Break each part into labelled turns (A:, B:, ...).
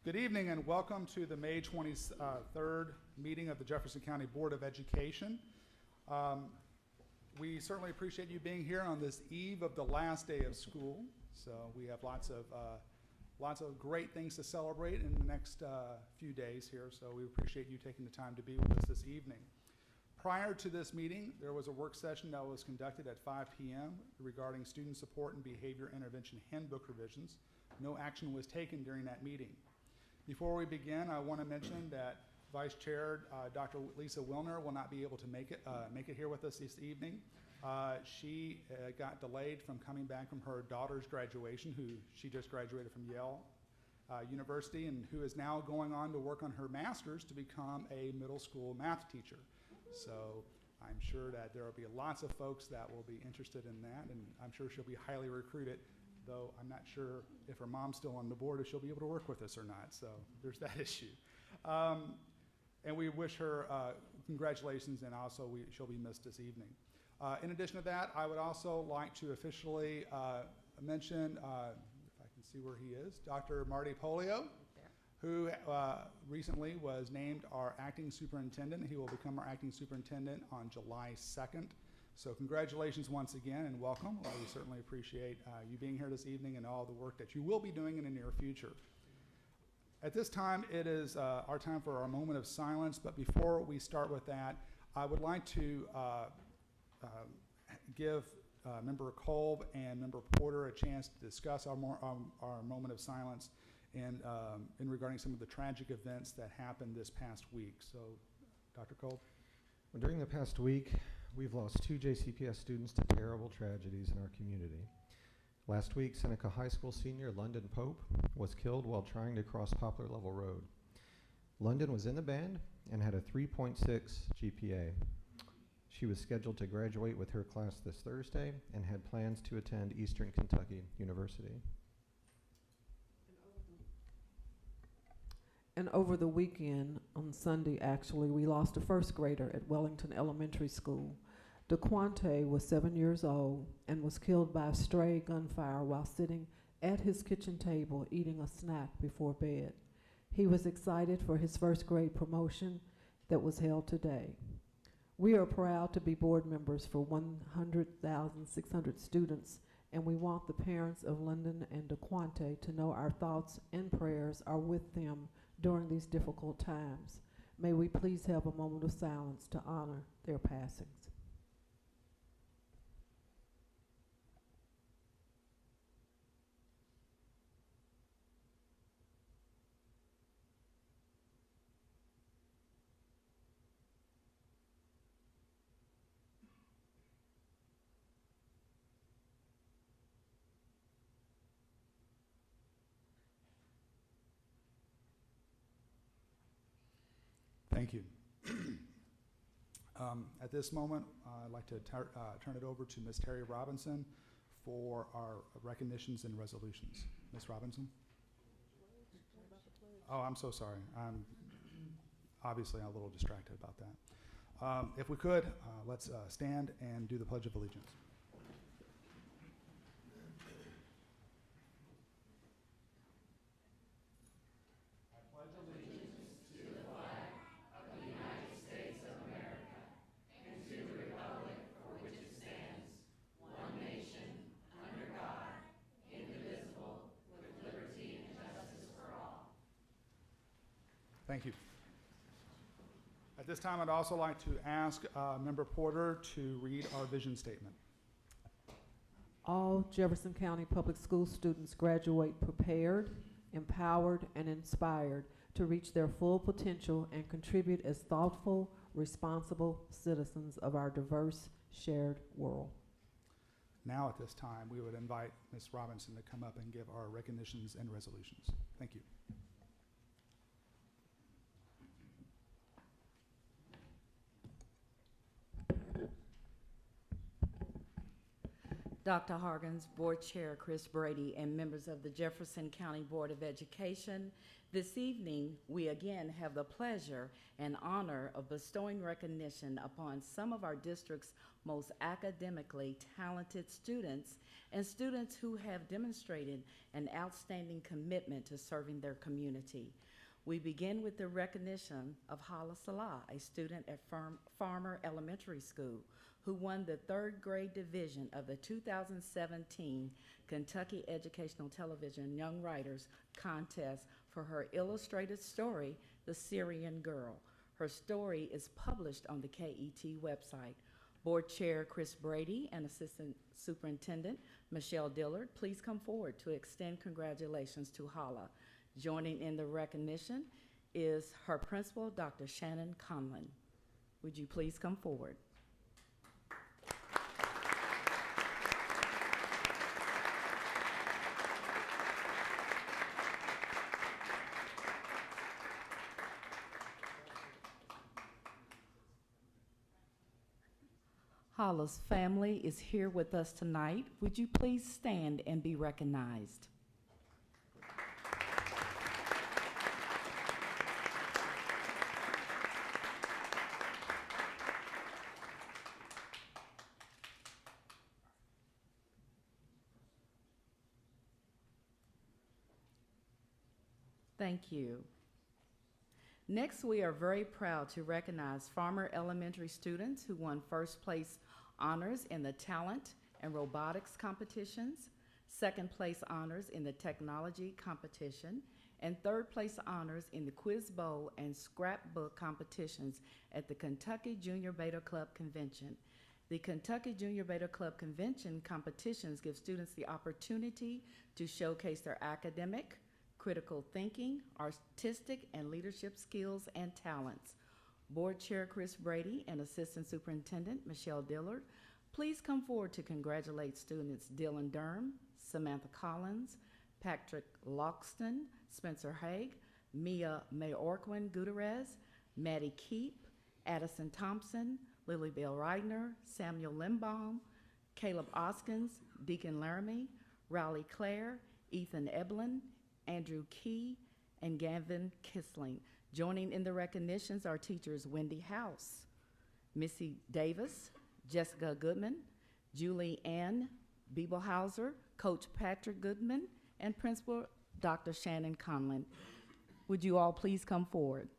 A: Good evening and welcome to the May 23rd meeting of the Jefferson County Board of Education. We certainly appreciate you being here on this eve of the last day of school. So we have lots of great things to celebrate in the next few days here. So we appreciate you taking the time to be with us this evening. Prior to this meeting, there was a work session that was conducted at 5 p.m. regarding student support and behavior intervention handbook revisions. No action was taken during that meeting. Before we begin, I want to mention that Vice Chair Dr. Lisa Wilner will not be able to make it here with us this evening. She got delayed from coming back from her daughter's graduation, who she just graduated from Yale University, and who is now going on to work on her master's to become a middle school math teacher. So I'm sure that there will be lots of folks that will be interested in that, and I'm sure she'll be highly recruited, though I'm not sure if her mom's still on the board, if she'll be able to work with us or not. So there's that issue. And we wish her congratulations, and also she'll be missed this evening. In addition to that, I would also like to officially mention, if I can see where he is, Dr. Marty Polio, who recently was named our acting superintendent. He will become our acting superintendent on July 2nd. So congratulations once again and welcome. We certainly appreciate you being here this evening and all the work that you will be doing in the near future. At this time, it is our time for our moment of silence, but before we start with that, I would like to give Member Kolb and Member Porter a chance to discuss our moment of silence and in regarding some of the tragic events that happened this past week. So, Dr. Kolb.
B: Well, during the past week, we've lost 2 JCPS students to terrible tragedies in our community. Last week, Seneca High School senior London Pope was killed while trying to cross Poplar Level Road. London was in the band and had a 3.6 GPA. She was scheduled to graduate with her class this Thursday and had plans to attend Eastern Kentucky University.
C: And over the weekend, on Sunday actually, we lost a first grader at Wellington Elementary School. DeQuante was 7 years old and was killed by a stray gunfire while sitting at his kitchen table eating a snack before bed. He was excited for his first grade promotion that was held today. We are proud to be board members for 100,600 students, and we want the parents of London and DeQuante to know our thoughts and prayers are with them during these difficult times. May we please have a moment of silence to honor their passings.
A: Thank you. At this moment, I'd like to turn it over to Ms. Terry Robinson for our recognitions and resolutions. Ms. Robinson? Oh, I'm so sorry. I'm obviously a little distracted about that. If we could, let's stand and do the Pledge of Allegiance. I pledge allegiance to the flag of the United States of America and to the republic for which it stands, one nation, under God, indivisible, with liberty and justice for all. Thank you. At this time, I'd also like to ask Member Porter to read our vision statement.
C: All Jefferson County Public School students graduate prepared, empowered, and inspired to reach their full potential and contribute as thoughtful, responsible citizens of our diverse, shared world.
A: Now at this time, we would invite Ms. Robinson to come up and give our recognitions and resolutions. Thank you.
D: Dr. Hargens, Board Chair Chris Brady, and members of the Jefferson County Board of Education. This evening, we again have the pleasure and honor of bestowing recognition upon some of our district's most academically talented students and students who have demonstrated an outstanding commitment to serving their community. We begin with the recognition of Hala Salah, a student at Farmer Elementary School, who won the 3rd grade division of the 2017 Kentucky Educational Television Young Writers Contest for her illustrated story, The Syrian Girl. Her story is published on the KET website. Board Chair Chris Brady and Assistant Superintendent Michelle Dillard, please come forward to extend congratulations to Hala. Joining in the recognition is her principal, Dr. Shannon Conlon. Would you please come forward? Hala's family is here with us tonight. Would you please stand and be recognized? Thank you. Next, we are very proud to recognize Farmer Elementary students who won 1st place honors in the talent and robotics competitions, 2nd place honors in the technology competition, and 3rd place honors in the Quiz Bowl and scrapbook competitions at the Kentucky Junior Beta Club Convention. The Kentucky Junior Beta Club Convention competitions give students the opportunity to showcase their academic, critical thinking, artistic, and leadership skills and talents. Board Chair Chris Brady and Assistant Superintendent Michelle Dillard, please come forward to congratulate students Dylan Durham, Samantha Collins, Patrick Loxton, Spencer Haig, Mia Mayorquin Gutierrez, Maddie Keep, Addison Thompson, Lily Bell Reidner, Samuel Limbaum, Caleb Oskins, Deacon Laramie, Riley Clare, Ethan Eblin, Andrew Key, and Gavin Kissling. Joining in the recognitions are teachers Wendy House, Missy Davis, Jessica Goodman, Julie Ann Biebelhauser, Coach Patrick Goodman, and Principal Dr. Shannon Conlon. Would you all please come forward?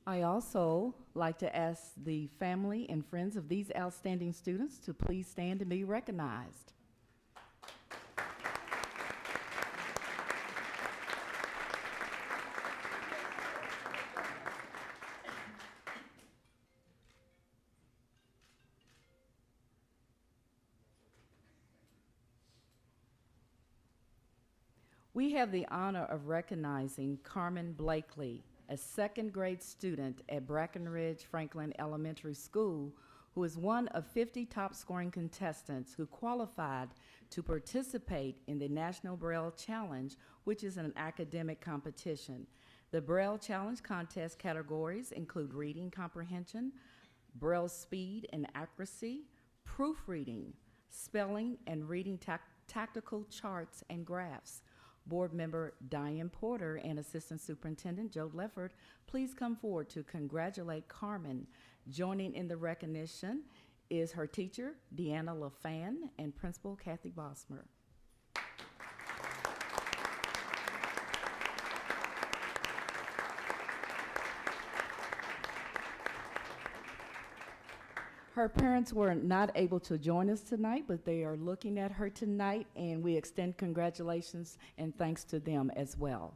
D: I also like to ask the family and friends of these outstanding students to please stand and be recognized. We have the honor of recognizing Carmen Blakely, a 2nd grade student at Brackenridge Franklin Elementary School, who is one of 50 top scoring contestants who qualified to participate in the National Braille Challenge, which is an academic competition. The Braille Challenge contest categories include reading comprehension, Braille speed and accuracy, proofreading, spelling, and reading tactical charts and graphs. Board Member Diane Porter and Assistant Superintendent Joe Lefford, please come forward to congratulate Carmen. Joining in the recognition is her teacher, Deanna LaFan, and Principal Kathy Bosmer. Her parents were not able to join us tonight, but they are looking at her tonight, and we extend congratulations and thanks to them as well.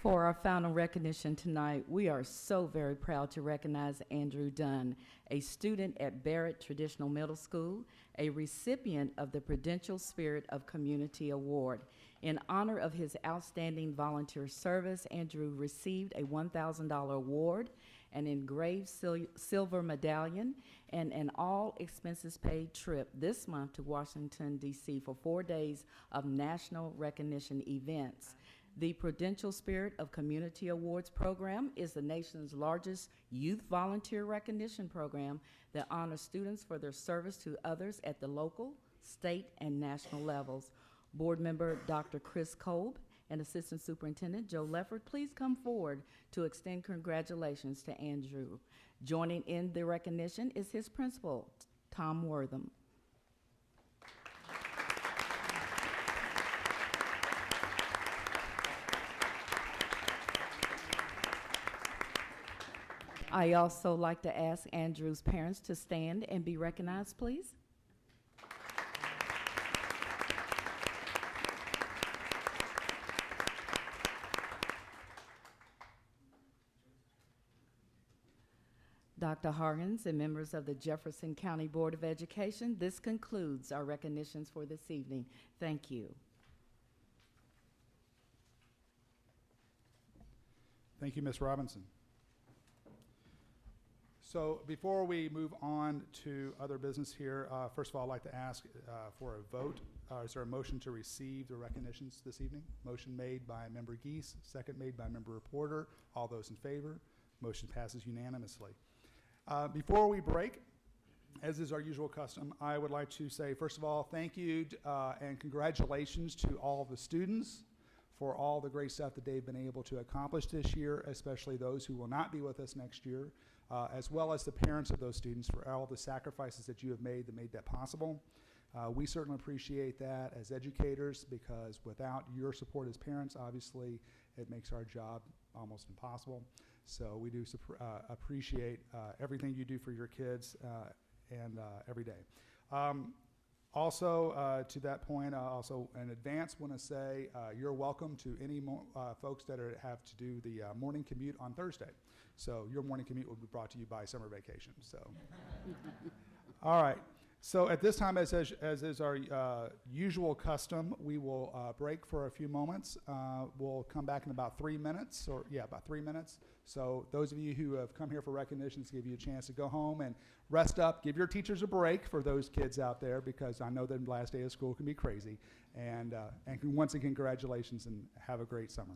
D: For our final recognition tonight, we are so very proud to recognize Andrew Dunn, a student at Barrett Traditional Middle School, a recipient of the Prudential Spirit of Community Award. In honor of his outstanding volunteer service, Andrew received a $1,000 award, an engraved silver medallion, and an all-expenses-paid trip this month to Washington, D.C. for 4 days of national recognition events. The Prudential Spirit of Community Awards program is the nation's largest youth volunteer recognition program that honors students for their service to others at the local, state, and national levels. Board member Dr. Chris Kolb and Assistant Superintendent Joe Lefford, please come forward to extend congratulations to Andrew. Joining in the recognition is his principal, Tom Wortham. I also like to ask Andrew's parents to stand and be recognized, please. Dr. Hargens and members of the Jefferson County Board of Education, this concludes our recognitions for this evening. Thank you.
A: Thank you, Ms. Robinson. So before we move on to other business here, first of all, I'd like to ask for a vote. Is there a motion to receive the recognitions this evening? Motion made by Member Geese, second made by Member Reporter. All those in favor? Motion passes unanimously. Before we break, as is our usual custom, I would like to say, first of all, thank you and congratulations to all the students for all the great stuff that they've been able to accomplish this year, especially those who will not be with us next year, as well as the parents of those students for all the sacrifices that you have made that made that possible. We certainly appreciate that as educators, because without your support as parents, obviously, it makes our job almost impossible. So we do appreciate everything you do for your kids and every day. Also, to that point, I also in advance want to say you're welcome to any folks that have to do the morning commute on Thursday. So your morning commute will be brought to you by summer vacation. So, all right. So at this time, as is our usual custom, we will break for a few moments. We'll come back in about 3 minutes, about 3 minutes. So those of you who have come here for recognitions, give you a chance to go home and rest up. Give your teachers a break for those kids out there, because I know that the last day of school can be crazy. And once again, congratulations and have a great summer.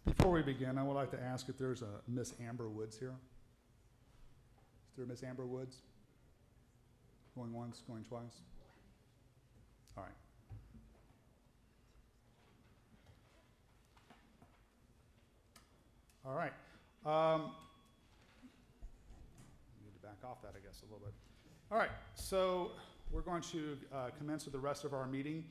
A: Before we begin, I would like to ask if there's a Miss Amber Woods here. Is there a Miss Amber Woods? Going once, going twice? All right. All right. Need to back off that, I guess, a little bit. All right. So we're going to commence with the rest of our meeting.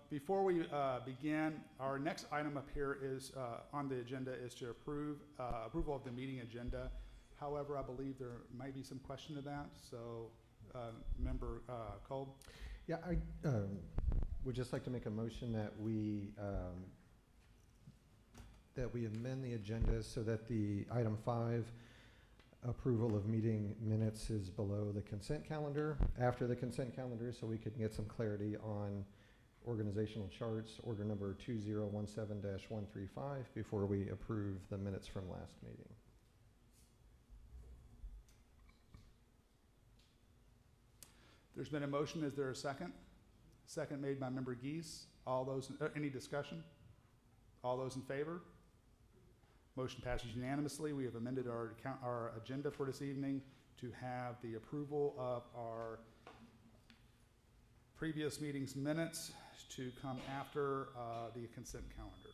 A: Before we begin, our next item up here is on the agenda is to approval of the meeting agenda. However, I believe there might be some question to that. So, Member Kolb?
B: Yeah, I would just like to make a motion that we amend the agenda so that the item 5, approval of meeting minutes, is below the consent calendar, after the consent calendar, so we could get some clarity on organizational charts, order number 2017-135, before we approve the minutes from last meeting.
A: There's been a motion. Is there a second? Second made by Member Geese. All those, any discussion? All those in favor? Motion passes unanimously. We have amended our agenda for this evening to have the approval of our previous meeting's minutes to come after the consent calendar.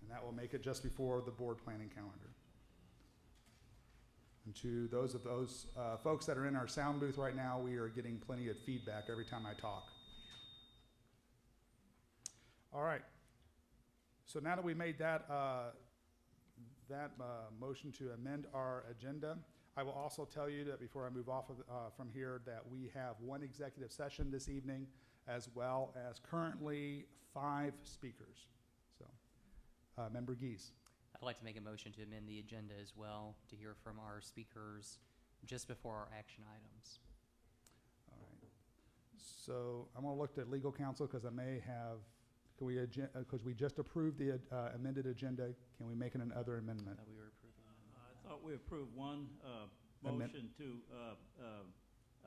A: And that will make it just before the board planning calendar. And to those folks that are in our sound booth right now, we are getting plenty of feedback every time I talk. All right. So now that we made that motion to amend our agenda, I will also tell you that before I move off from here that we have one executive session this evening, as well as currently 5 speakers. So, Member Geese.
E: I'd like to make a motion to amend the agenda as well to hear from our speakers just before our action items.
A: All right. So I'm going to look at legal counsel because I may have, because we just approved the amended agenda, can we make another amendment?
E: That we were approving.
F: I thought we approved one motion to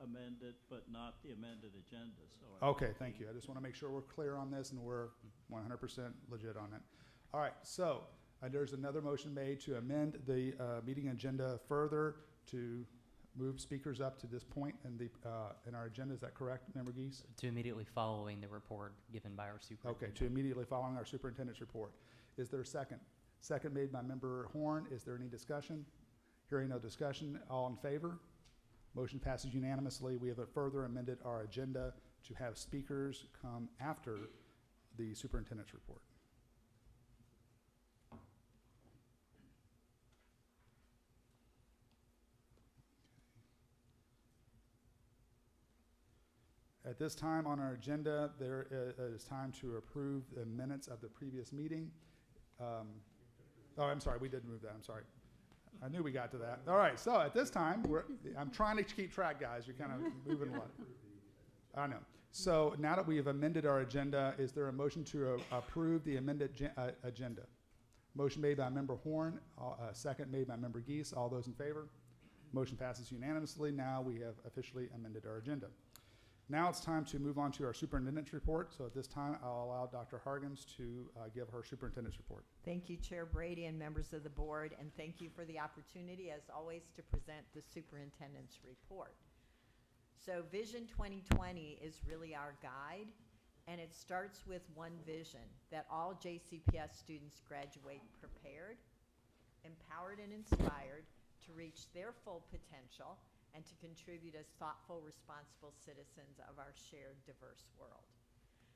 F: amend it, but not the amended agenda. So
A: Okay, thank you. I just want to make sure we're clear on this and we're 100% legit on it. All right, so there's another motion made to amend the meeting agenda further to move speakers up to this point in our agenda. Is that correct, Member Geese?
E: To immediately following the report given by our superintendent.
A: Okay, to immediately following our superintendent's report. Is there a second? Second made by Member Horn. Is there any discussion? Hearing no discussion, all in favor? Motion passes unanimously. We have further amended our agenda to have speakers come after the superintendent's report. At this time on our agenda, there is time to approve the minutes of the previous meeting. Oh, I'm sorry, we did move that. I'm sorry. I knew we got to that. All right, so at this time, I'm trying to keep track, guys. You're kind of moving a lot. I know. So now that we have amended our agenda, is there a motion to approve the amended agenda? Motion made by Member Horn, second made by Member Geese. All those in favor? Motion passes unanimously. Now we have officially amended our agenda. Now it's time to move on to our superintendent's report. So at this time, I'll allow Dr. Hargens to give her superintendent's report.
G: Thank you, Chair Brady and members of the board, and thank you for the opportunity, as always, to present the superintendent's report. So Vision 2020 is really our guide, and it starts with one vision, that all JCPS students graduate prepared, empowered, and inspired to reach their full potential and to contribute as thoughtful, responsible citizens of our shared, diverse world.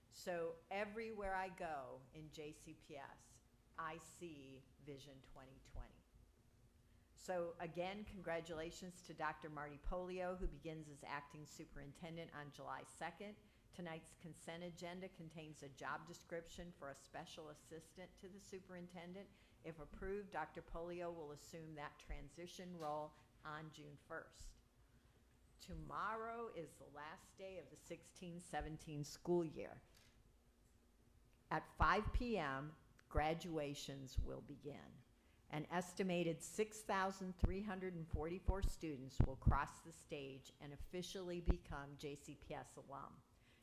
G: So everywhere I go in JCPS, I see Vision 2020. So again, congratulations to Dr. Marty Polio, who begins as acting superintendent on July 2nd. Tonight's consent agenda contains a job description for a special assistant to the superintendent. If approved, Dr. Polio will assume that transition role on June 1st. Tomorrow is the last day of the 16-17 school year. At 5 p.m., graduations will begin. An estimated 6,344 students will cross the stage and officially become JCPS alum.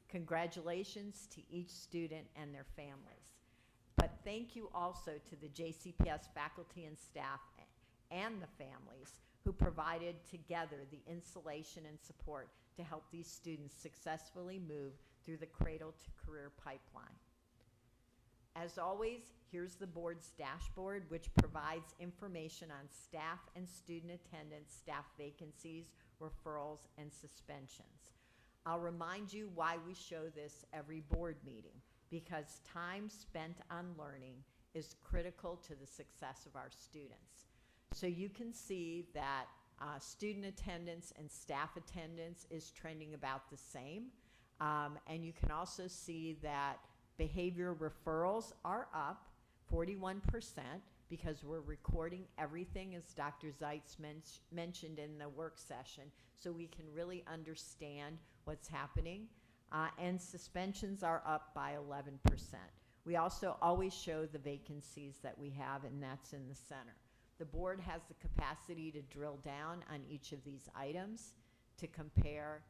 G: Congratulations to each student and their families. But thank you also to the JCPS faculty and staff and the families who provided together the insulation and support to help these students successfully move through the cradle to career pipeline. As always, here's the board's dashboard, which provides information on staff and student attendance, staff vacancies, referrals, and suspensions. I'll remind you why we show this every board meeting, because time spent on learning is critical to the success of our students. So you can see that student attendance and staff attendance is trending about the same. And you can also see that behavior referrals are up 41% because we're recording everything, as Dr. Zeitz mentioned in the work session, so we can really understand what's happening. And suspensions are up by 11%. We also always show the vacancies that we have, and that's in the center. The board has the capacity to drill down on each of these items to compare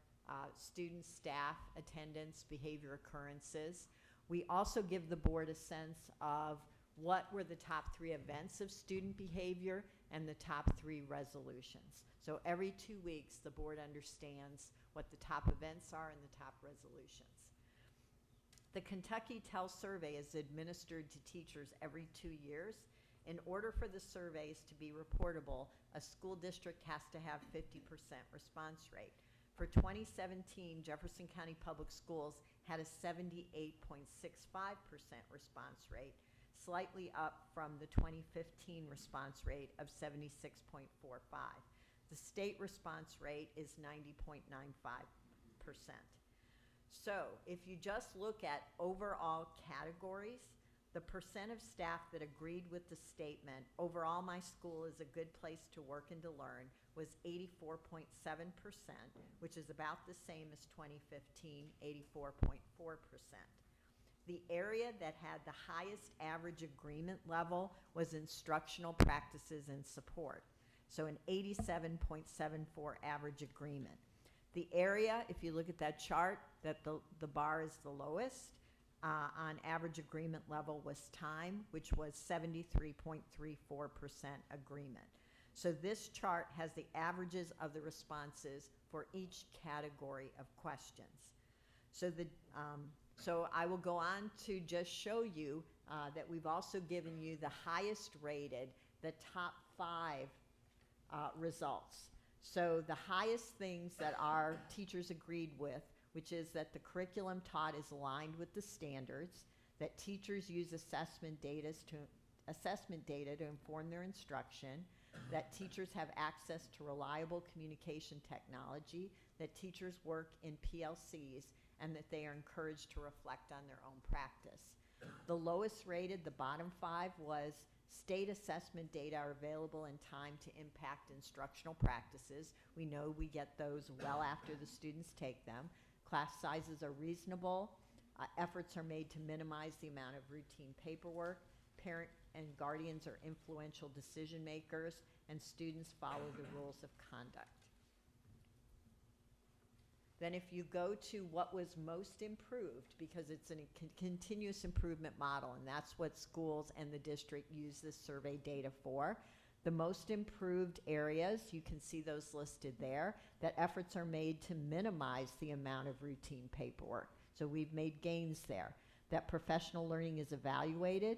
G: student, staff, attendance, behavior occurrences. We also give the board a sense of what were the top 3 events of student behavior and the top 3 resolutions. So every 2 weeks, the board understands what the top events are and the top resolutions. The Kentucky TEL survey is administered to teachers every 2 years. In order for the surveys to be reportable, a school district has to have 50% response rate. For 2017, Jefferson County Public Schools had a 78.65% response rate, slightly up from the 2015 response rate of 76.45. The state response rate is 90.95%. So if you just look at overall categories, the percent of staff that agreed with the statement, overall my school is a good place to work and to learn, was 84.7%, which is about the same as 2015, 84.4%. The area that had the highest average agreement level was instructional practices and support, so an 87.74 average agreement. The area, if you look at that chart, that the bar is the lowest, on average agreement level was time, which was 73.34% agreement. So this chart has the averages of the responses for each category of questions. So so I will go on to just show you that we've also given you the highest rated, the top 5 results. So the highest things that our teachers agreed with, which is that the curriculum taught is aligned with the standards, that teachers use assessment data to inform their instruction, that teachers have access to reliable communication technology, that teachers work in PLCs, and that they are encouraged to reflect on their own practice. The lowest rated, the bottom 5, was state assessment data are available in time to impact instructional practices. We know we get those well after the students take them. Class sizes are reasonable. Efforts are made to minimize the amount of routine paperwork. Parent and guardians are influential decision makers, and students follow the rules of conduct. Then if you go to what was most improved, because it's a continuous improvement model, and that's what schools and the district use this survey data for. The most improved areas, you can see those listed there, that efforts are made to minimize the amount of routine paperwork. So we've made gains there. That professional learning is evaluated.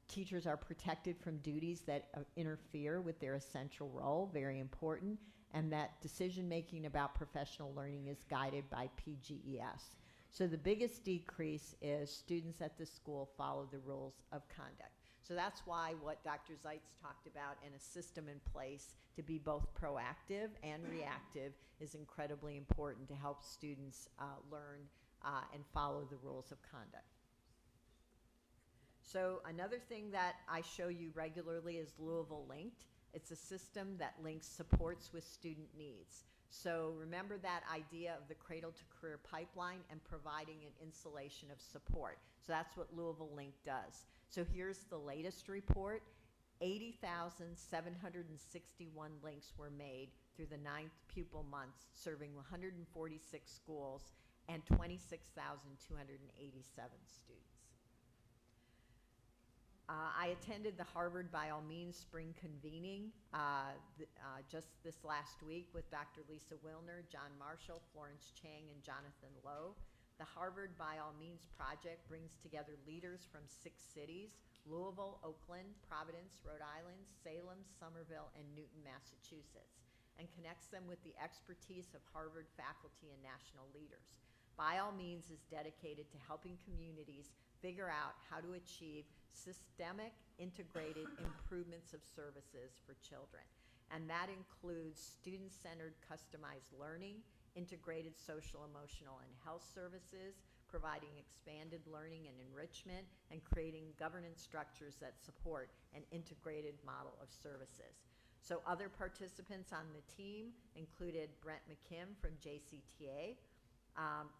G: Teachers are protected from duties that interfere with their essential role, very important, and that decision-making about professional learning is guided by PGES. So the biggest decrease is students at the school follow the rules of conduct. So that's why what Dr. Zeitz talked about and a system in place to be both proactive and reactive is incredibly important to help students learn and follow the rules of conduct. So another thing that I show you regularly is Louisville Linked. It's a system that links supports with student needs. So remember that idea of the cradle to career pipeline and providing an installation of support. So that's what Louisville Link does. So here's the latest report. 80,761 links were made through the 9th pupil months, serving 146 schools and 26,287 students. I attended the Harvard By All Means spring convening just this last week with Dr. Lisa Wilner, John Marshall, Florence Chang, and Jonathan Lowe. The Harvard By All Means project brings together leaders from 6 cities: Louisville, Oakland, Providence, Rhode Island, Salem, Somerville, and Newton, Massachusetts, and connects them with the expertise of Harvard faculty and national leaders. By All Means is dedicated to helping communities figure out how to achieve systemic, integrated improvements of services for children. And that includes student-centered customized learning, integrated social, emotional, and health services, providing expanded learning and enrichment, and creating governance structures that support an integrated model of services. So other participants on the team included Brent McKim from JCTA,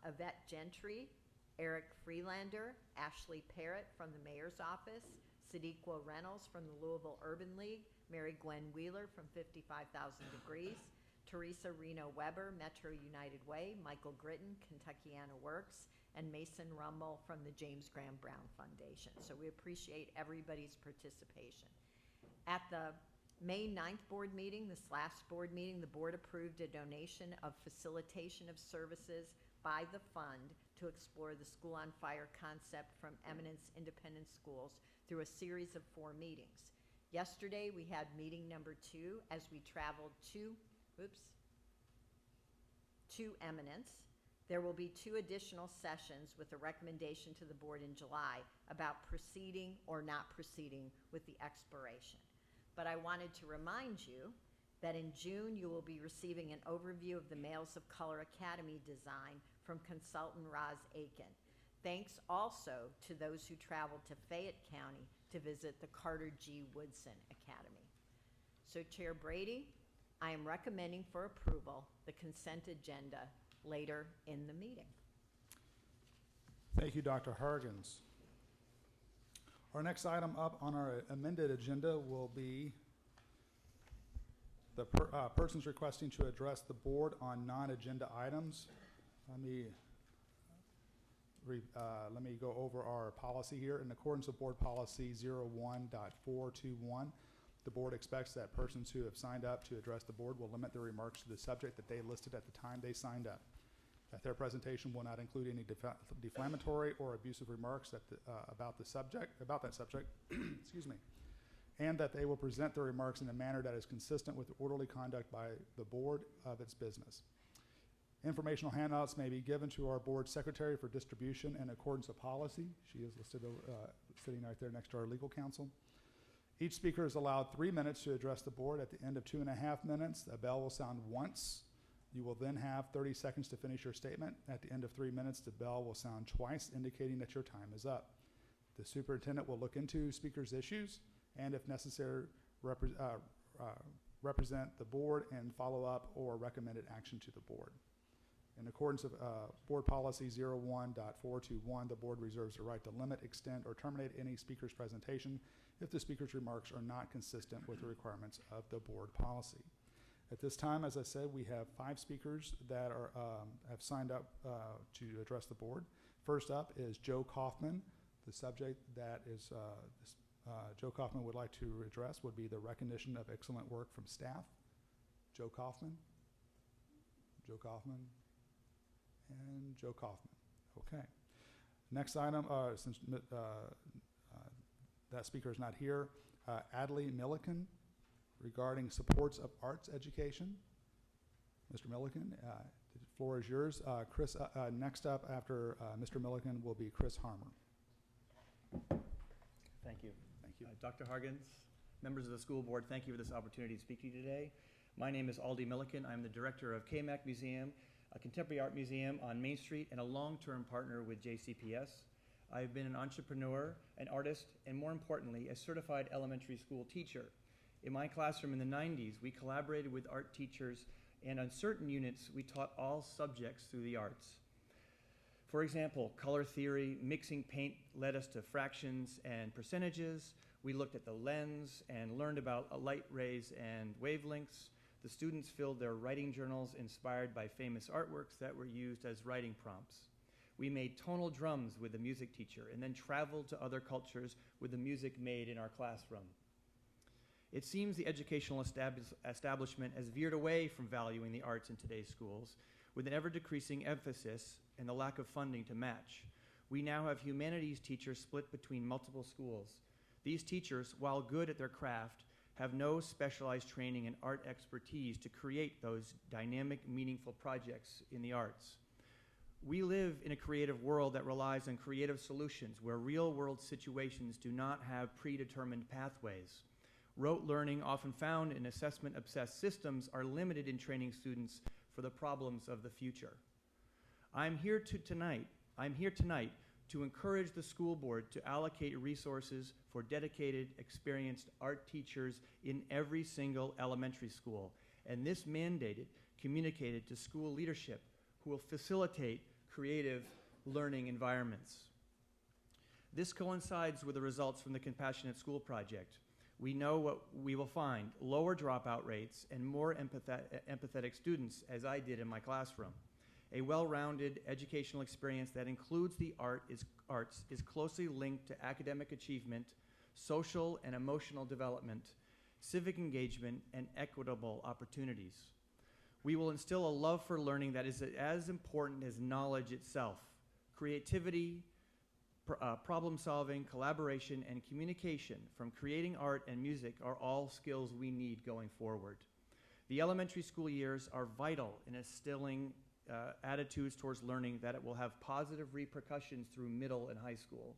G: Yvette Gentry, Eric Freelander, Ashley Parrott from the Mayor's Office, Sadiqua Reynolds from the Louisville Urban League, Mary Gwen Wheeler from 55,000 Degrees, Teresa Reno Weber, Metro United Way, Michael Gritton, Kentuckiana Works, and Mason Rumble from the James Graham Brown Foundation. So we appreciate everybody's participation. At the May 9th board meeting, this last board meeting, the board approved a donation of facilitation of services by the fund to explore the School on Fire concept from Eminence Independent Schools through a series of 4 meetings. Yesterday, we had meeting number 2 as we traveled to Eminence. There will be 2 additional sessions with a recommendation to the board in July about proceeding or not proceeding with the exploration. But I wanted to remind you that in June you will be receiving an overview of the Males of Color Academy design from consultant Roz Aiken. Thanks also to those who traveled to Fayette County to visit the Carter G. Woodson Academy. So Chair Brady, I am recommending for approval the consent agenda later in the meeting.
A: Thank you, Dr. Hargens. Our next item up on our amended agenda will be the persons requesting to address the board on non-agenda items. Let me go over our policy here. In accordance with Board Policy 01.421, the board expects that persons who have signed up to address the board will limit their remarks to the subject that they listed at the time they signed up. That their presentation will not include any defamatory or abusive remarks about that subject, excuse me, and that they will present their remarks in a manner that is consistent with the orderly conduct by the board of its business. Informational handouts may be given to our board secretary for distribution in accordance with policy. She is listed sitting right there next to our legal counsel. Each speaker is allowed 3 minutes to address the board. At the end of 2.5 minutes, a bell will sound once. You will then have 30 seconds to finish your statement. At the end of 3 minutes, the bell will sound twice, indicating that your time is up. The superintendent will look into speakers' issues and, if necessary, represent the board and follow up or recommended action to the board. In accordance with Board Policy 01.421, the board reserves the right to limit, extend, or terminate any speaker's presentation if the speaker's remarks are not consistent with the requirements of the board policy. At this time, as I said, we have 5 speakers that have signed up to address the board. First up is Joe Kaufman. The subject that is Joe Kaufman would like to address would be the recognition of excellent work from staff. Joe Kaufman. Joe Kaufman. And Joe Kaufman. Okay. Next item, since that speaker is not here, Adley Milliken regarding supports of arts education. Mr. Milliken, the floor is yours. Chris, next up after Mr. Milliken will be Chris Harmer.
H: Thank you.
A: Thank you.
H: Dr. Hargens, members of the school board, thank you for this opportunity to speak to you today. My name is Aldi Milliken. I'm the director of KMAC Museum, a contemporary art museum on Main Street, and a long-term partner with JCPS. I've been an entrepreneur, an artist, and more importantly, a certified elementary school teacher. In my classroom in the 90s, we collaborated with art teachers and on certain units, we taught all subjects through the arts. For example, color theory, mixing paint led us to fractions and percentages. We looked at the lens and learned about light rays and wavelengths. The students filled their writing journals inspired by famous artworks that were used as writing prompts. We made tonal drums with the music teacher and then traveled to other cultures with the music made in our classroom. It seems the educational establishment has veered away from valuing the arts in today's schools, with an ever-decreasing emphasis and the lack of funding to match. We now have humanities teachers split between multiple schools. These teachers, while good at their craft, have no specialized training and art expertise to create those dynamic, meaningful projects in the arts. We live in a creative world that relies on creative solutions where real-world situations do not have predetermined pathways. Rote learning, often found in assessment-obsessed systems, are limited in training students for the problems of the future. I'm here tonight to encourage the school board to allocate resources for dedicated, experienced art teachers in every single elementary school, and this communicated to school leadership who will facilitate creative learning environments. This coincides with the results from the Compassionate School Project. We know what we will find: lower dropout rates and more empathetic students, as I did in my classroom. A well-rounded educational experience that includes the arts is closely linked to academic achievement, social and emotional development, civic engagement, and equitable opportunities. We will instill a love for learning that is as important as knowledge itself. Creativity, problem solving, collaboration, and communication from creating art and music are all skills we need going forward. The elementary school years are vital in instilling attitudes towards learning that it will have positive repercussions through middle and high school.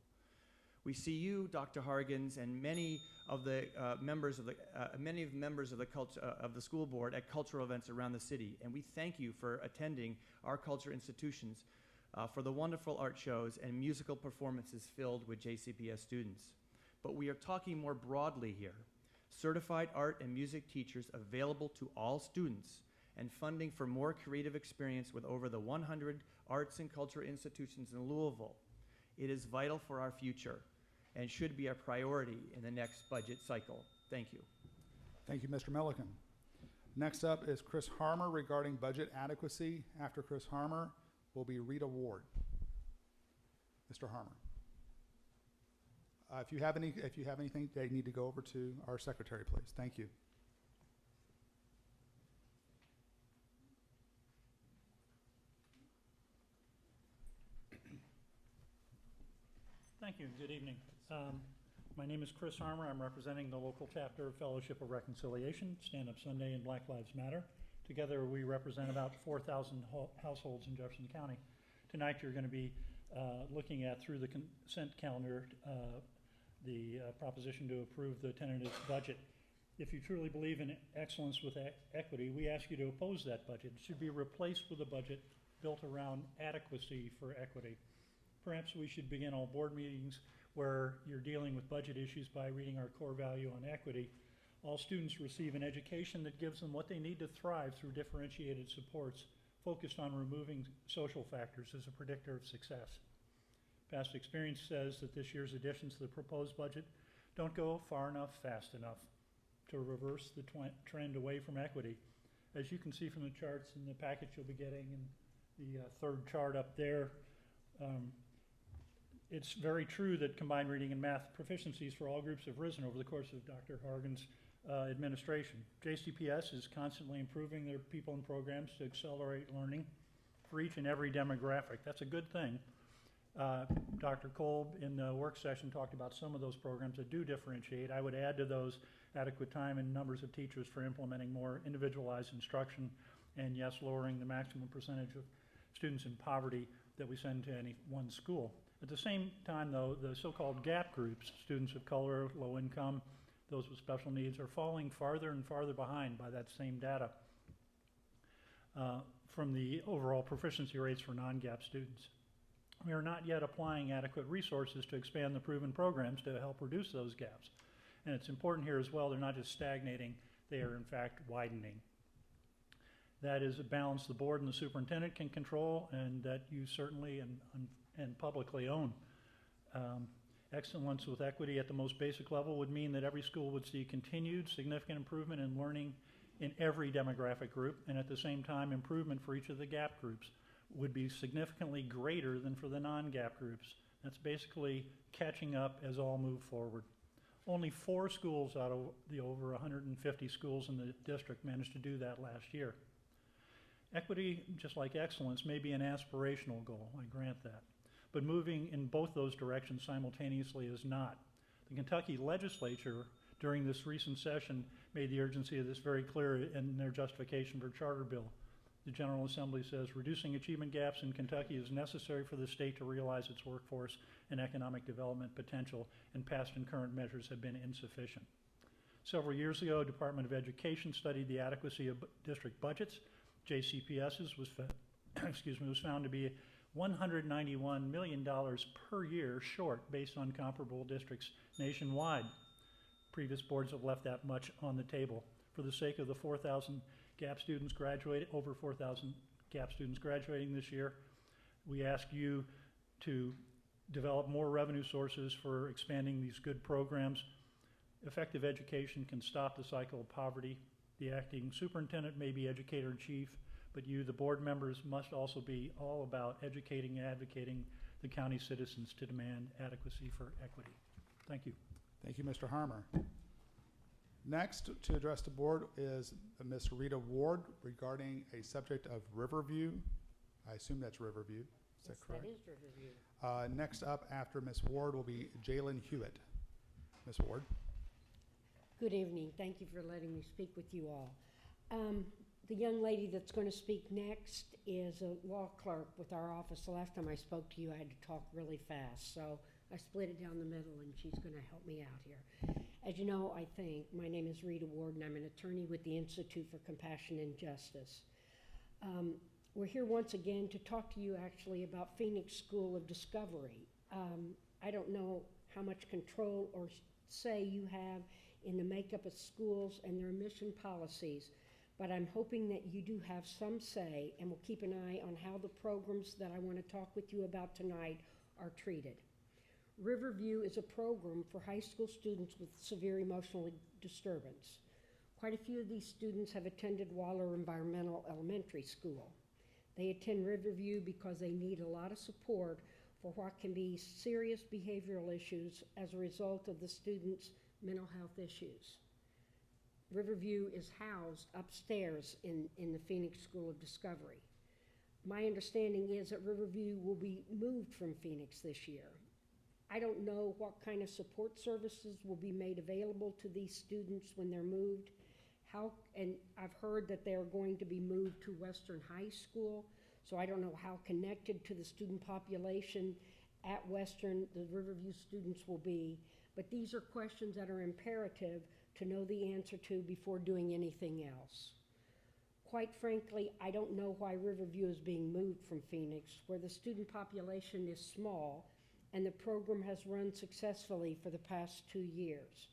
H: We see you, Dr. Hargens, and many of the members of the school board at cultural events around the city, and we thank you for attending our culture institutions for the wonderful art shows and musical performances filled with JCPS students. But we are talking more broadly here. Certified art and music teachers available to all students, and funding for more creative experience with over the 100 arts and culture institutions in Louisville. It is vital for our future and should be a priority in the next budget cycle. Thank you.
A: Thank you, Mr. Milliken. Next up is Chris Harmer regarding budget adequacy. After Chris Harmer will be Rita Ward. Mr. Harmer. If you have anything, they need to go over to our secretary, please. Thank you.
I: Thank you. Good evening. My name is Chris Harmer. I'm representing the local chapter of Fellowship of Reconciliation, Stand Up Sunday, and Black Lives Matter. Together, we represent about 4,000 households in Jefferson County. Tonight, you're going to be looking at, through the consent calendar, the proposition to approve the tentative budget. If you truly believe in excellence with equity, we ask you to oppose that budget. It should be replaced with a budget built around adequacy for equity. Perhaps we should begin all board meetings where you're dealing with budget issues by reading our core value on equity. All students receive an education that gives them what they need to thrive through differentiated supports, focused on removing social factors as a predictor of success. Past experience says that this year's additions to the proposed budget don't go far enough, fast enough to reverse the trend away from equity. As you can see from the charts in the package you'll be getting, and the third chart up there, it's very true that combined reading and math proficiencies for all groups have risen over the course of Dr. Hargen's administration. JCPS is constantly improving their people and programs to accelerate learning for each and every demographic. That's a good thing. Dr. Kolb in the work session talked about some of those programs that do differentiate. I would add to those adequate time and numbers of teachers for implementing more individualized instruction, and yes, lowering the maximum percentage of students in poverty that we send to any one school. At the same time, though, the so-called gap groups, students of color, low income, those with special needs, are falling farther and farther behind by that same data from the overall proficiency rates for non-gap students. We are not yet applying adequate resources to expand the proven programs to help reduce those gaps. And it's important here as well, they're not just stagnating, they are in fact widening. That is a balance the board and the superintendent can control, and that you certainly and publicly own. Excellence with equity at the most basic level would mean that every school would see continued significant improvement in learning in every demographic group, and at the same time, improvement for each of the gap groups would be significantly greater than for the non-gap groups. That's basically catching up as all move forward. Only 4 schools out of the over 150 schools in the district managed to do that last year. Equity, just like excellence, may be an aspirational goal, I grant that. But moving in both those directions simultaneously is not. The Kentucky legislature, during this recent session, made the urgency of this very clear in their justification for charter bill. The General Assembly says, reducing achievement gaps in Kentucky is necessary for the state to realize its workforce and economic development potential, and past and current measures have been insufficient. Several years ago, Department of Education studied the adequacy of district budgets. JCPS's was found to be $191 million per year short based on comparable districts nationwide. Previous boards have left that much on the table. For the sake of the 4,000 gap students over 4,000 gap students graduating this year, we ask you to develop more revenue sources for expanding these good programs. Effective education can stop the cycle of poverty. The acting superintendent may be educator-in-chief, but you, the board members, must also be all about educating and advocating the county citizens to demand adequacy for equity. Thank you.
A: Thank you, Mr. Harmer. Next to address the board is Ms. Rita Ward regarding a subject of Riverview. I assume that's Riverview. Is that correct?
J: That is Riverview.
A: Next up after Ms. Ward will be Jalen Hewitt. Ms. Ward.
J: Good evening. Thank you for letting me speak with you all. The young lady that's going to speak next is a law clerk with our office. The last time I spoke to you, I had to talk really fast, so I split it down the middle, and she's going to help me out here. As you know, I think, my name is Rita Ward, and I'm an attorney with the Institute for Compassion and Justice. We're here once again to talk to you actually about Phoenix School of Discovery. I don't know how much control or say you have in the makeup of schools and their admission policies, but I'm hoping that you do have some say, and we'll keep an eye on how the programs that I want to talk with you about tonight are treated. Riverview is a program for high school students with severe emotional disturbance. Quite a few of these students have attended Waller Environmental Elementary School. They attend Riverview because they need a lot of support for what can be serious behavioral issues as a result of the students' mental health issues. Riverview is housed upstairs in the Phoenix School of Discovery. My understanding is that Riverview will be moved from Phoenix this year. I don't know what kind of support services will be made available to these students when they're moved. And I've heard that they're going to be moved to Western High School, so I don't know how connected to the student population at Western the Riverview students will be, but these are questions that are imperative to know the answer to before doing anything else. Quite frankly, I don't know why Riverview is being moved from Phoenix, where the student population is small and the program has run successfully for the past 2 years.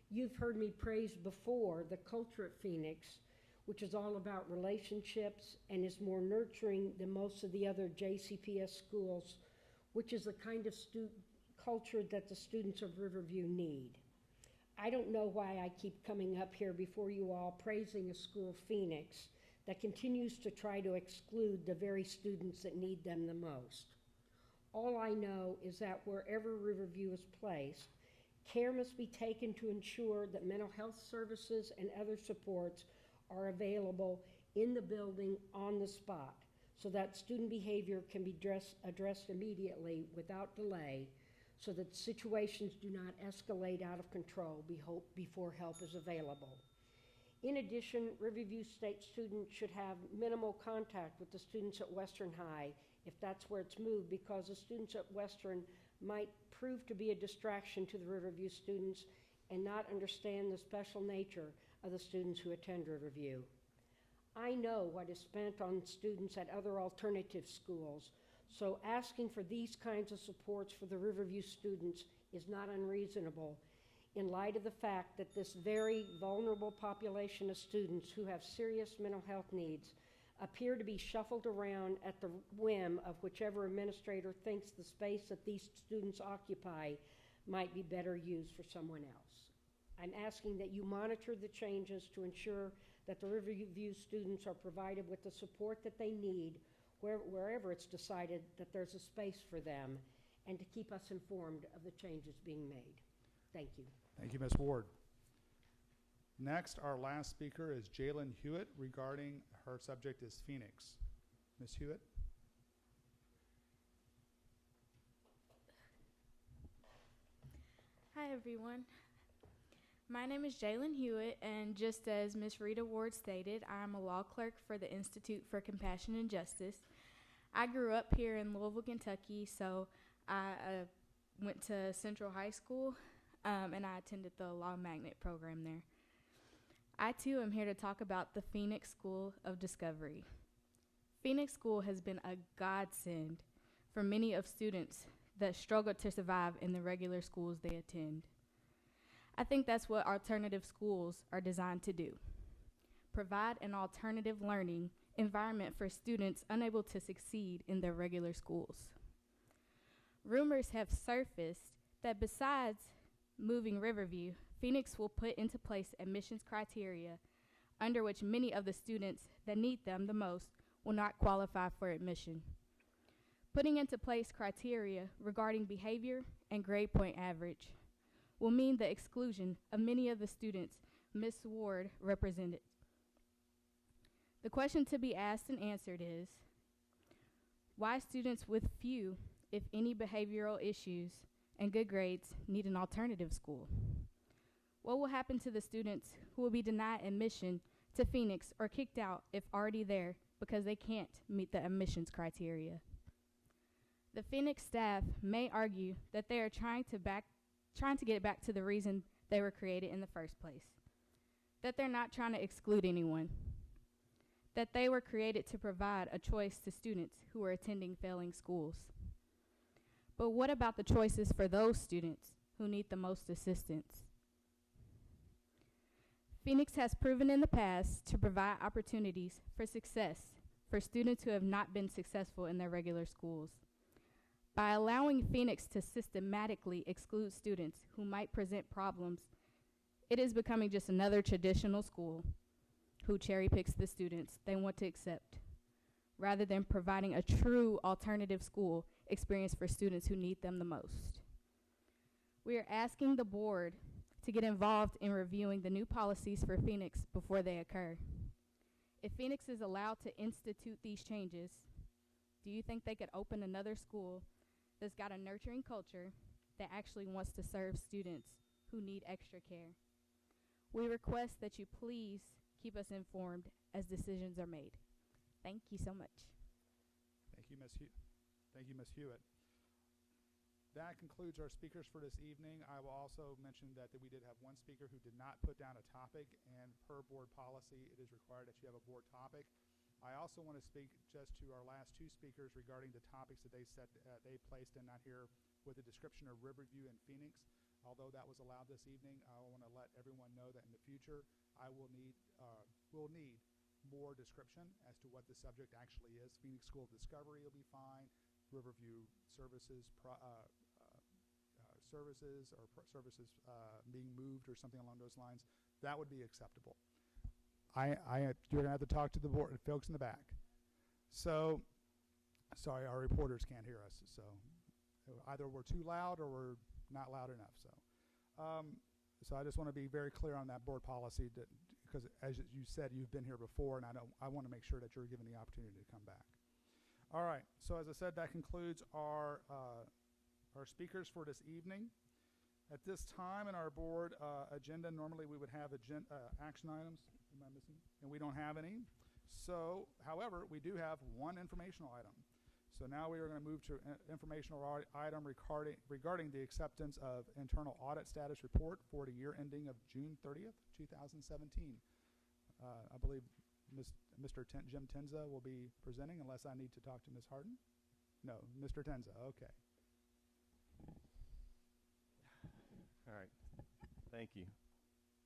J: You've heard me praise before the culture at Phoenix, which is all about relationships and is more nurturing than most of the other JCPS schools, which is the kind of culture that the students of Riverview need. I don't know why I keep coming up here before you all praising a school, Phoenix, that continues to try to exclude the very students that need them the most. All I know is that wherever Riverview is placed, care must be taken to ensure that mental health services and other supports are available in the building on the spot, so that student behavior can be addressed immediately without delay, so that situations do not escalate out of control before help is available. In addition, Riverview State students should have minimal contact with the students at Western High if that's where it's moved, because the students at Western might prove to be a distraction to the Riverview students and not understand the special nature of the students who attend Riverview. I know what is spent on students at other alternative schools, so asking for these kinds of supports for the Riverview students is not unreasonable in light of the fact that this very vulnerable population of students who have serious mental health needs appear to be shuffled around at the whim of whichever administrator thinks the space that these students occupy might be better used for someone else. I'm asking that you monitor the changes to ensure that the Riverview students are provided with the support that they need wherever it's decided that there's a space for them, and to keep us informed of the changes being made. Thank you.
A: Thank you, Ms. Ward. Next, our last speaker is Jalen Hewitt regarding her subject is Phoenix. Ms. Hewitt?
K: Hi, everyone. My name is Jalen Hewitt, and just as Ms. Rita Ward stated, I'm a law clerk for the Institute for Compassion and Justice. I grew up here in Louisville, Kentucky, so I went to Central High School, and I attended the Law Magnet program there. I, too, am here to talk about the Phoenix School of Discovery. Phoenix School has been a godsend for many of students that struggle to survive in the regular schools they attend. I think that's what alternative schools are designed to do: provide an alternative learning environment for students unable to succeed in their regular schools. Rumors have surfaced that besides moving Riverview, Phoenix will put into place admissions criteria under which many of the students that need them the most will not qualify for admission. Putting into place criteria regarding behavior and grade point average will mean the exclusion of many of the students Ms. Ward represented. The question to be asked and answered is, why students with few, if any, behavioral issues and good grades need an alternative school? What will happen to the students who will be denied admission to Phoenix or kicked out if already there because they can't meet the admissions criteria? The Phoenix staff may argue that they are trying to get back to the reason they were created in the first place, that they're not trying to exclude anyone, that they were created to provide a choice to students who are attending failing schools. But what about the choices for those students who need the most assistance? Phoenix has proven in the past to provide opportunities for success for students who have not been successful in their regular schools. By allowing Phoenix to systematically exclude students who might present problems, it is becoming just another traditional school who cherry picks the students they want to accept, rather than providing a true alternative school experience for students who need them the most. We are asking the board to get involved in reviewing the new policies for Phoenix before they occur. If Phoenix is allowed to institute these changes, do you think they could open another school that's got a nurturing culture that actually wants to serve students who need extra care? We request that you please keep us informed as decisions are made. Thank you so much.
A: Thank you, Ms. Hewitt. That concludes our speakers for this evening. I will also mention that we did have one speaker who did not put down a topic, and per board policy, it is required that you have a board topic. I also want to speak just to our last two speakers regarding the topics that they placed in not here with a description of Riverview and Phoenix. Although that was allowed this evening, I want to let everyone know that in the future, I will need more description as to what the subject actually is. Phoenix School of Discovery will be fine. Riverview services being moved or something along those lines, that would be acceptable. You're going to have to talk to the board, folks in the back. So, sorry, our reporters can't hear us. So, either we're too loud or we're not loud enough. So I just want to be very clear on that board policy, because as you said, you've been here before, and I want to make sure that you're given the opportunity to come back. All right. So as I said, that concludes our speakers for this evening. At this time in our board agenda, normally we would have action items. Am I missing? And we don't have any. So, however, we do have one informational item. So now we are going to move to an informational item regarding the acceptance of internal audit status report for the year ending of June 30th, 2017. I believe Mr. Jim Tenza will be presenting, unless I need to talk to Ms. Harden. No, Mr. Tenza, okay.
L: All right. Thank you.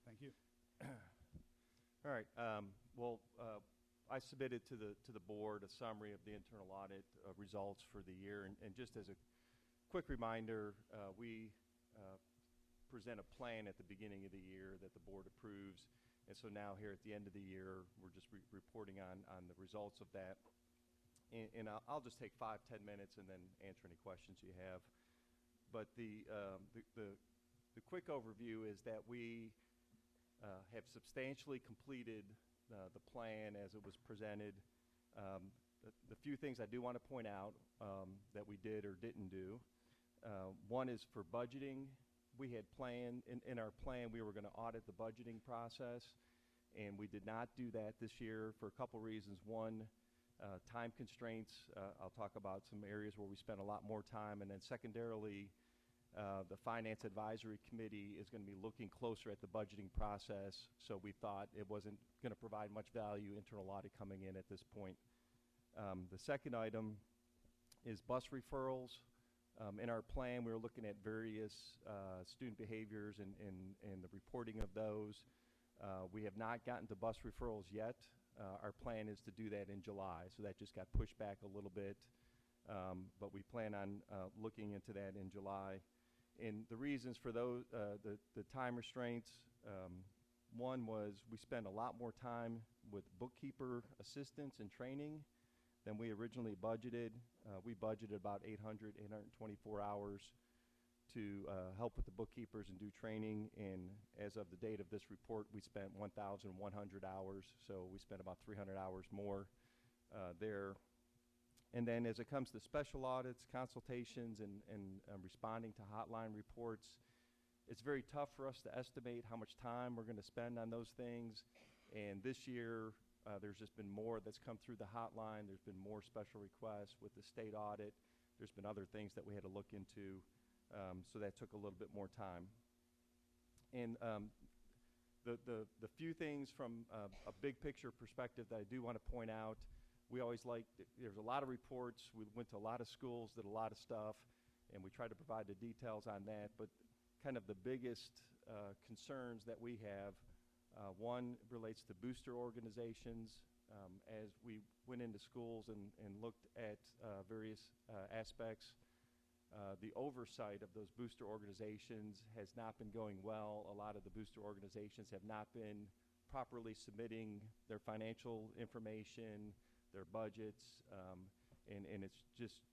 A: Thank you.
L: All right. I submitted to the board a summary of the internal audit results for the year, and just as a quick reminder, we present a plan at the beginning of the year that the board approves, and so now here at the end of the year, we're just reporting on the results of that. And I'll just take 5-10 minutes and then answer any questions you have. But the quick overview is that we have substantially completed the plan as it was presented. The few things I do want to point out that we did or didn't do. One is for budgeting. We had planned, in our plan, we were going to audit the budgeting process, and we did not do that this year for a couple reasons. One, time constraints. I'll talk about some areas where we spent a lot more time, and then secondarily, the Finance Advisory Committee is going to be looking closer at the budgeting process, so we thought it wasn't going to provide much value, internal audit coming in at this point. The second item is bus referrals. In our plan, we were looking at various student behaviors and the reporting of those. We have not gotten to bus referrals yet. Our plan is to do that in July, so that just got pushed back a little bit, but we plan on looking into that in July. And the reasons for those, the time restraints, one was we spent a lot more time with bookkeeper assistance and training than we originally budgeted. We budgeted about 824 hours to help with the bookkeepers and do training, and as of the date of this report, we spent 1,100 hours, so we spent about 300 hours more there. And then as it comes to special audits, consultations, and responding to hotline reports, it's very tough for us to estimate how much time we're going to spend on those things. And this year, there's just been more that's come through the hotline. There's been more special requests with the state audit. There's been other things that we had to look into, so that took a little bit more time. And the few things from a big picture perspective that I do want to point out, we always like, there's a lot of reports, we went to a lot of schools, did a lot of stuff, and we tried to provide the details on that, but kind of the biggest concerns that we have, one relates to booster organizations. As we went into schools and looked at various aspects, the oversight of those booster organizations has not been going well. A lot of the booster organizations have not been properly submitting their financial information, their budgets, and it's just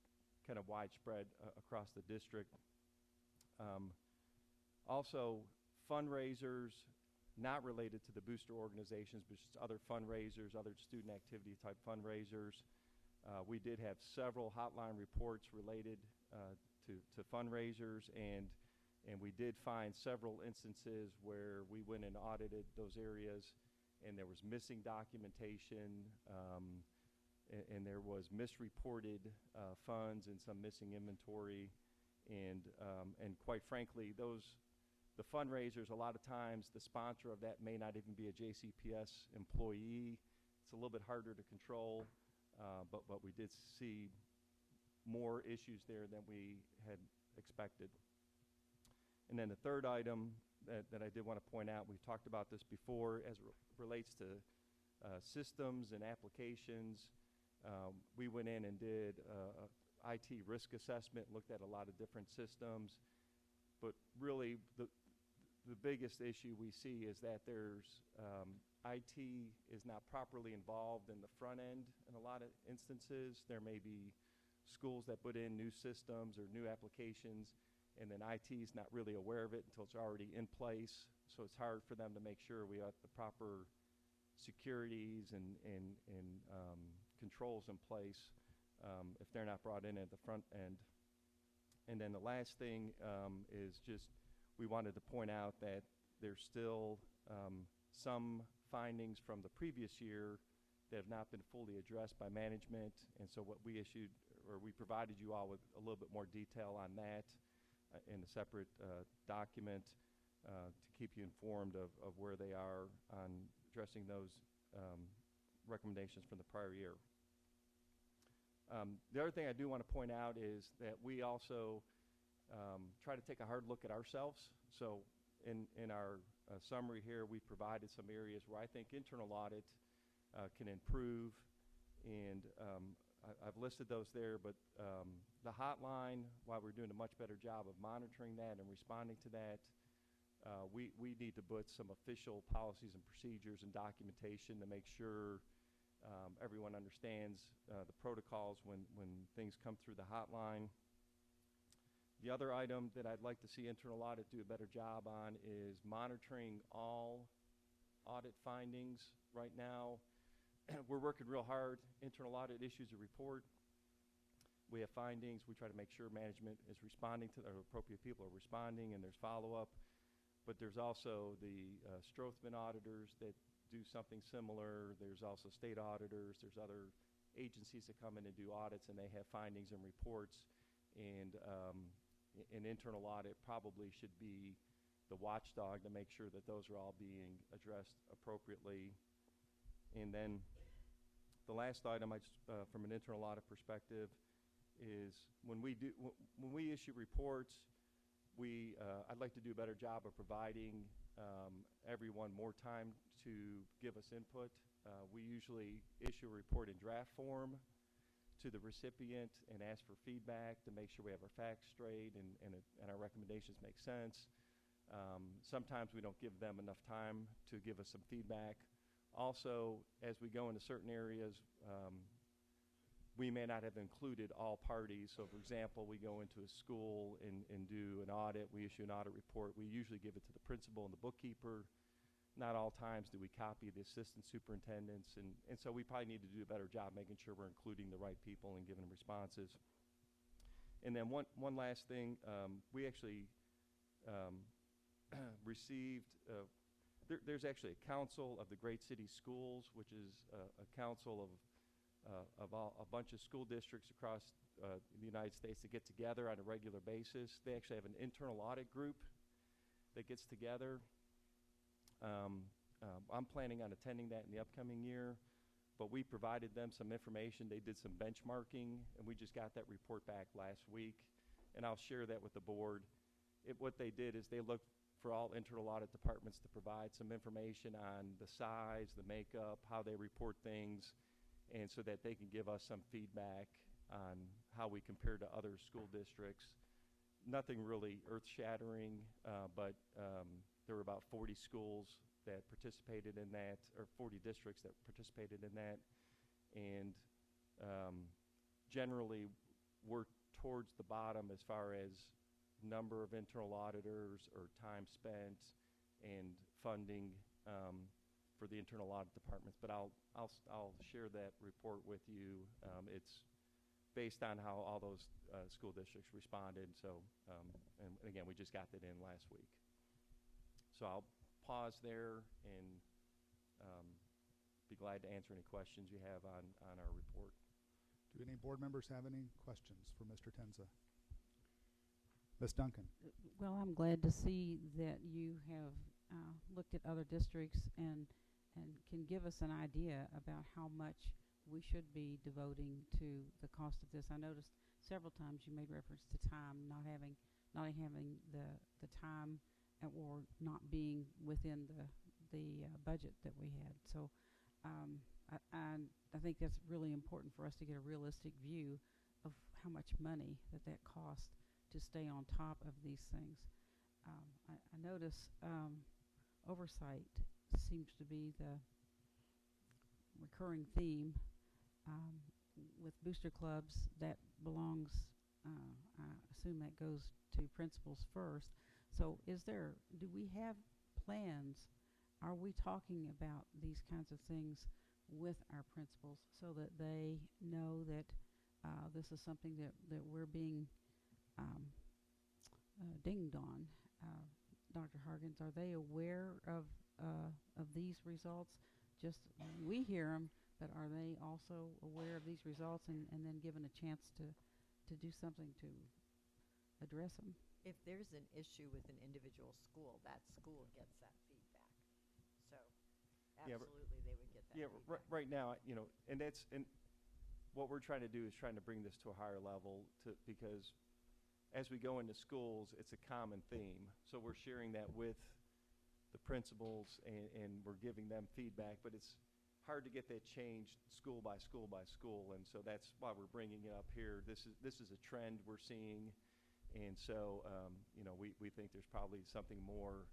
L: kind of widespread across the district. Also, fundraisers not related to the booster organizations, but just other fundraisers, other student activity type fundraisers. We did have several hotline reports related to fundraisers, and we did find several instances where we went and audited those areas, and there was missing documentation, and there was misreported funds and some missing inventory, and quite frankly, the fundraisers, a lot of times the sponsor of that may not even be a JCPS employee. It's a little bit harder to control, but we did see more issues there than we had expected. And then the third item that I did want to point out, we've talked about this before as it relates to systems and applications. We went in and did a IT risk assessment, looked at a lot of different systems, but really the biggest issue we see is that there's IT is not properly involved in the front end in a lot of instances. There may be schools that put in new systems or new applications, and then IT is not really aware of it until it's already in place, so it's hard for them to make sure we have the proper securities and controls in place if they're not brought in at the front end. And then the last thing is just we wanted to point out that there's still some findings from the previous year that have not been fully addressed by management, and so what we issued, or we provided you all with a little bit more detail on that in a separate document to keep you informed of where they are on addressing those recommendations from the prior year. The other thing I do want to point out is that we also try to take a hard look at ourselves. So In our summary here, we provided some areas where I think internal audit can improve, and I've listed those there, but the hotline, while we're doing a much better job of monitoring that and responding to that, we need to put some official policies and procedures and documentation to make sure everyone understands the protocols when things come through the hotline. The other item that I'd like to see internal audit do a better job on is monitoring all audit findings. Right now, we're working real hard. Internal audit issues a report. We have findings. We try to make sure management is responding to, or appropriate people are responding, and there's follow-up. But there's also the Strothman auditors that do something similar. There's also state auditors. There's other agencies that come in and do audits, and they have findings and reports. And an internal audit probably should be the watchdog to make sure that those are all being addressed appropriately. And then the last item, from an internal audit perspective, is when we issue reports, I'd like to do a better job of providing everyone more time to give us input. We usually issue a report in draft form to the recipient and ask for feedback to make sure we have our facts straight and our recommendations make sense. Sometimes we don't give them enough time to give us some feedback. Also, as we go into certain areas, we may not have included all parties. So, for example, we go into a school and do an audit. We issue an audit report. We usually give it to the principal and the bookkeeper. Not all times do we copy the assistant superintendents, and so we probably need to do a better job making sure we're including the right people and giving them responses. And then one last thing, we actually received, there's actually a council of the Great City Schools, which is a council of a bunch of school districts across the United States that get together on a regular basis. They actually have an internal audit group that gets together. I'm planning on attending that in the upcoming year, but we provided them some information. They did some benchmarking, and we just got that report back last week, and I'll share that with the board. What they did is they looked for all internal audit departments to provide some information on the size, the makeup, how they report things, and so that they can give us some feedback on how we compare to other school districts. Nothing really earth-shattering, but there were about 40 schools that participated in that, or 40 districts that participated in that. And generally, we're towards the bottom as far as number of internal auditors or time spent and funding for the internal audit departments. But I'll share that report with you. It's based on how all those school districts responded. So, and again, we just got that in last week. So I'll pause there and be glad to answer any questions you have on our report.
A: Do any board members have any questions for Mr. Tenza? Ms. Duncan.
M: Well, I'm glad to see that you have looked at other districts and can give us an idea about how much we should be devoting to the cost of this. I noticed several times you made reference to time, not having the time or not being within the budget that we had. So I think that's really important for us to get a realistic view of how much money that costs to stay on top of these things. I notice oversight seems to be the recurring theme. With booster clubs, that belongs, I assume that goes to principals first. So do we have plans? Are we talking about these kinds of things with our principals so that they know that this is something that we're being dinged on? Dr. Hargens, are they aware of these results? Just we hear them, but are they also aware of these results and then given a chance to do something to address them?
G: If there's an issue with an individual school, that school gets that feedback. So absolutely they would get that feedback.
L: Right now, and what we're trying to do is trying to bring this to a higher level because as we go into schools, it's a common theme. So we're sharing that with the principals, and we're giving them feedback, but it's hard to get that changed school by school by school, and so that's why we're bringing it up here. This is a trend we're seeing, and so we think there's probably something more,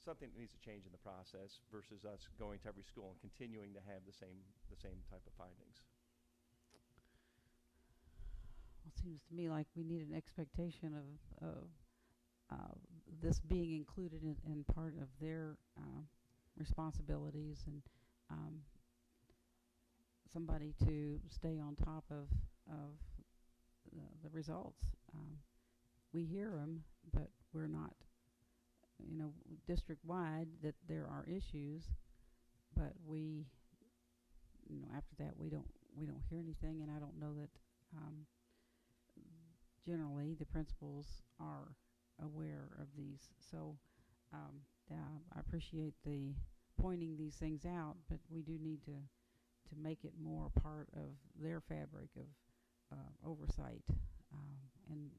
L: something that needs to change in the process versus us going to every school and continuing to have the same type of findings.
M: Well, it seems to me like we need an expectation of this being included in part of their responsibilities, and somebody to stay on top of the results. We hear them, but we're not, district-wide that there are issues, but we, after that we don't hear anything, and I don't know that generally the principals are aware of these. So I appreciate the pointing these things out, but we do need to make it more part of their fabric of oversight in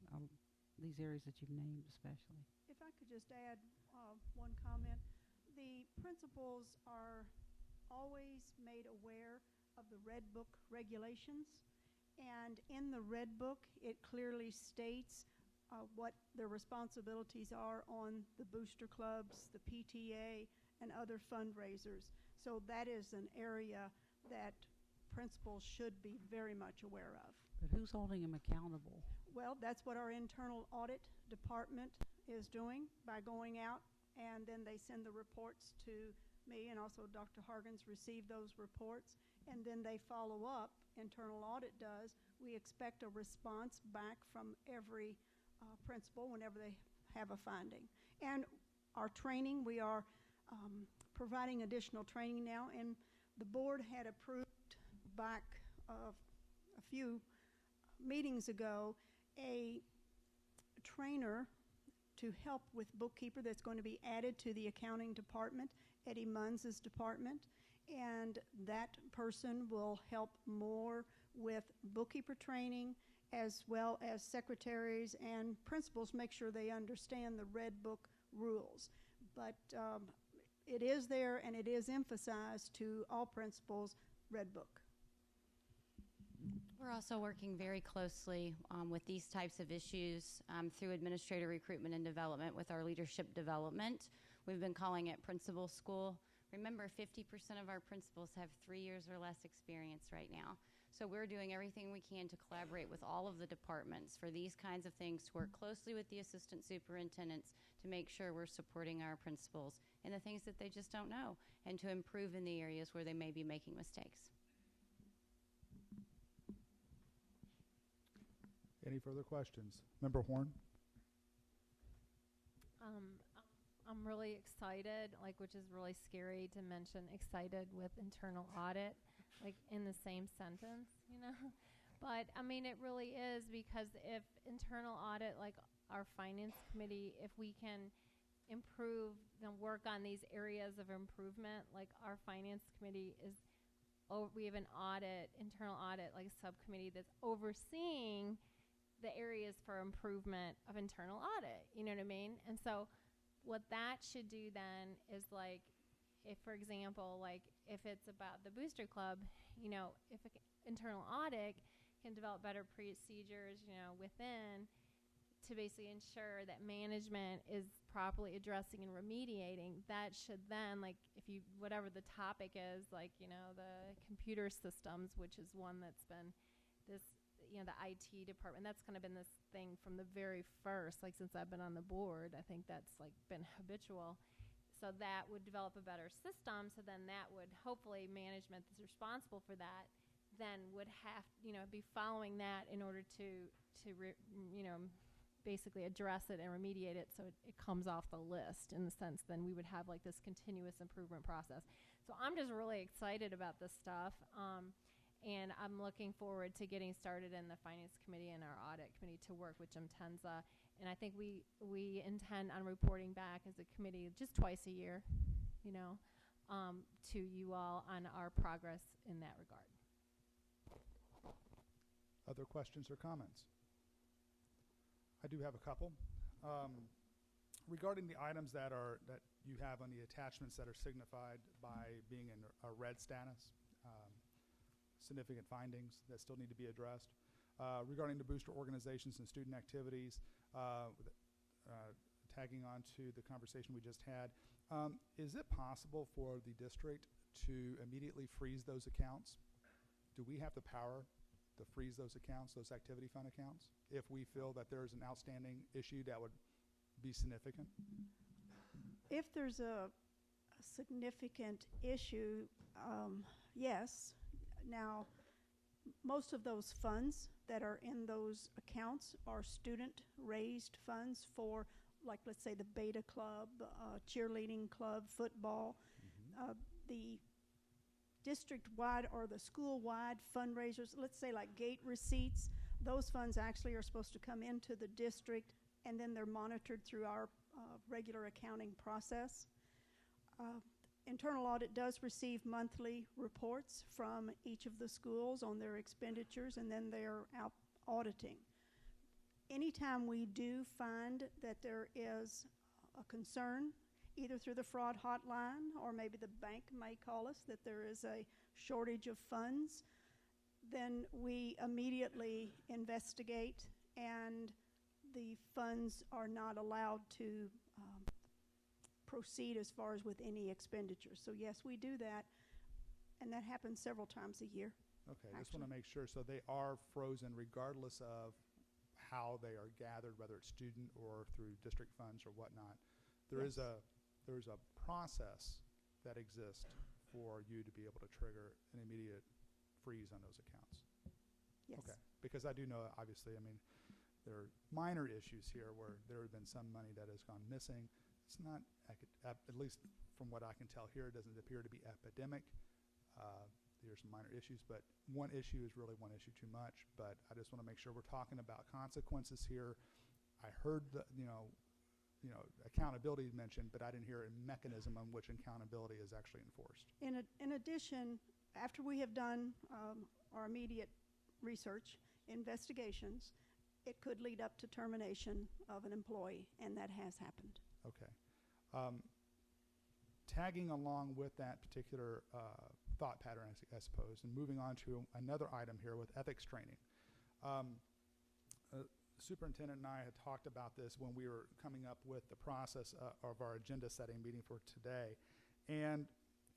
M: these areas that you've named especially.
N: If I could just add one comment. The principals are always made aware of the Red Book regulations, and in the Red Book it clearly states what their responsibilities are on the booster clubs, the PTA, and other fundraisers. So that is an area that principals should be very much aware of.
M: But who's holding them accountable?
N: Well, that's what our internal audit department is doing by going out, and then they send the reports to me, and also Dr. Hargens receive those reports, and then they follow up. Internal audit does. We expect a response back from every principal whenever they have a finding. And our training, we are providing additional training now, and the board had approved back a few meetings ago a trainer to help with bookkeeper that's going to be added to the accounting department, Eddie Munz's department, and that person will help more with bookkeeper training as well as secretaries and principals, make sure they understand the Red Book rules. But it is there, and it is emphasized to all principals, Red Book.
O: We're also working very closely with these types of issues through administrator recruitment and development with our leadership development. We've been calling it Principal School. Remember, 50% of our principals have 3 years or less experience right now. So we're doing everything we can to collaborate with all of the departments for these kinds of things, to work closely with the assistant superintendents to make sure we're supporting our principals in the things that they just don't know, and to improve in the areas where they may be making mistakes.
A: Any further questions? Member Horn?
P: I'm really excited, which is really scary to mention excited with internal audit, in the same sentence, But, I mean, it really is, because if internal audit, our finance committee, if we can improve and work on these areas of improvement, our finance committee is, we have an internal audit, subcommittee that's overseeing the areas for improvement of internal audit, you know what I mean? And so what that should do then is if, for example, if it's about the booster club, if internal audit can develop better procedures, within to basically ensure that management is properly addressing and remediating, that should then, if you, whatever the topic is, the computer systems, which is one that's been this, the IT department, that's kind of been this thing from the very first, since I've been on the board. I think that's been habitual. So that would develop a better system. So then that would, hopefully, management that's responsible for that then would have, be following that in order to basically address it and remediate it, so it comes off the list, in the sense then we would have this continuous improvement process. So I'm just really excited about this stuff. And I'm looking forward to getting started in the Finance Committee and our Audit Committee to work with Jim Tenza. And I think we intend on reporting back as a committee just twice a year, to you all on our progress in that regard.
A: other questions or comments? I do have a couple. Regarding the items that you have on the attachments that are signified by being in a red status, significant findings that still need to be addressed. Regarding the booster organizations and student activities, tagging on to the conversation we just had, is it possible for the district to immediately freeze those accounts? Do we have the power to freeze those accounts, those activity fund accounts, if we feel that there is an outstanding issue that would be significant?
N: If there's a significant issue, yes. Now, most of those funds that are in those accounts are student-raised funds for, like, let's say the Beta Club, cheerleading club, football. The district-wide or the school-wide fundraisers, let's say like gate receipts, those funds actually are supposed to come into the district, and then they're monitored through our regular accounting process. Internal Audit does receive monthly reports from each of the schools on their expenditures, and then they're out auditing. Anytime we do find that there is a concern, either through the fraud hotline or maybe the bank may call us that there is a shortage of funds, then we immediately investigate, and the funds are not allowed to proceed as far as with any expenditures. So yes, we do that, and that happens several times a year.
A: Okay, I just want to make sure. So they are frozen regardless of how they are gathered, whether it's student or through district funds or whatnot. There is a process that exists for you to be able to trigger an immediate freeze on those accounts.
N: Yes.
A: Okay, because I do know, obviously, I mean, there are minor issues here where there have been some money that has gone missing. It's not, at least from what I can tell here, it doesn't appear to be epidemic. There's some minor issues, but one issue is really one issue too much. But I just want to make sure we're talking about consequences here. I heard the, accountability mentioned, but I didn't hear a mechanism on which accountability is actually enforced.
N: In addition, after we have done our immediate research, investigations, it could lead up to termination of an employee, and that has happened.
A: Okay. Tagging along with that particular thought pattern, I suppose, and moving on to another item here with ethics training. Superintendent and I had talked about this when we were coming up with the process of our agenda setting meeting for today. And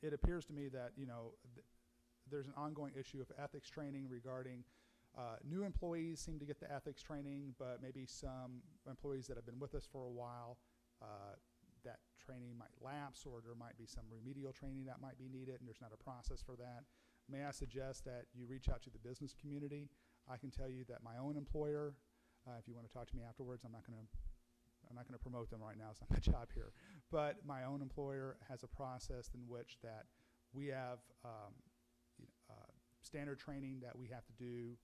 A: it appears to me that, there's an ongoing issue of ethics training regarding new employees seem to get the ethics training, but maybe some employees that have been with us for a while, that training might lapse, or there might be some remedial training that might be needed, and there's not a process for that. May I suggest that you reach out to the business community? I can tell you that my own employer, if you want to talk to me afterwards, I'm not going to promote them right now. It's not my job here. But my own employer has a process in which that we have standard training that we have to do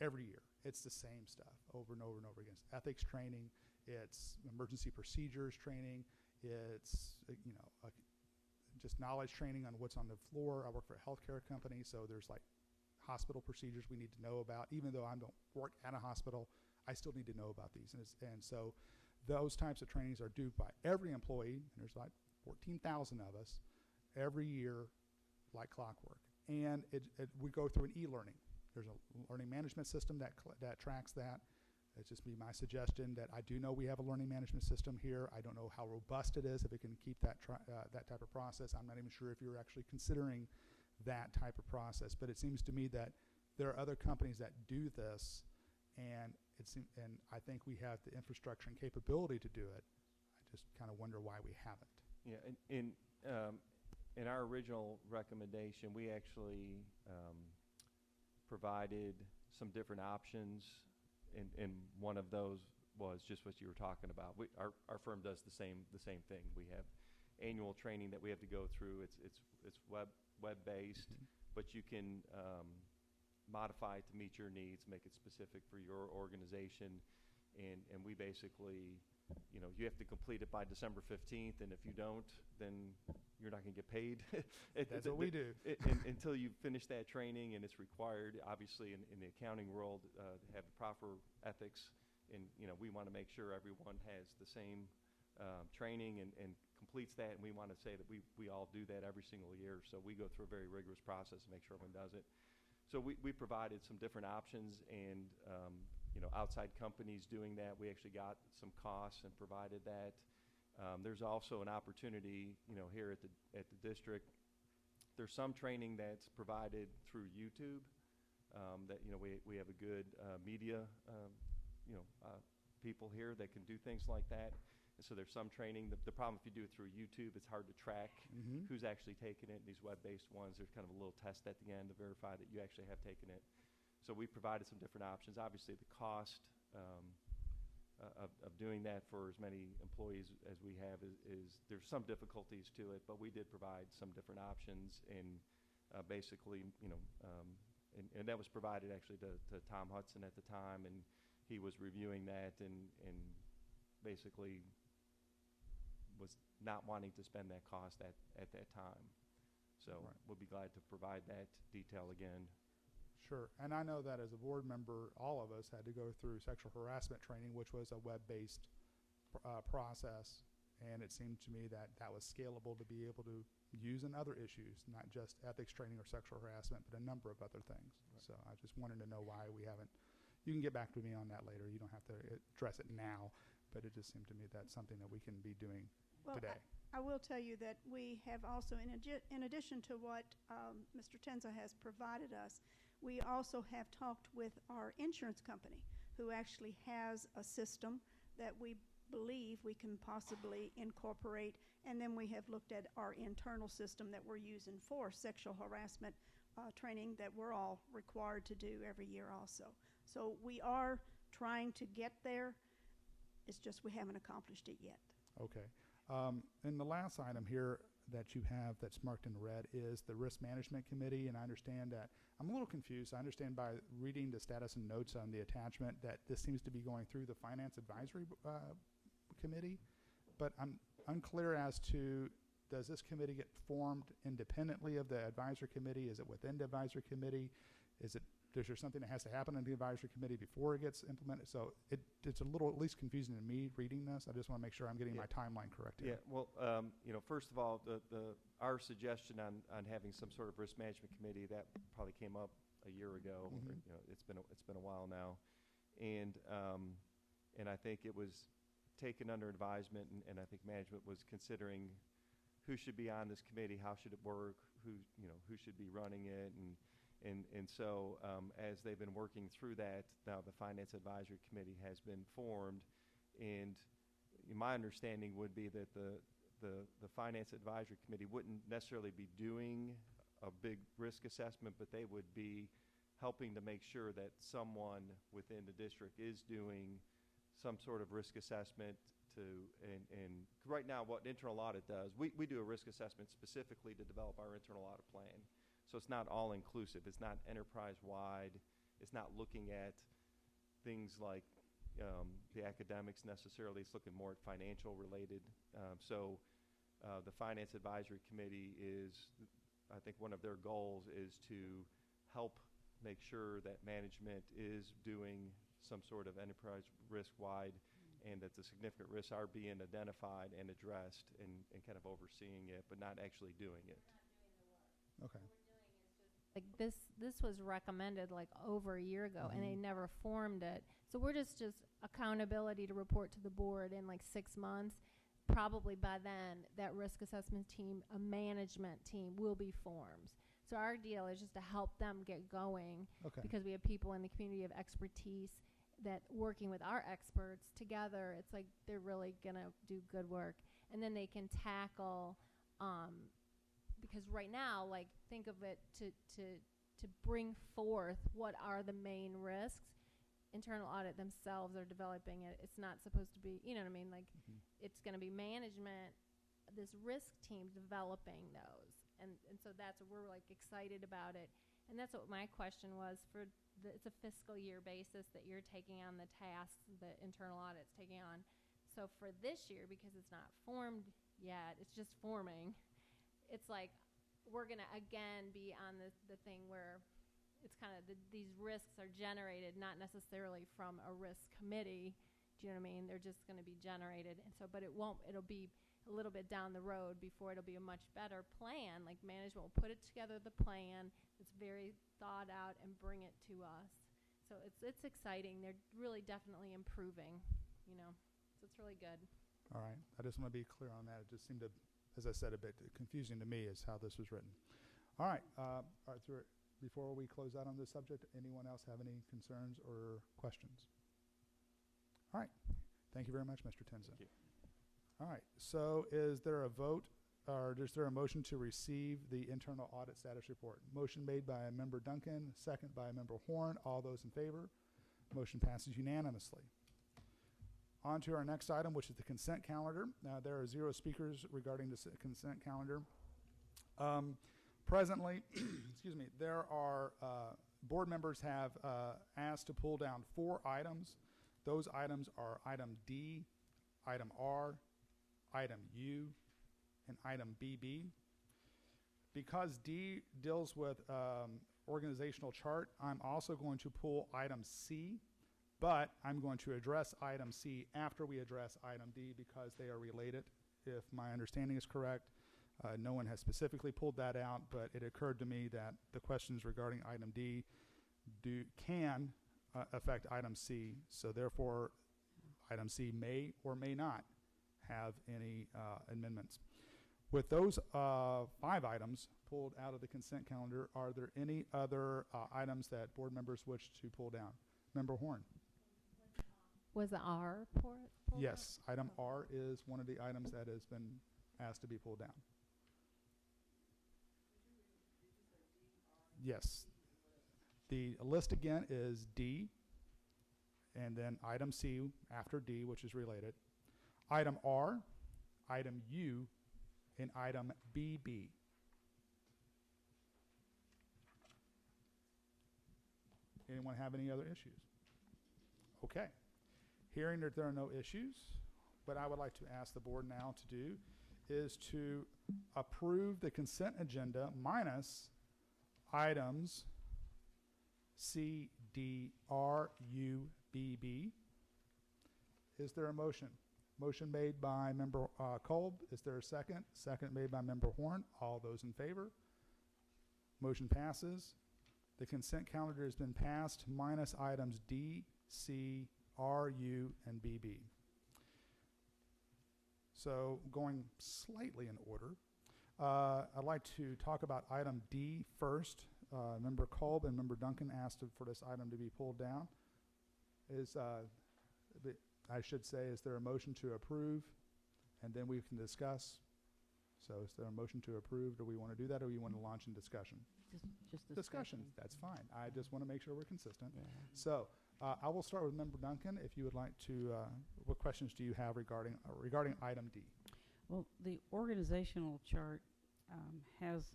A: every year. It's the same stuff over and over and over again. It's ethics training, it's emergency procedures training, it's just knowledge training on what's on the floor. I work for a healthcare company, so there's like hospital procedures we need to know about. Even though I don't work at a hospital, I still need to know about these. And so those types of trainings are due by every employee, and there's like 14,000 of us every year, like clockwork. And we go through an e-learning. There's a learning management system that tracks that. It's just be my suggestion that I do know we have a learning management system here. I don't know how robust it is, if it can keep that type of process. I'm not even sure if you're actually considering that type of process. But it seems to me that there are other companies that do this, and I think we have the infrastructure and capability to do it. I just kind of wonder why we haven't.
L: Yeah, in our original recommendation, we actually provided some different options, and one of those was just what you were talking about. Our firm does the same thing. We have annual training that we have to go through. It's web based, but you can modify it to meet your needs, make it specific for your organization, and we basically, you have to complete it by December 15th, and if you don't, then you're not going to get paid.
A: That's what we do.
L: Until you finish that training, and it's required, obviously, in the accounting world, to have the proper ethics. And, we want to make sure everyone has the same training and completes that. And we want to say that we all do that every single year. So we go through a very rigorous process to make sure everyone does it. So we provided some different options, and, outside companies doing that, we actually got some costs and provided that. There's also an opportunity, here at the district. There's some training that's provided through YouTube. That we have a good media, people here that can do things like that. And so there's some training. The problem if you do it through YouTube, it's hard to track who's actually taken it. These web-based ones, there's kind of a little test at the end to verify that you actually have taken it. So we provided some different options. Obviously, the cost of doing that for as many employees as we have is there's some difficulties to it, but we did provide some different options, and basically, and that was provided actually to Tom Hudson at the time, and he was reviewing that and basically was not wanting to spend that cost at that time. So we'll be glad to provide that detail again.
A: Sure. And I know that as a board member, all of us had to go through sexual harassment training, which was a web-based process. And it seemed to me that that was scalable to be able to use in other issues, not just ethics training or sexual harassment, but a number of other things. So I just wanted to know why we haven't. You can get back to me on that later. You don't have to address it now, but it just seemed to me that's something that we can be doing today.
N: I will tell you that we have also, in addition to what Mr. Tenza has provided us, we also have talked with our insurance company, who actually has a system that we believe we can possibly incorporate. And then we have looked at our internal system that we're using for sexual harassment training that we're all required to do every year also. So we are trying to get there. It's just we haven't accomplished it yet.
A: Okay. And the last item here that you have that's marked in red is the Risk Management Committee, and I understand that I'm a little confused. I understand by reading the status and notes on the attachment that this seems to be going through the Finance Advisory Committee, but I'm unclear as to, does this committee get formed independently of the Advisory Committee? Is it within the Advisory Committee? Is there something that has to happen in the Advisory Committee before it gets implemented? So it's a little at least confusing to me reading this. I just want to make sure I'm getting my timeline correct here.
L: Yeah, well, first of all, our suggestion on having some sort of risk management committee, that probably came up a year ago. Or, it's been a while now, and I think it was taken under advisement, and I think management was considering who should be on this committee, how should it work, who should be running it, and so as they've been working through that, now the Finance Advisory Committee has been formed, and my understanding would be that the Finance Advisory Committee wouldn't necessarily be doing a big risk assessment, but they would be helping to make sure that someone within the district is doing some sort of risk assessment and right now what internal audit does, we do a risk assessment specifically to develop our internal audit plan. So it's not all inclusive. It's not enterprise-wide. It's not looking at things like the academics necessarily. It's looking more at financial related. So the Finance Advisory Committee is, I think one of their goals is to help make sure that management is doing some sort of enterprise risk-wide and that the significant risks are being identified and addressed and kind of overseeing it, but not actually doing it.
A: Okay.
P: Like this was recommended like over a year ago, and they never formed it. So we're just accountability to report to the board in like 6 months. Probably by then, that risk assessment team, a management team, will be formed. So our deal is just to help them get going, because we have people in the community of expertise that working with our experts together, it's like they're really gonna do good work, and then they can tackle. Because right now, like, think of it to bring forth what are the main risks. Internal audit themselves are developing it. It's not supposed to be, you know what I mean? Like, it's going to be management, this risk team developing those. And so that's what we're, like, excited about it. And that's what my question was for it's a fiscal year basis that you're taking on the tasks that internal audit's taking on. So for this year, because it's not formed yet, it's just forming. it's like we're going to again be on the thing where it's kind of these risks are generated not necessarily from a risk committee. Do you know what I mean? They're just going to be generated. And so, but it'll be a little bit down the road before it'll be a much better plan. Like management will put it together, the plan. It's very thought out and bring it to us. So it's exciting. They're really definitely improving, you know. So it's really good.
A: All right. I just want to be clear on that. It just seemed to, as I said, a bit confusing to me as how this was written. All right. Arthur, before we close out on this subject, anyone else have any concerns or questions? All right. Thank you very much, Mr. Tenza.
L: Thank you.
A: All right. So is there a vote or is there a motion to receive the internal audit status report? Motion made by Member Duncan, second by Member Horn. All those in favor? Motion passes unanimously. On to our next item, which is the consent calendar. Now, there are 0 speakers regarding the consent calendar. Presently, excuse me, there are board members have asked to pull down 4 items. Those items are item D, item R, item U, and item BB. Because D deals with organizational chart, I'm also going to pull item C, but I'm going to address item C after we address item D because they are related. If my understanding is correct, no one has specifically pulled that out, but it occurred to me that the questions regarding item D can affect item C, so therefore item C may or may not have any amendments. With those 5 items pulled out of the consent calendar, are there any other items that board members wish to pull down? Member Horn.
P: Was the R pulled
A: Yes, item R is one of the items that has been asked to be pulled down. Yes. The list again is D, and then item C after D, which is related. Item R, item U, and item BB. Anyone have any other issues? Okay. Hearing that there are no issues, what I would like to ask the board now to do is to approve the consent agenda minus items C, D, R, U, B, B. Is there a motion? Motion made by Member Kolb. Is there a second? Second made by Member Horn. All those in favor? Motion passes. The consent calendar has been passed minus items D, C, R, U, and BB. So going slightly in order, I'd like to talk about item D first. Member Kolb and Member Duncan asked for this item to be pulled down. I should say, is there a motion to approve? And then we can discuss. So is there a motion to approve? Do we want to do that, or do you want to launch in discussion?
M: Just
A: Discussion. That's fine. I just want to make sure we're consistent. Yeah. So I will start with Member Duncan. If you would like to, what questions do you have regarding item D?
M: Well, the organizational chart has,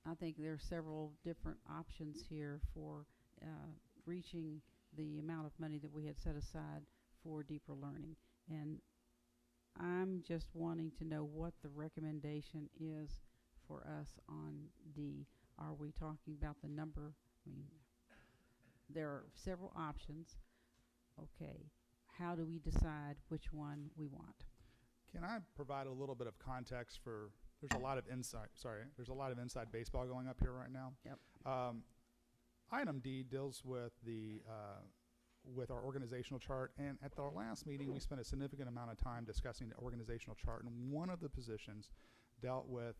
M: I think there are several different options here for reaching the amount of money that we had set aside for deeper learning. And I'm just wanting to know what the recommendation is for us on D. Are we talking about the number? I mean, there are several options. Okay, how do we decide which one we want?
A: Can I provide a little bit of context for, there's a lot of inside baseball going up here right now.
M: Yep.
A: Item D deals with with our organizational chart, and at our last meeting we spent a significant amount of time discussing the organizational chart, and one of the positions dealt with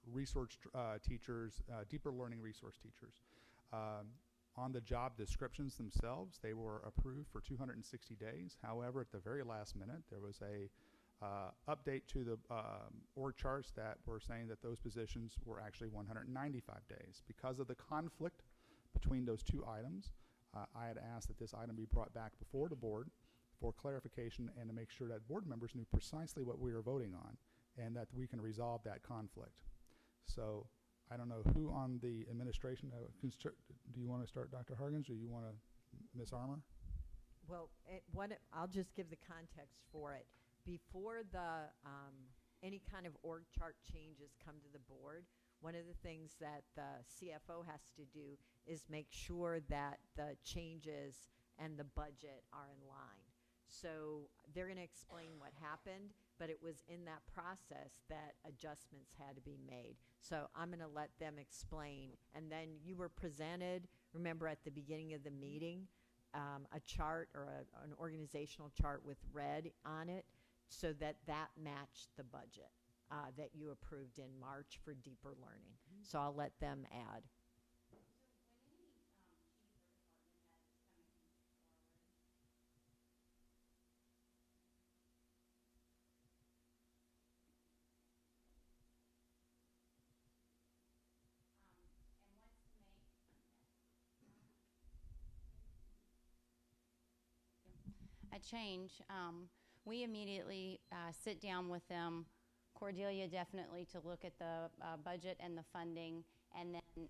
A: resource teachers, deeper learning resource teachers. On the job descriptions themselves, they were approved for 260 days. However, at the very last minute, there was a update to the org charts that were saying that those positions were actually 195 days. Because of the conflict between those 2 items, I had asked that this item be brought back before the board for clarification and to make sure that board members knew precisely what we were voting on and that we can resolve that conflict. So I don't know who on the administration, do you want to start, Dr. Hargens, or you want to, Ms. Armour?
G: Well, I'll just give the context for it. Before the any kind of org chart changes come to the board, one of the things that the CFO has to do is make sure that the changes and the budget are in line. So they're going to explain what happened, but it was in that process that adjustments had to be made. So I'm going to let them explain. And then you were presented, remember at the beginning of the meeting, a chart or an organizational chart with red on it so that matched the budget that you approved in March for deeper learning. So I'll let them add.
O: A change, we immediately sit down with them, Cordelia definitely to look at the budget and the funding, and then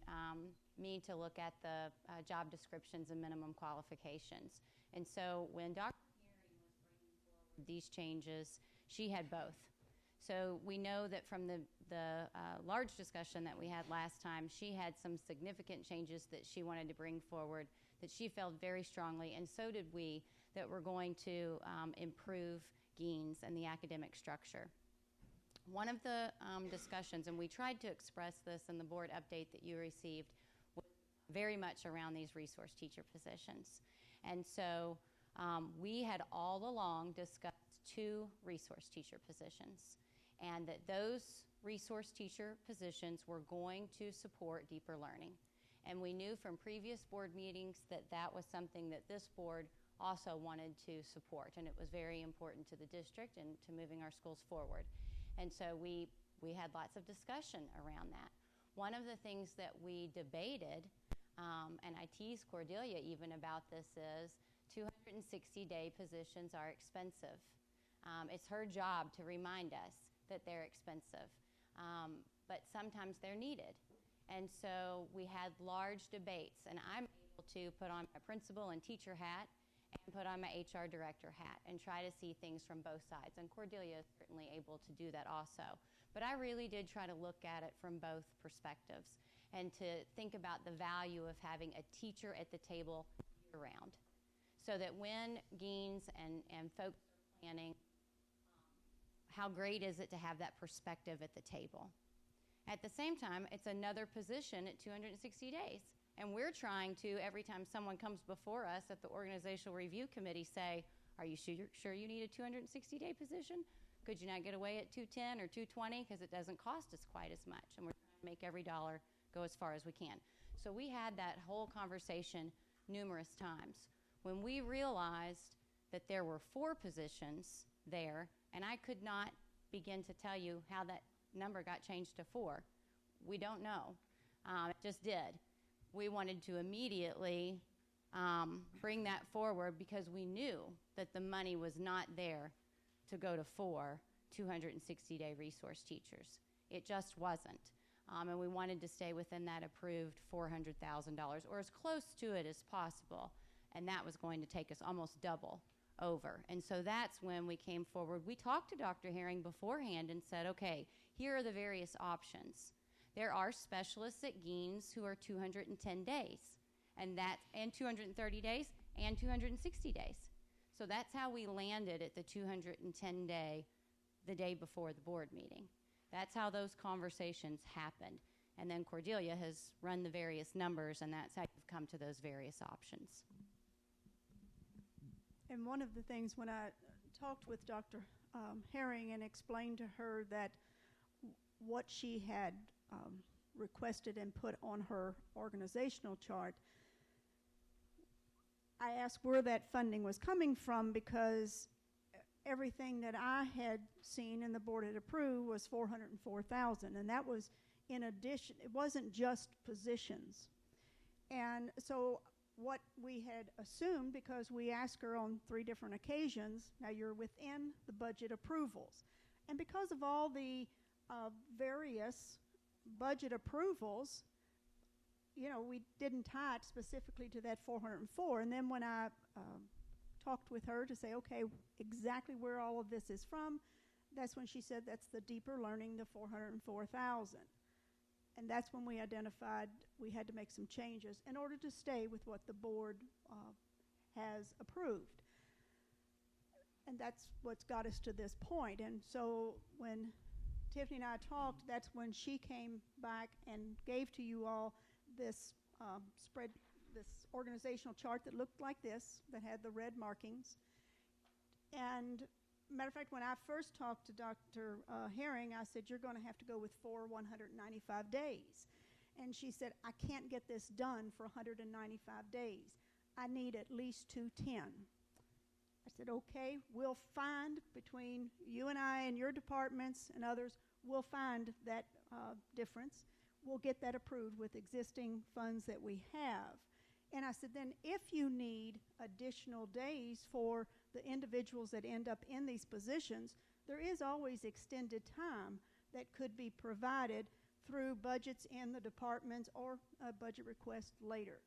O: me to look at the job descriptions and minimum qualifications. And so when Dr. Herring was bringing forward these changes, she had both. So we know that from the large discussion that we had last time, she had some significant changes that she wanted to bring forward that she felt very strongly, and so did we, that we're going to improve Genes and the academic structure. One of the discussions, and we tried to express this in the board update that you received, was very much around these resource teacher positions. And so we had all along discussed 2 resource teacher positions, and that those resource teacher positions were going to support deeper learning. And we knew from previous board meetings that that was something that this board also wanted to support, and it was very important to the district and to moving our schools forward. And so we had lots of discussion around that. One of the things that we debated, and I teased Cordelia even about this, is 260-day positions are expensive. It's her job to remind us that they're expensive, but sometimes they're needed. And so we had large debates, and I'm able to put on my principal and teacher hat and put on my HR director hat and try to see things from both sides. And Cordelia is certainly able to do that also. But I really did try to look at it from both perspectives and to think about the value of having a teacher at the table year-round, so that when Genes and folks are planning, how great is it to have that perspective at the table. At the same time, it's another position at 260 days. And we're trying to, every time someone comes before us at the Organizational Review Committee, say, are you sure you need a 260-day position? Could you not get away at 210 or 220? Because it doesn't cost us quite as much. And we're trying to make every dollar go as far as we can. So we had that whole conversation numerous times. When we realized that there were 4 positions there, and I could not begin to tell you how that number got changed to 4. We don't know. It just did. We wanted to immediately bring that forward because we knew that the money was not there to go to 4 260-day resource teachers. It just wasn't. And we wanted to stay within that approved $400,000, or as close to it as possible. And that was going to take us almost double over. And so that's when we came forward. We talked to Dr. Herring beforehand and said, okay, here are the various options. There are specialists at Genes who are 210 days, and 230 days and 260 days. So that's how we landed at the 210-day, the day before the board meeting. That's how those conversations happened. And then Cordelia has run the various numbers, and that's how you've come to those various options.
N: And one of the things when I talked with Dr. Herring and explained to her that what she had requested and put on her organizational chart, I asked where that funding was coming from, because everything that I had seen and the board had approved was $404,000, and that was in addition. It wasn't just positions. And so what we had assumed, because we asked her on 3 different occasions, now you're within the budget approvals, and because of all the various budget approvals, you know, we didn't tie it specifically to that 404. And then when I talked with her to say, okay, exactly where all of this is from, That's when she said that's the deeper learning, the 404,000. And that's when we identified we had to make some changes in order to stay with what the board has approved. And that's what's got us to this point. And so when Tiffany and I talked, that's when she came back and gave to you all this this organizational chart that looked like this, that had the red markings. And matter of fact, when I first talked to Dr. Herring, I said, you're going to have to go with 195 days. And she said, I can't get this done for 195 days. I need at least 210. I said, okay, we'll find between you and I and your departments and others, we'll find that difference. We'll get that approved with existing funds that we have. And I said, then if you need additional days for the individuals that end up in these positions, there is always extended time that could be provided through budgets in the departments or a budget request later.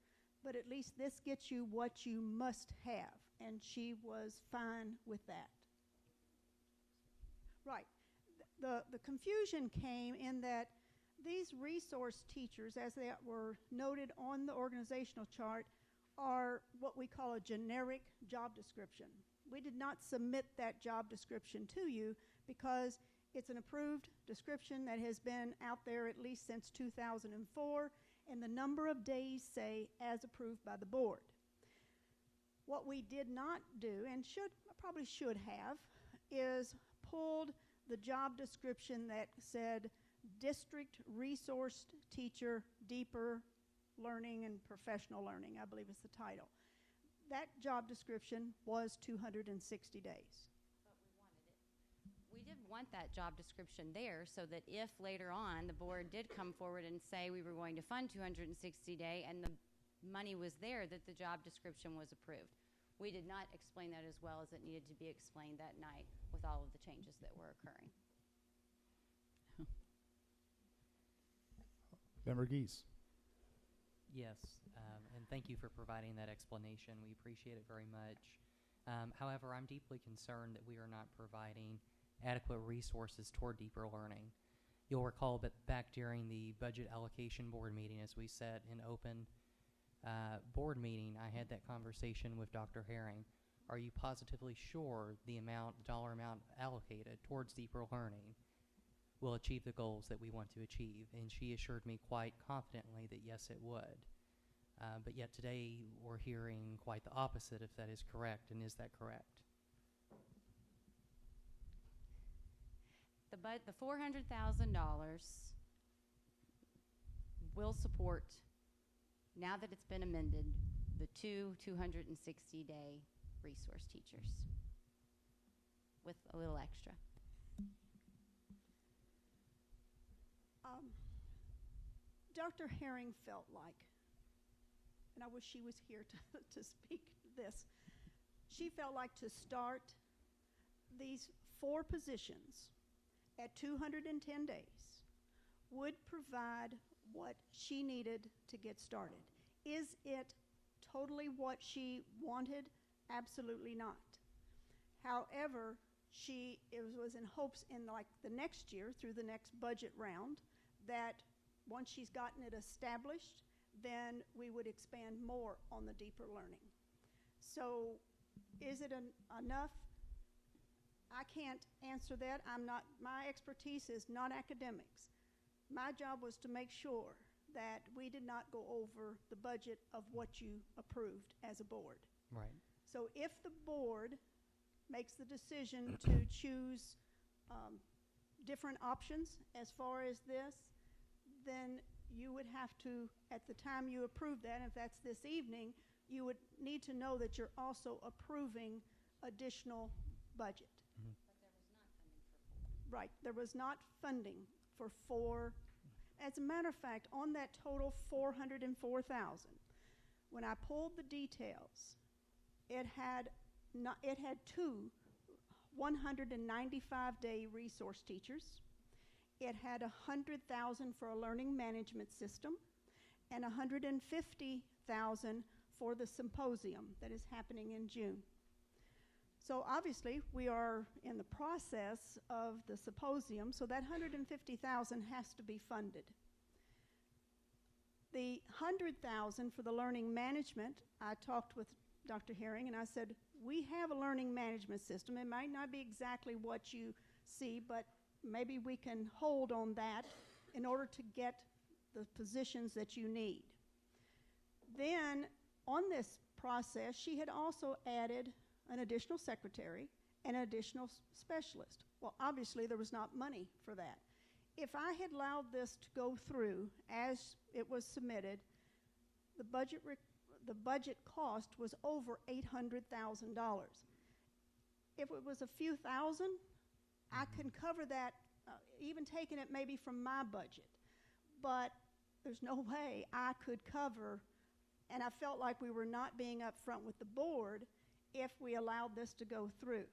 N: But at least this gets you what you must have. And she was fine with that. Right. The confusion came in that these resource teachers, as they were noted on the organizational chart, are what we call a generic job description. We did not submit that job description to you because it's an approved description that has been out there at least since 2004, and the number of days say as approved by the board. What we did not do, and probably should have, is pulled the job description that said District Resource Teacher, Deeper Learning and Professional Learning, I believe is the title. That job description was 260 days.
O: But we wanted it. We did want that job description there so that if later on the board did come forward and say we were going to fund 260 day and the money was there, that the job description was approved. We did not explain that as well as it needed to be explained that night with all of the changes that were occurring.
A: Member Geese.
E: Yes, and thank you for providing that explanation. We appreciate it very much. However, I'm deeply concerned that we are not providing adequate resources toward deeper learning. You'll recall that back during the budget allocation board meeting, as we said in open board meeting, I had that conversation with Dr. Herring. Are you positively sure the dollar amount allocated towards deeper learning will achieve the goals that we want to achieve? And she assured me quite confidently that yes, it would. But yet today we're hearing quite the opposite, if that is correct. And is that correct?
O: The $400,000 will support, now that it's been amended, the 260-day resource teachers with a little extra.
N: Dr. Herring felt like, and I wish she was here to speak this, she felt like to start these 4 positions at 210 days would provide what she needed to get started. Is it totally what she wanted? Absolutely not. However, it was in hopes in like the next year, through the next budget round, that once she's gotten it established, then we would expand more on the deeper learning. So is it enough? I can't answer that. My expertise is not academics. My job was to make sure that we did not go over the budget of what you approved as a board.
E: Right.
N: So if the board makes the decision to choose different options as far as this, then you would have to, at the time you approve that, if that's this evening, you would need to know that you're also approving additional budget.
O: But
N: Right, there
O: there was not funding for 4.
N: was not funding for 4. As a matter of fact, on that total 404,000, when I pulled the details, it had 2 195-day resource teachers. It had 100,000 for a learning management system and 150,000 for the symposium that is happening in June. So obviously, we are in the process of the symposium, so that $150,000 has to be funded. The $100,000 for the learning management, I talked with Dr. Herring and I said, we have a learning management system. It might not be exactly what you see, but maybe we can hold on that in order to get the positions that you need. Then, on this process, she had also added an additional secretary and an additional specialist. Well, obviously, there was not money for that. If I had allowed this to go through as it was submitted, the budget cost was over $800,000. If it was a few thousand, I can cover that, even taking it maybe from my budget. But there's no way I could cover, and I felt like we were not being upfront with the board if we allowed this to go through.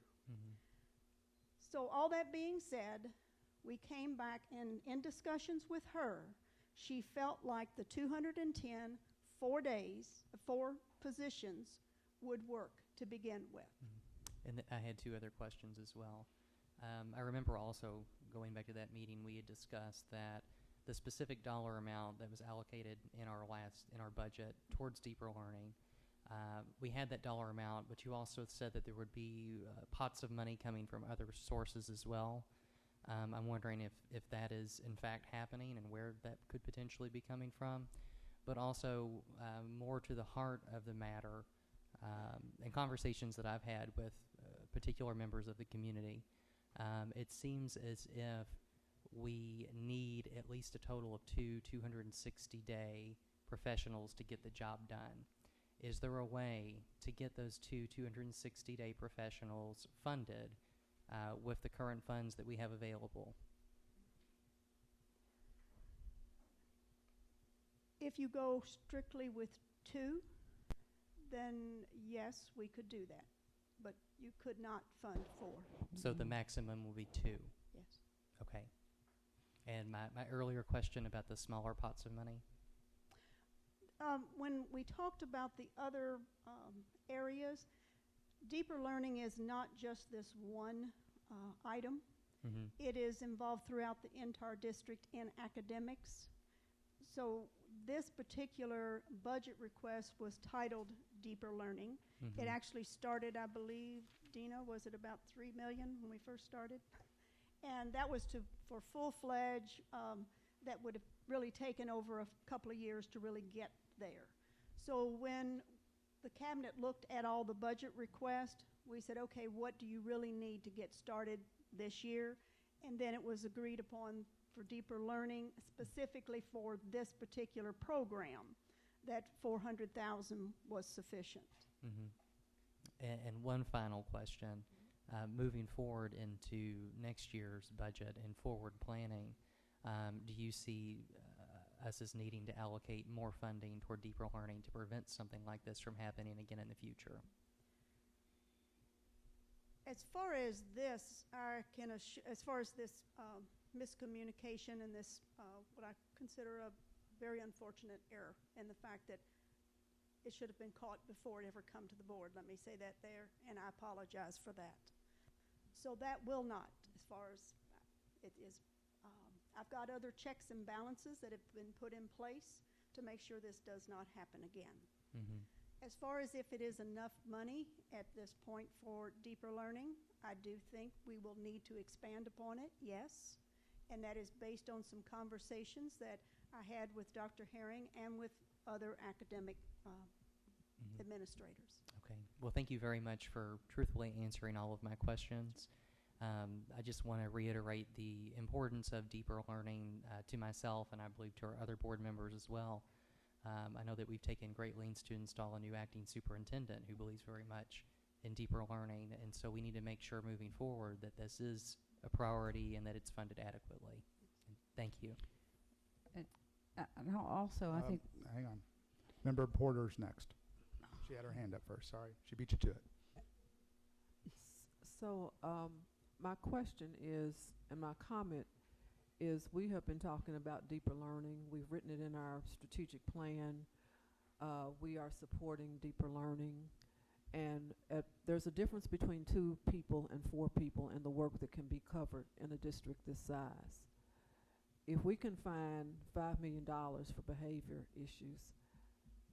N: So all that being said, we came back and in discussions with her, she felt like the 210 4 days, 4 positions would work to begin with.
E: And I had 2 other questions as well. I remember also going back to that meeting, we had discussed that the specific dollar amount that was allocated in our budget towards deeper learning, we had that dollar amount, but you also said that there would be pots of money coming from other sources as well. I'm wondering if that is in fact happening and where that could potentially be coming from. But also, more to the heart of the matter, in conversations that I've had with particular members of the community, it seems as if we need at least a total of 2 260-day professionals to get the job done. Is there a way to get those 2 260-day professionals funded with the current funds that we have available?
N: If you go strictly with 2, then yes, we could do that. But you could not fund 4.
E: So the maximum will be 2?
N: Yes.
E: Okay. And my earlier question about the smaller pots of money?
N: When we talked about the other areas, deeper learning is not just this one item. It is involved throughout the entire district in academics. So this particular budget request was titled Deeper Learning. It actually started, I believe, Dina, was it about $3 million when we first started? And that was for full-fledged, that would have really taken over a couple of years to really get there. So when the cabinet looked at all the budget requests, we said, okay, what do you really need to get started this year? And then it was agreed upon for deeper learning, specifically for this particular program, that $400,000 was sufficient.
E: And one final question. Moving forward into next year's budget and forward planning, do you see us as needing to allocate more funding toward deeper learning to prevent something like this from happening again in the future?
N: As far as this, as far as this miscommunication and this, what I consider a very unfortunate error in the fact that it should have been caught before it ever come to the board. Let me say that there, and I apologize for that. So that will not, as far as it is, I've got other checks and balances that have been put in place to make sure this does not happen again. As far as if it is enough money at this point for deeper learning, I do think we will need to expand upon it, yes. And that is based on some conversations that I had with Dr. Herring and with other academic administrators.
E: Okay. Well, thank you very much for truthfully answering all of my questions. I just want to reiterate the importance of deeper learning to myself, and I believe to our other board members as well. I know that we've taken great lengths to install a new acting superintendent who believes very much in deeper learning, and so we need to make sure moving forward that this is a priority and that it's funded adequately. And thank you.
M: And also, I think...
A: Hang on. Member Porter's next. She had her hand up first. Sorry. She beat you to it.
C: So my question is, and my comment is, we have been talking about deeper learning. We've written it in our strategic plan. We are supporting deeper learning. And there's a difference between 2 people and 4 people and the work that can be covered in a district this size. If we can find $5 million for behavior issues,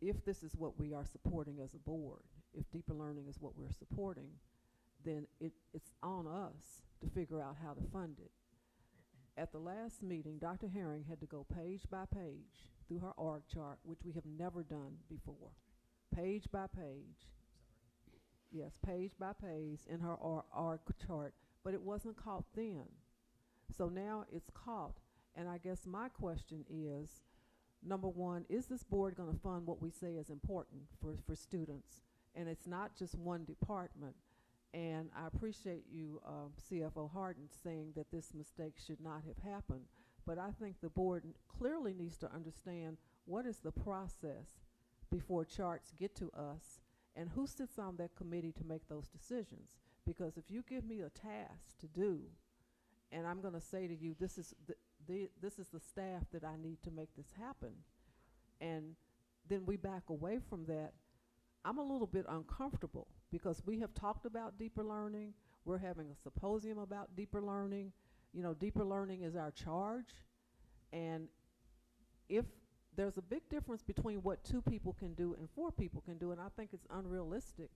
C: if this is what we are supporting as a board, if deeper learning is what we're supporting, then it's on us to figure out how to fund it. At the last meeting, Dr. Herring had to go page by page through her org chart, which we have never done before. Page by page. Yes, page by page in her org chart, but it wasn't caught then. So now it's caught, and I guess my question is, number one, is this board going to fund what we say is important for students? And it's not just one department. And I appreciate you, CFO Harden, saying that this mistake should not have happened. But I think the board clearly needs to understand what is the process before charts get to us, and who sits on that committee to make those decisions. Because if you give me a task to do, and I'm going to say to you, this is the staff that I need to make this happen, and then we back away from that, I'm a little bit uncomfortable, because we have talked about deeper learning. We're having a symposium about deeper learning. You know, deeper learning is our charge. And if there's a big difference between what 2 people can do and 4 people can do, and I think it's unrealistic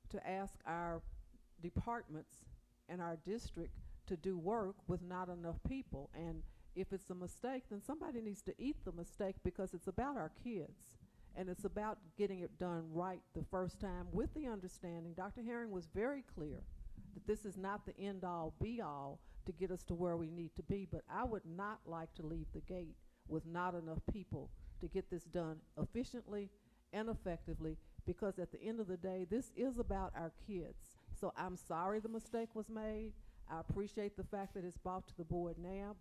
C: to ask our departments and our district to do work with not enough people. And if it's a mistake, then somebody needs to eat the mistake, because it's about our kids. And it's about getting it done right the first time, with the understanding, Dr. Herring was very clear that this is not the end-all, be-all to get us to where we need to be. But I would not like to leave the gate with not enough people to get this done efficiently and effectively, because at the end of the day, this is about our kids. So I'm sorry the mistake was made. I appreciate the fact that it's brought to the board now,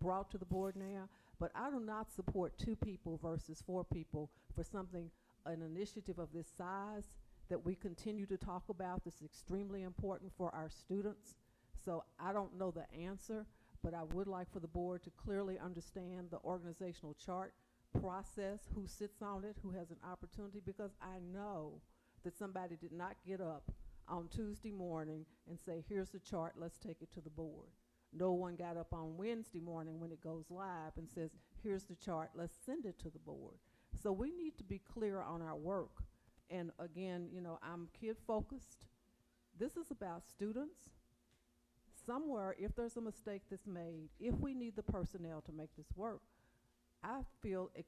C: but I do not support 2 people versus 4 people for something, an initiative of this size that we continue to talk about that's extremely important for our students. So I don't know the answer, but I would like for the board to clearly understand the organizational chart process, who sits on it, who has an opportunity, because I know that somebody did not get up on Tuesday morning and say, here's the chart, let's take it to the board. No one got up on Wednesday morning when it goes live and says, here's the chart, let's send it to the board. So we need to be clear on our work. And again, you know, I'm kid focused. This is about students. Somewhere, if there's a mistake that's made, if we need the personnel to make this work, I feel like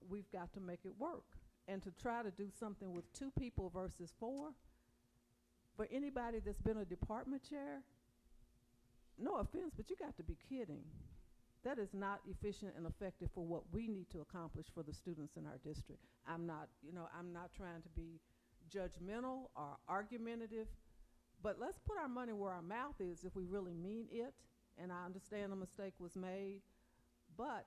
C: we've got to make it work. And to try to do something with 2 people versus 4, for anybody that's been a department chair, no offense, but you got to be kidding. That is not efficient and effective for what we need to accomplish for the students in our district. I'm not trying to be judgmental or argumentative, but let's put our money where our mouth is if we really mean it. And I understand a mistake was made, but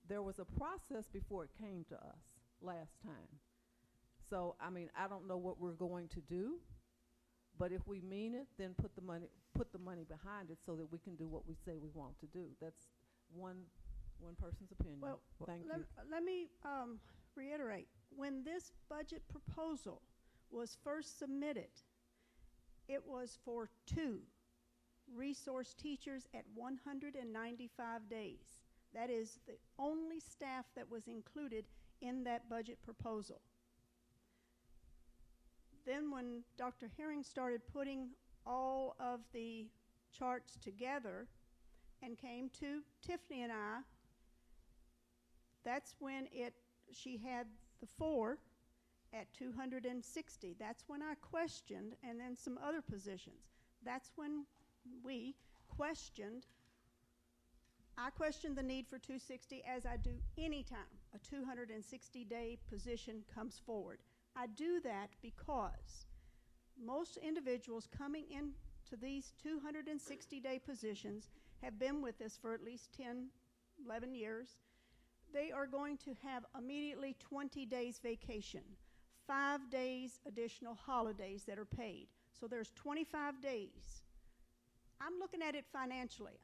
C: there was a process before it came to us last time. So, I mean, I don't know what we're going to do, but if we mean it, then put the money behind it so that we can do what we say we want to do. That's one person's opinion.
N: Well,
C: thank you.
N: Let me reiterate. When this budget proposal was first submitted, it was for 2 resource teachers at 195 days. That is the only staff that was included in that budget proposal. Then when Dr. Herring started putting all of the charts together and came to Tiffany and I, that's when she had the 4 at 260. That's when I questioned, and then some other positions. That's when we questioned. I questioned the need for 260, as I do anytime a 260-day position comes forward. I do that because most individuals coming into these 260-day positions have been with us for at least 10, 11 years. They are going to have immediately 20 days vacation, 5 days additional holidays that are paid. So there's 25 days. I'm looking at it financially.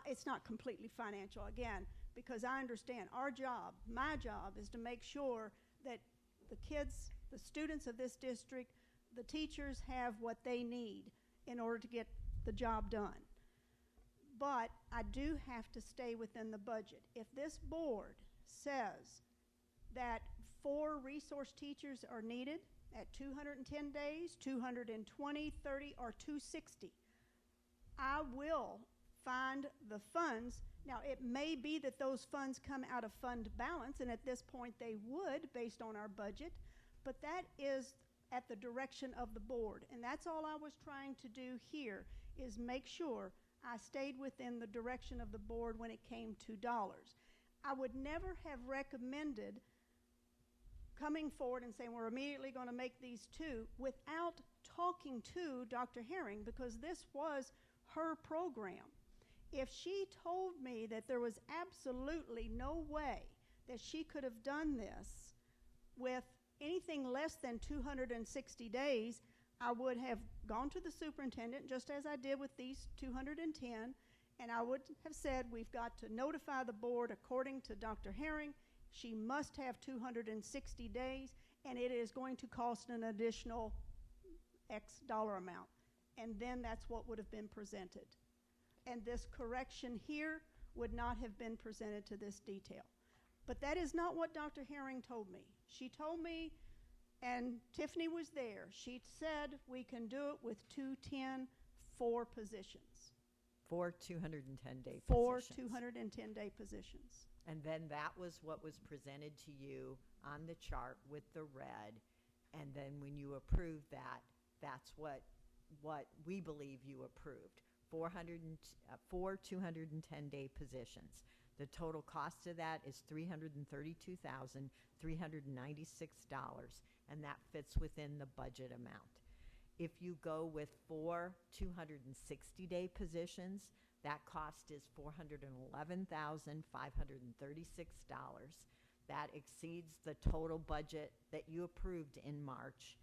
N: It's not completely financial, again, because I understand our job, my job, is to make sure that the kids, the students of this district, the teachers have what they need in order to get the job done. But I do have to stay within the budget. If this board says that 4 resource teachers are needed at 210 days, 220, 30, or 260, I will find the funds. Now, it may be that those funds come out of fund balance, and at this point they would, based on our budget, but that is at the direction of the board. And that's all I was trying to do here, is make sure I stayed within the direction of the board when it came to dollars. I would never have recommended coming forward and saying we're immediately going to make these 2 without talking to Dr. Herring, because this was her program. If she told me that there was absolutely no way that she could have done this with anything less than 260 days, I would have gone to the superintendent, just as I did with these 210, and I would have said we've got to notify the board according to Dr. Herring. She must have 260 days, and it is going to cost an additional X dollar amount. And then that's what would have been presented. And this correction here would not have been presented to this detail. But that is not what Dr. Herring told me. She told me, and Tiffany was there, she said we can do it with 210, 4 positions.
G: 4 210-day positions.
N: 4 210-day positions.
G: And then that was what was presented to you on the chart with the red. And then when you approved that, that's what we believe you approved. 4 210-day positions. The total cost of that is $332,396, and that fits within the budget amount. If you go with 4 260-day positions, that cost is $411,536. That exceeds the total budget that you approved in March,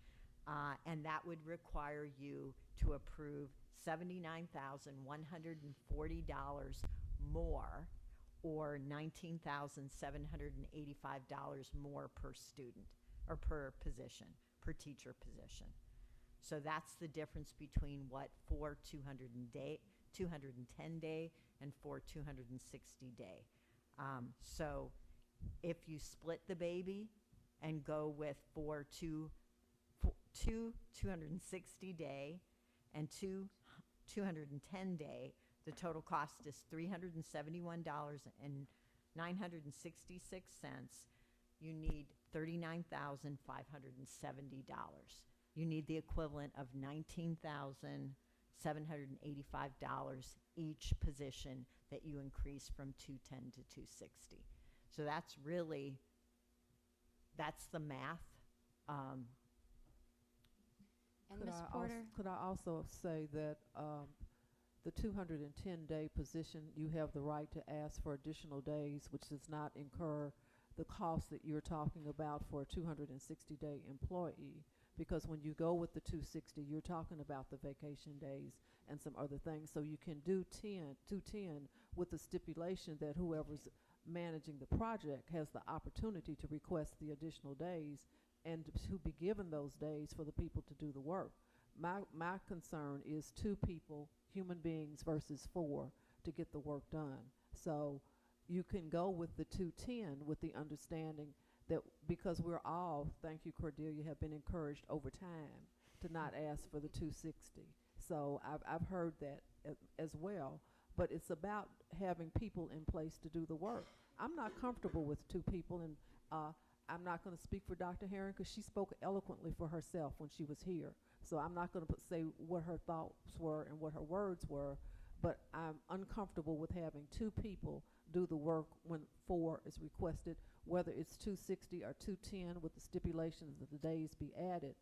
G: and that would require you to approve $79,140 more, or $19,785 more per student, or per position, per teacher position. So that's the difference between what 4 210-day and 4 260-day. So if you split the baby and go with 2 260-day and 2 210-day, the total cost is $371,966. You need $39,570. You need the equivalent of $19,785 each position that you increase from 210 to 260. So that's really, that's the math.
O: And Ms. Porter?
C: Could I also say that the 210-day position, you have the right to ask for additional days, which does not incur the cost that you're talking about for a 260-day employee. Because when you go with the 260, you're talking about the vacation days and some other things. So you can do 210 with the stipulation that whoever's managing the project has the opportunity to request the additional days and to be given those days for the people to do the work. My concern is 2 people, human beings, versus 4 to get the work done. So you can go with the 210 with the understanding that because we're all, thank you Cordelia, have been encouraged over time to not ask for the 260. So I've heard that as well, but it's about having people in place to do the work. I'm not comfortable with 2 people, and I'm not going to speak for Dr. Herring because she spoke eloquently for herself when she was here. So I'm not going to say what her thoughts were and what her words were, but I'm uncomfortable with having 2 people do the work when 4 is requested, whether it's 260 or 210 with the stipulations that the days be added,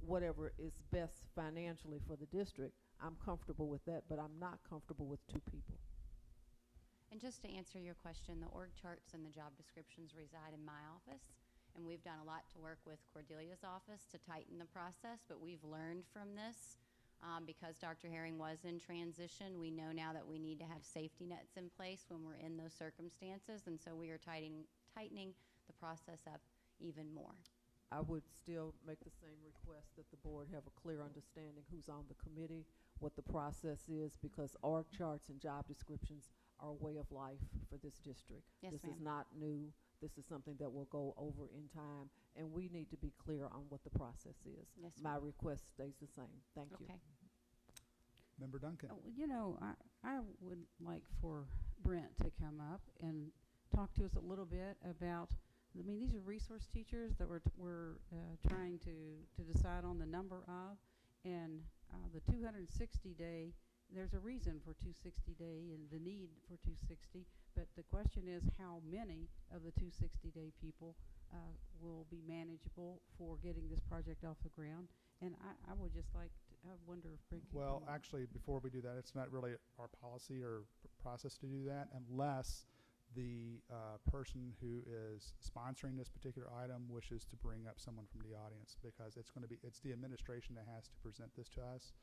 C: whatever is best financially for the district. I'm comfortable with that, but I'm not comfortable with 2 people.
O: And just to answer your question, the org charts and the job descriptions reside in my office, and we've done a lot to work with Cordelia's office to tighten the process, but we've learned from this. Because Dr. Herring was in transition, we know now that we need to have safety nets in place when we're in those circumstances, and so we are tightening the process up even more.
C: I would still make the same request that the board have a clear understanding who's on the committee, what the process is, because org charts and job descriptions are a way of life for this district.
O: Yes,
C: This is
O: ma'am.
C: not new. This is something that will go over in time, and we need to be clear on what the process is.
O: Yes,
C: My
O: ma'am.
C: request stays the same. Thank you.
O: Okay.
A: Member Duncan.
M: Oh, you know, I would like for Brent to come up and talk to us a little bit about, I mean, these are resource teachers that we're trying to decide on the number of, and the 260-day, there's a reason for 260-day and the need for 260, but the question is how many of the 260-day people will be manageable for getting this project off the ground. And I would just like to, I wonder if Brent can
A: Well,
M: come up.
A: actually, before we do that, it's not really our policy or process to do that unless the person who is sponsoring this particular item wishes to bring up someone from the audience, because it's the administration that has to present this to us.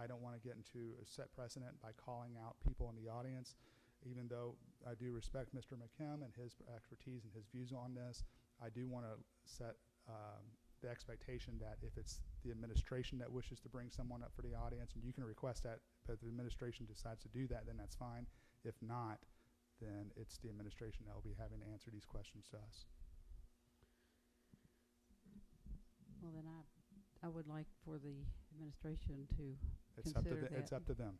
A: I don't want to get into a set precedent by calling out people in the audience, even though I do respect Mr. McKim and his expertise and his views on this. I do want to set the expectation that if it's the administration that wishes to bring someone up for the audience, and you can request that, but if the administration decides to do that, then that's fine. If not, then it's the administration that will be having to answer these questions to us.
M: Well, then I would like for the administration to
A: It's up to
M: consider that.
A: it's up to them.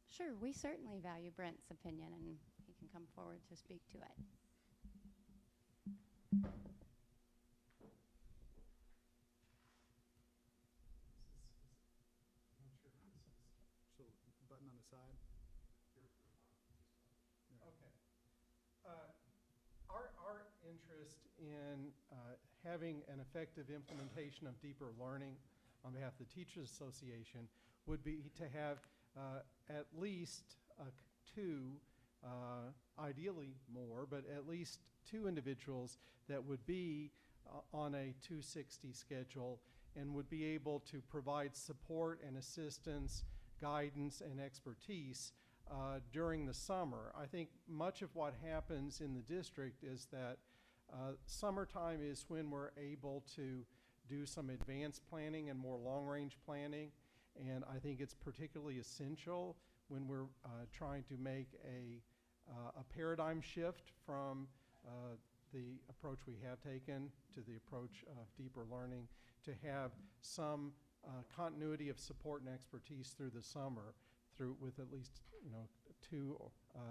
O: Sure, we certainly value Brent's opinion, and he can come forward to speak to it.
A: So button on the side.
Q: Okay. Our interest in having an effective implementation of deeper learning on behalf of the Teachers Association would be to have at least two, ideally more, but at least two individuals that would be on a 260 schedule and would be able to provide support and assistance, guidance, and expertise during the summer. I think much of what happens in the district is that summertime is when we're able to do some advanced planning and more long-range planning, and I think it's particularly essential when we're trying to make a paradigm shift from the approach we have taken to the approach of deeper learning, to have some continuity of support and expertise through the summer, with at least two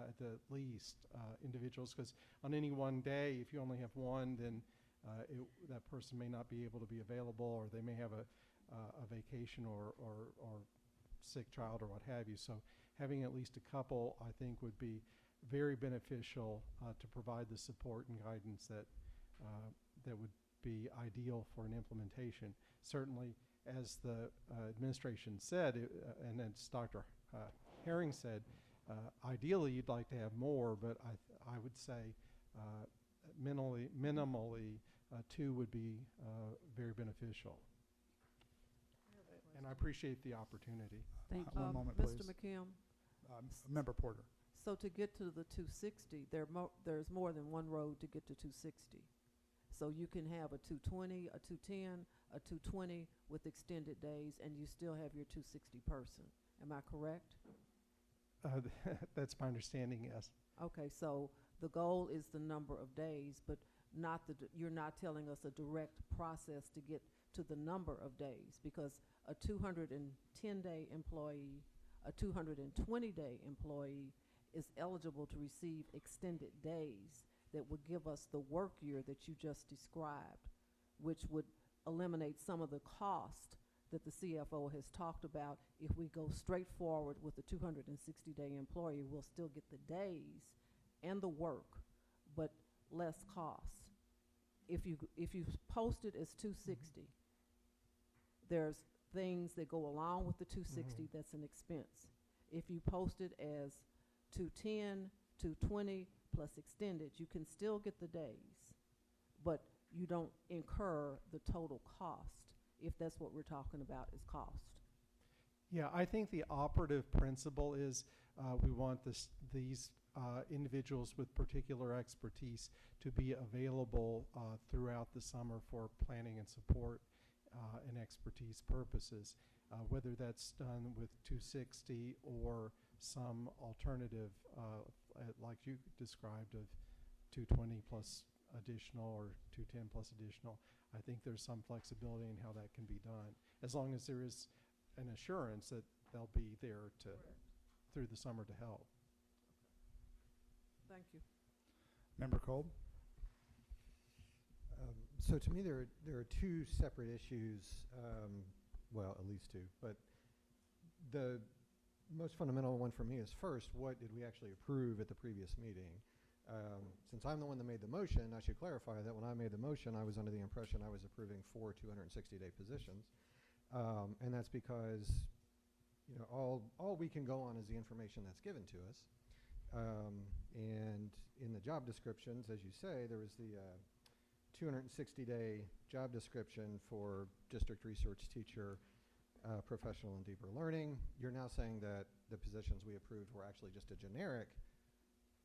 Q: at the least individuals, because on any one day, if you only have one, then that person may not be able to be available, or they may have a vacation or sick child or what have you. So having at least a couple, I think, would be very beneficial to provide the support and guidance that would be ideal for an implementation. Certainly, as the administration said, and as Dr. Herring said, ideally you'd like to have more, but I would say minimally two would be very beneficial. And I appreciate the opportunity.
M: Thank
A: One moment, please.
C: Mr. McKim,
A: Member Porter.
C: so to get to the 260, there's more than one road to get to 260. So you can have a 220, a 210, a 220 with extended days, and you still have your 260 person. Am I correct?
Q: That's my understanding, yes.
C: Okay, so the goal is the number of days, but you're not telling us a direct process to get to the number of days, because a 210-day employee, a 220-day employee is eligible to receive extended days that would give us the work year that you just described, which would eliminate some of the cost that the CFO has talked about. If we go straight forward with the 260-day employee, we'll still get the days and the work, but less cost. If you post it as 260, there's things that go along with the 260 that's an expense. If you post it as 210, 220 plus extended, you can still get the days, but you don't incur the total cost, if that's what we're talking about, is cost.
Q: Yeah, I think the operative principle is we want these individuals with particular expertise to be available throughout the summer for planning and support and expertise purposes, whether that's done with 260 or some alternative, like you described, of 220 plus additional or 210 plus additional. I think there's some flexibility in how that can be done, as long as there is an assurance that they'll be there to through the summer to help.
A: Thank you. Member Kolb?
B: So to me, there are two separate issues, well, at least two, but the most fundamental one for me is, first, what did we actually approve at the previous meeting? Since I'm the one that made the motion, I should clarify that when I made the motion, I was under the impression I was approving 4 260-day positions. And that's because, you know, all we can go on is the information that's given to us. And in the job descriptions, as you say, there was the 260-day job description for district research teacher, professional and deeper learning. You're now saying that the positions we approved were actually just a generic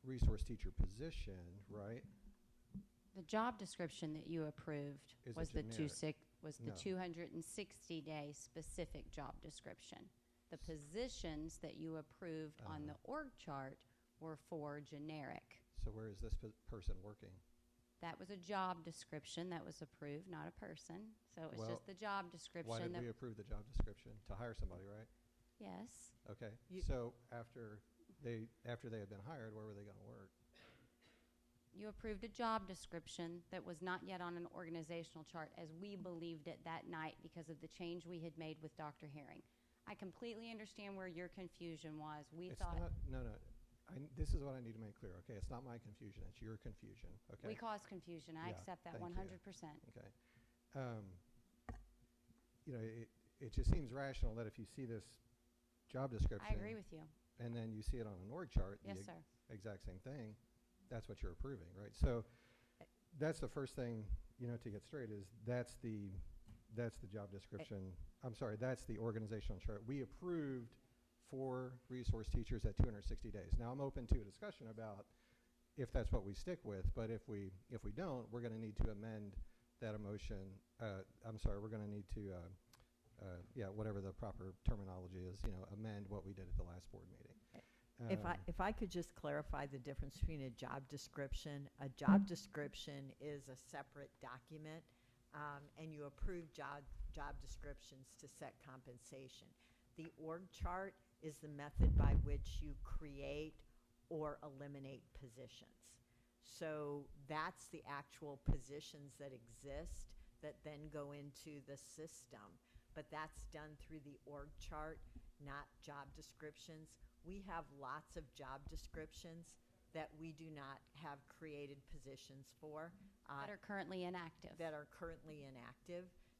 B: resource teacher position, right?
O: The job description that you approved
B: Is
O: was
B: a generic.
O: the 260-day specific job description. The positions that you approved on the org chart were for generic.
B: So where is this person working?
O: That was a job description that was approved, not a person. So it was
B: Well,
O: just the job description.
B: Why did we approve the job description? To hire somebody, right?
O: Yes.
B: Okay. So after they had been hired, where were they going to work?
O: You approved a job description that was not yet on an organizational chart as we believed it that night because of the change we had made with Dr. Herring. I completely understand where your confusion was.
B: It's not, no. This is what I need to make clear, okay? It's not my confusion, it's your confusion, okay?
O: We caused confusion. I
B: Yeah,
O: accept that
B: thank
O: 100%.
B: you. Okay. You know, it just seems rational that if you see this job description.
O: I agree with you.
B: And then you see it on an org chart,
O: Yes,
B: the
O: sir.
B: exact same thing, that's what you're approving, right? So that's the first thing, you know, to get straight is that's the job description. I'm sorry, that's the organizational chart. We approved 4 resource teachers at 260 days. Now, I'm open to a discussion about if that's what we stick with, but if we don't, we're going to need to amend that emotion. I'm sorry, we're going to need to, whatever the proper terminology is, you know, amend what we did at the last board meeting.
G: If I could just clarify the difference between a job description. A job description is a separate document, and you approve job descriptions to set compensation. The org chart is the method by which you create or eliminate positions. So that's the actual positions that exist that then go into the system. But that's done through the org chart, not job descriptions. We have lots of job descriptions that we do not have created positions for.
O: That are currently inactive.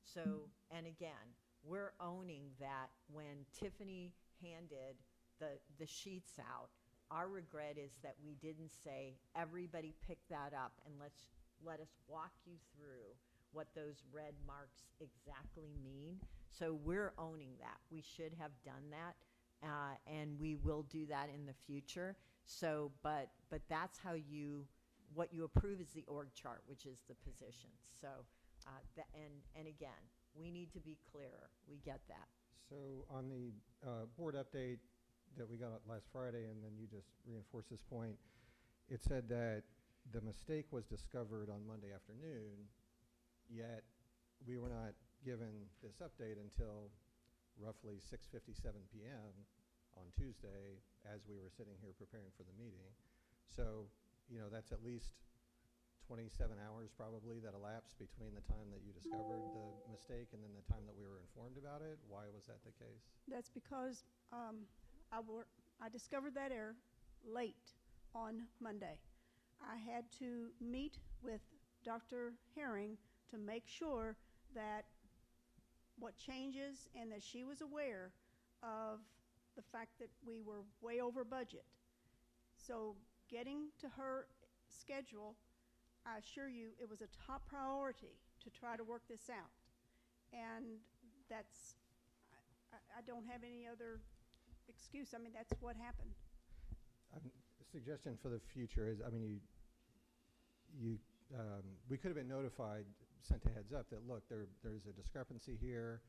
G: So, and again, we're owning that when Tiffany handed the sheets out, our regret is that we didn't say, everybody pick that up and let us walk you through what those red marks exactly mean. So we're owning that. We should have done that, and we will do that in the future. So, but that's how what you approve is the org chart, which is the positions. So, and again, we need to be clearer. We get that.
B: So on the board update that we got last Friday, and then you just reinforced this point, it said that the mistake was discovered on Monday afternoon, yet we were not given this update until roughly 6:57 p.m. on Tuesday as we were sitting here preparing for the meeting. So, you know, that's at least 27 hours probably that elapsed between the time that you discovered the mistake and then the time that we were informed about it. Why was that the case?
N: That's because I discovered that error late on Monday. I had to meet with Dr. Herring to make sure that what changes and that she was aware of the fact that we were way over budget. So getting to her schedule, I assure you, it was a top priority to try to work this out. And that's, I don't have any other excuse. I mean, that's what happened.
B: suggestion for the future is, I mean, we could have been notified, sent a heads up that, look, there's a discrepancy here.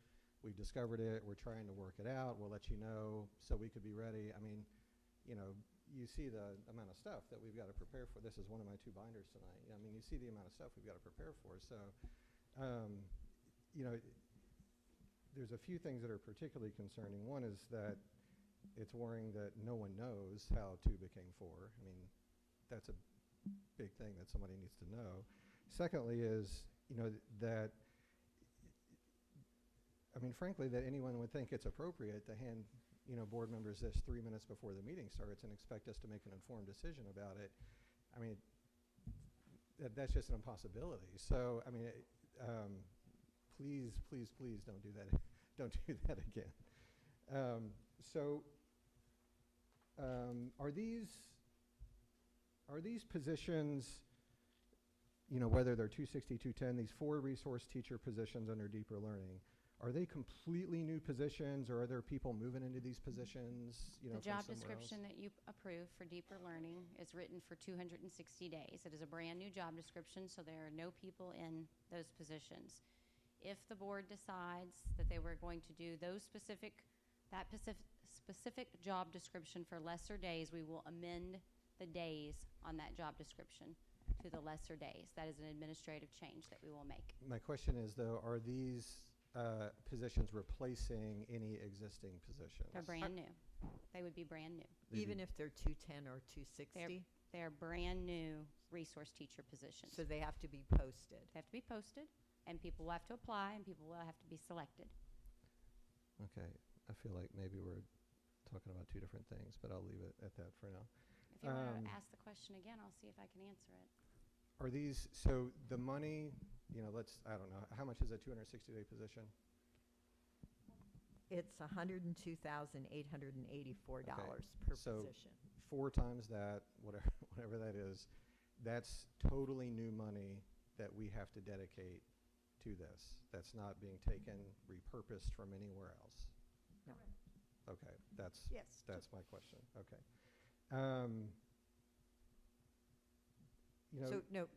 B: We've discovered it. We're trying to work it out. We'll let you know so we could be ready. I mean, you know, you see the amount of stuff that we've got to prepare for. This is one of my 2 binders tonight. I mean, you see the amount of stuff we've got to prepare for. So, you know, there's a few things that are particularly concerning. One is that it's worrying that no one knows how 2 became 4. I mean, that's a big thing that somebody needs to know. Secondly is, you know, that, I mean, frankly, that anyone would think it's appropriate to hand, you know, board members this 3 minutes before the meeting starts and expect us to make an informed decision about it. I mean, that's just an impossibility. So, I mean, please, please, please don't do that. Don't do that again. Are these positions, you know, whether they're 260, 210, these 4 resource teacher positions under deeper learning, are they completely new positions, or are there people moving into these positions, you know,
O: The job
B: from somewhere
O: description
B: else?
O: that you approve for deeper learning is written for 260 days. It is a brand new job description, so there are no people in those positions. If the board decides that they were going to do those specific job description for lesser days, we will amend the days on that job description to the lesser days. That is an administrative change that we will make.
B: My question is, though, are these positions replacing any existing positions?
O: They're brand new. They would be brand new.
G: Even if they're 210 or 260?
O: They're brand new resource teacher positions.
G: So they have to be posted?
O: They have to be posted, and people will have to apply, and people will have to be selected.
B: Okay. I feel like maybe we're talking about 2 different things, but I'll leave it at that for now.
O: If you want to ask the question again, I'll see if I can answer it.
B: Are these, so the money, you know, I don't know, how much is a 260-day position?
G: It's $102,884 per
B: So
G: position.
B: 4 times that, whatever that is, that's totally new money that we have to dedicate to this. That's not being taken, repurposed from anywhere else.
G: No.
B: Okay, that's my question. Okay. You know,
G: So, no,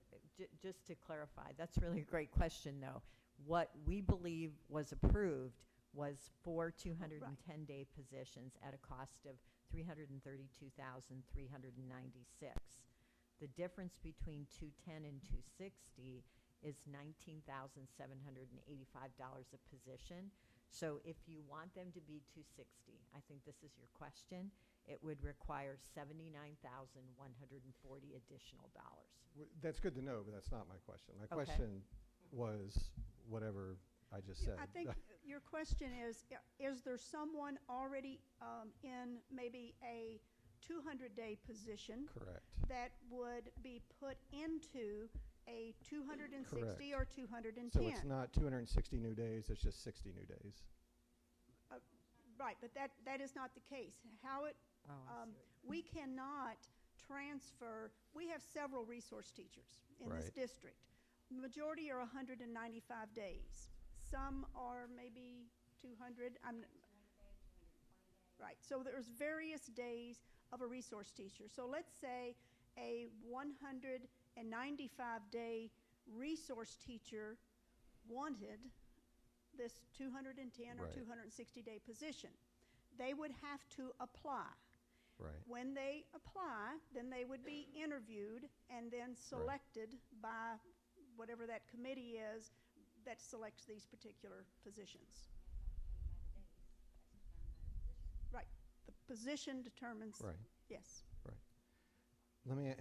G: just to clarify, that's really a great question, though. What we believe was approved was 4 210-day positions at a cost of $332,396. The difference between 210 and 260 is $19,785 a position. So if you want them to be 260, I think this is your question, it would require $79,140 additional dollars.
B: that's good to know, but that's not my question. My
G: Okay.
B: question was whatever I just said.
N: I think your question is there someone already in maybe a 200-day position
B: Correct.
N: that would be put into a 260
B: Correct.
N: or 210?
B: So it's not 260 new days, it's just 60 new days.
N: Right, but that is not the case. How it, we cannot transfer, we have several resource teachers in this
B: Right.
N: district. The majority are 195 days. Some are maybe 200. Right, so there's various days of a resource teacher. So let's say a 195-day resource teacher wanted this 210 or
B: Right.
N: 260-day position. They would have to apply.
B: Right.
N: When they apply, then they would be interviewed and then selected by whatever that committee is that selects these particular positions. Right. The position determines.
B: Right.
N: Yes.
B: Right. Let me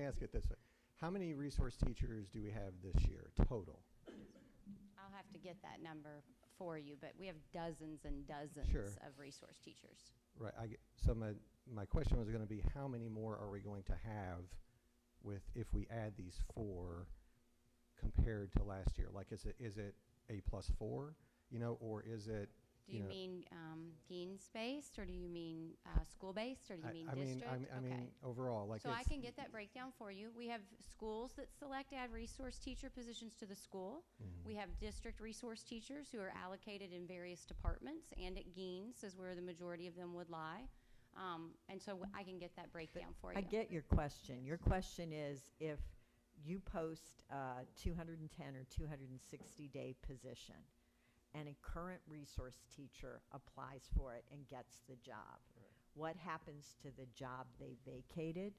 B: ask it this way. How many resource teachers do we have this year total?
O: I'll have to get that number for you, but we have dozens and dozens
B: Sure.
O: of resource teachers.
B: Right. So my question was going to be, how many more are we going to have if we add these 4 compared to last year? Like, is it a +4, you know, or is it?
O: Do you mean Gaines-based, or do you mean school-based, or do you mean
B: I
O: district?
B: I mean overall, like.
O: So I can get that breakdown for you. We have schools that add resource teacher positions to the school.
B: Mhm.
O: We have district resource teachers who are allocated in various departments, and at Gaines is where the majority of them would lie. And so I can get that breakdown for you.
G: I get your question. Your question is if you post a 210 or 260-day position and a current resource teacher applies for it and gets the job, what happens to the job they vacated?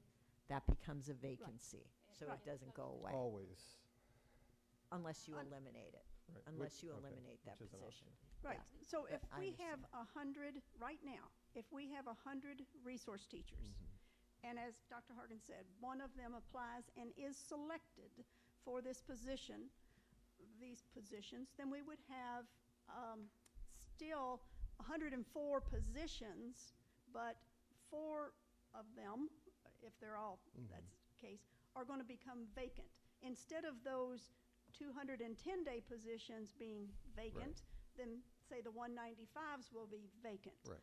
G: That becomes a vacancy, so it doesn't go away.
B: Always.
G: Unless you eliminate it.
B: Right.
G: Unless you
B: Okay,
G: eliminate that
B: which is an
G: position.
N: Right,
G: Yeah.
N: so if
G: I
N: we have
G: understand.
N: 100, right now, if we have 100 resource teachers, and as Dr. Hargan said, one of them applies and is selected for this position, these positions, then we would have still 104 positions, but 4 of them, if they're all, that's the case, are going to become vacant. Instead of those 210-day positions being vacant, then say the 195s will be vacant.
B: Right.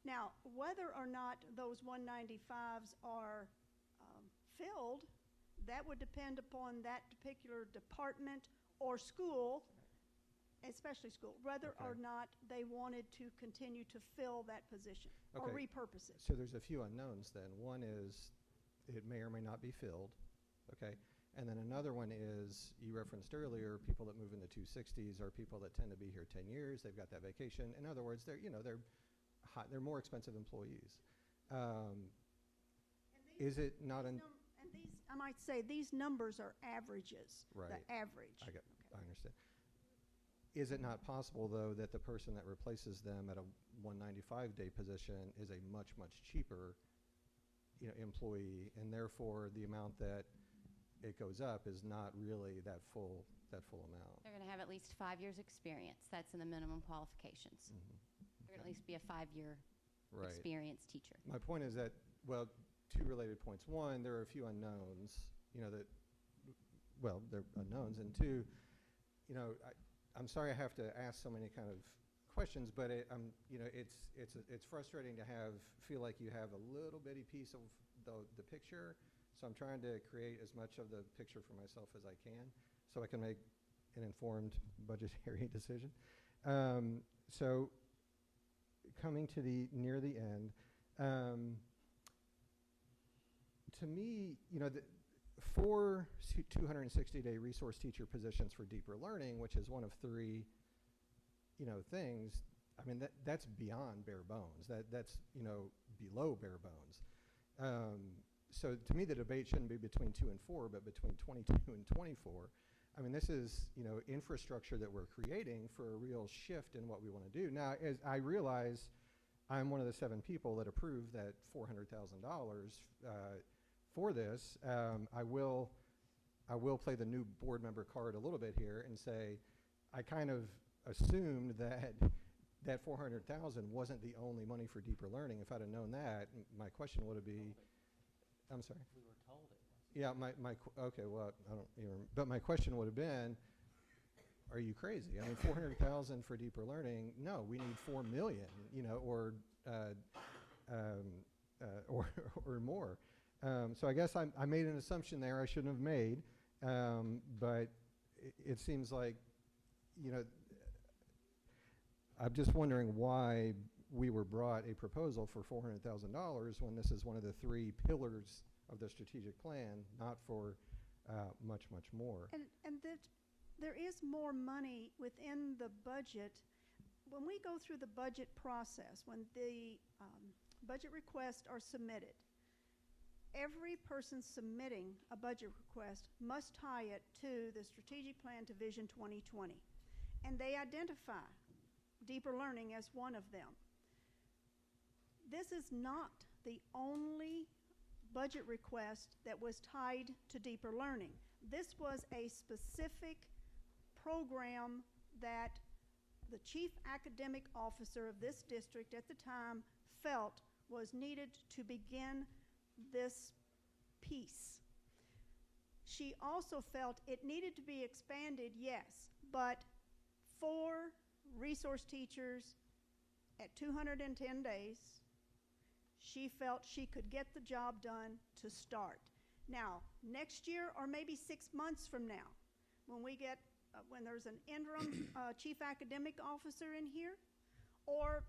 N: Now, whether or not those 195s are filled, that would depend upon that particular department or school, especially school, whether or not they wanted to continue to fill that position or repurpose it.
B: So there's a few unknowns then. One is it may or may not be filled, okay? And then another one is, you referenced earlier, people that move in the 260s are people that tend to be here 10 years. They've got that vacation. In other words, they're they're more expensive employees. Is it not an...
N: And these, I might say, these numbers are averages.
B: Right.
N: The average.
B: I understand. Is it not possible, though, that the person that replaces them at a 195-day position is a much, much cheaper employee, and therefore the amount that it goes up is not really that full amount?
O: They're going to have at least 5 years experience. That's in the minimum qualifications. They're going to at least be a 5-year experienced teacher.
B: My point is that, well, 2 related points. One, there are a few unknowns, they're unknowns. And 2, I'm sorry I have to ask so many kind of questions, but it's frustrating to feel like you have a little bitty piece of the picture. So I'm trying to create as much of the picture for myself as I can so I can make an informed budgetary decision. So coming to near the end, to me, the 4 260-day resource teacher positions for deeper learning, which is one of 3, things. I mean, that's beyond bare bones. That's below bare bones. So to me, the debate shouldn't be between 2 and 4, but between 22 and 24. I mean, this is infrastructure that we're creating for a real shift in what we want to do. Now, as I realize, I'm one of the 7 people that approved that $400,000 for this. I will play the new board member card a little bit here and say I kind of assumed that $400,000 wasn't the only money for deeper learning. If I'd have known that, my question would have been, I'm sorry.
E: We were told it.
B: Yeah, okay, well, I don't even, but my question would have been, are you crazy? I mean, $400,000 for deeper learning? No, we need $4 million, or more. So I guess I made an assumption there I shouldn't have made, but it seems like, I'm just wondering why we were brought a proposal for $400,000 when this is one of the 3 pillars of the strategic plan, not for much, much more.
N: And that there is more money within the budget. When we go through the budget process, when the budget requests are submitted, every person submitting a budget request must tie it to the strategic plan to Vision 2020. And they identify deeper learning as one of them. This is not the only budget request that was tied to deeper learning. This was a specific program that the chief academic officer of this district at the time felt was needed to begin this piece. She also felt it needed to be expanded, yes, but 4 resource teachers at 210 days, she felt she could get the job done to start. Now, next year or maybe 6 months from now, when we get, when there's an interim chief academic officer in here, or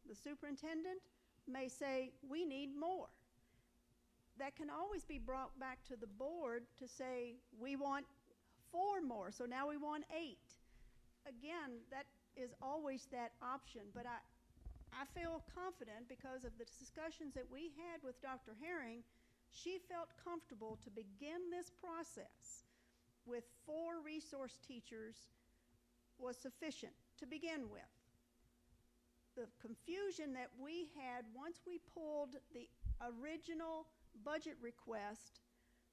N: the superintendent, may say, we need more. That can always be brought back to the board to say, we want 4 more, so now we want 8. Again, that is always that option, but I feel confident because of the discussions that we had with Dr. Herring. She felt comfortable to begin this process with 4 resource teachers was sufficient to begin with. The confusion that we had once we pulled the original budget request,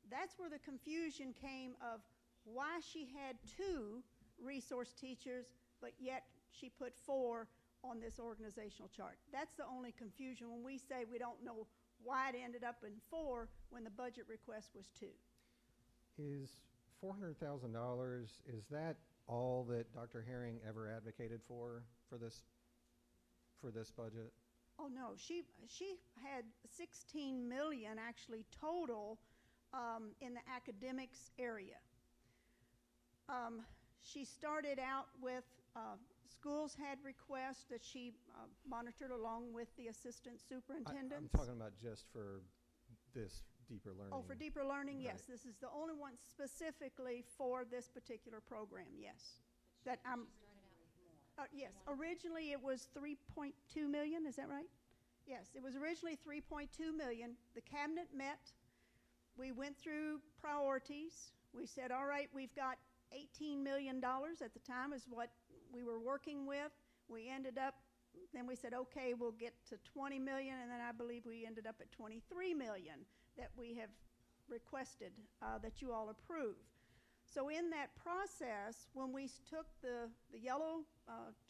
N: that's where the confusion came of why she had 2 resource teachers, but yet she put 4 on this organizational chart. That's the only confusion when we say we don't know why it ended up in 4 when the budget request was 2.
B: Is $400,000, is that all that Dr. Herring ever advocated for this budget?
N: Oh no, she had 16 million actually total in the academics area. She started out with schools had requests that she monitored along with the assistant superintendents.
B: I'm talking about just for this deeper learning.
N: Oh, for deeper learning,
B: Right.
N: yes. This is the only one specifically for this particular program, yes. That I'm. Yes, originally it was 3.2 million, is that right? Yes, it was originally 3.2 million. The cabinet met. We went through priorities. We said, all right, we've got $18 million at the time is what we were working with. We ended up, then we said, okay, we'll get to 20 million, and then I believe we ended up at 23 million that we have requested that you all approve. So in that process, when we took the yellow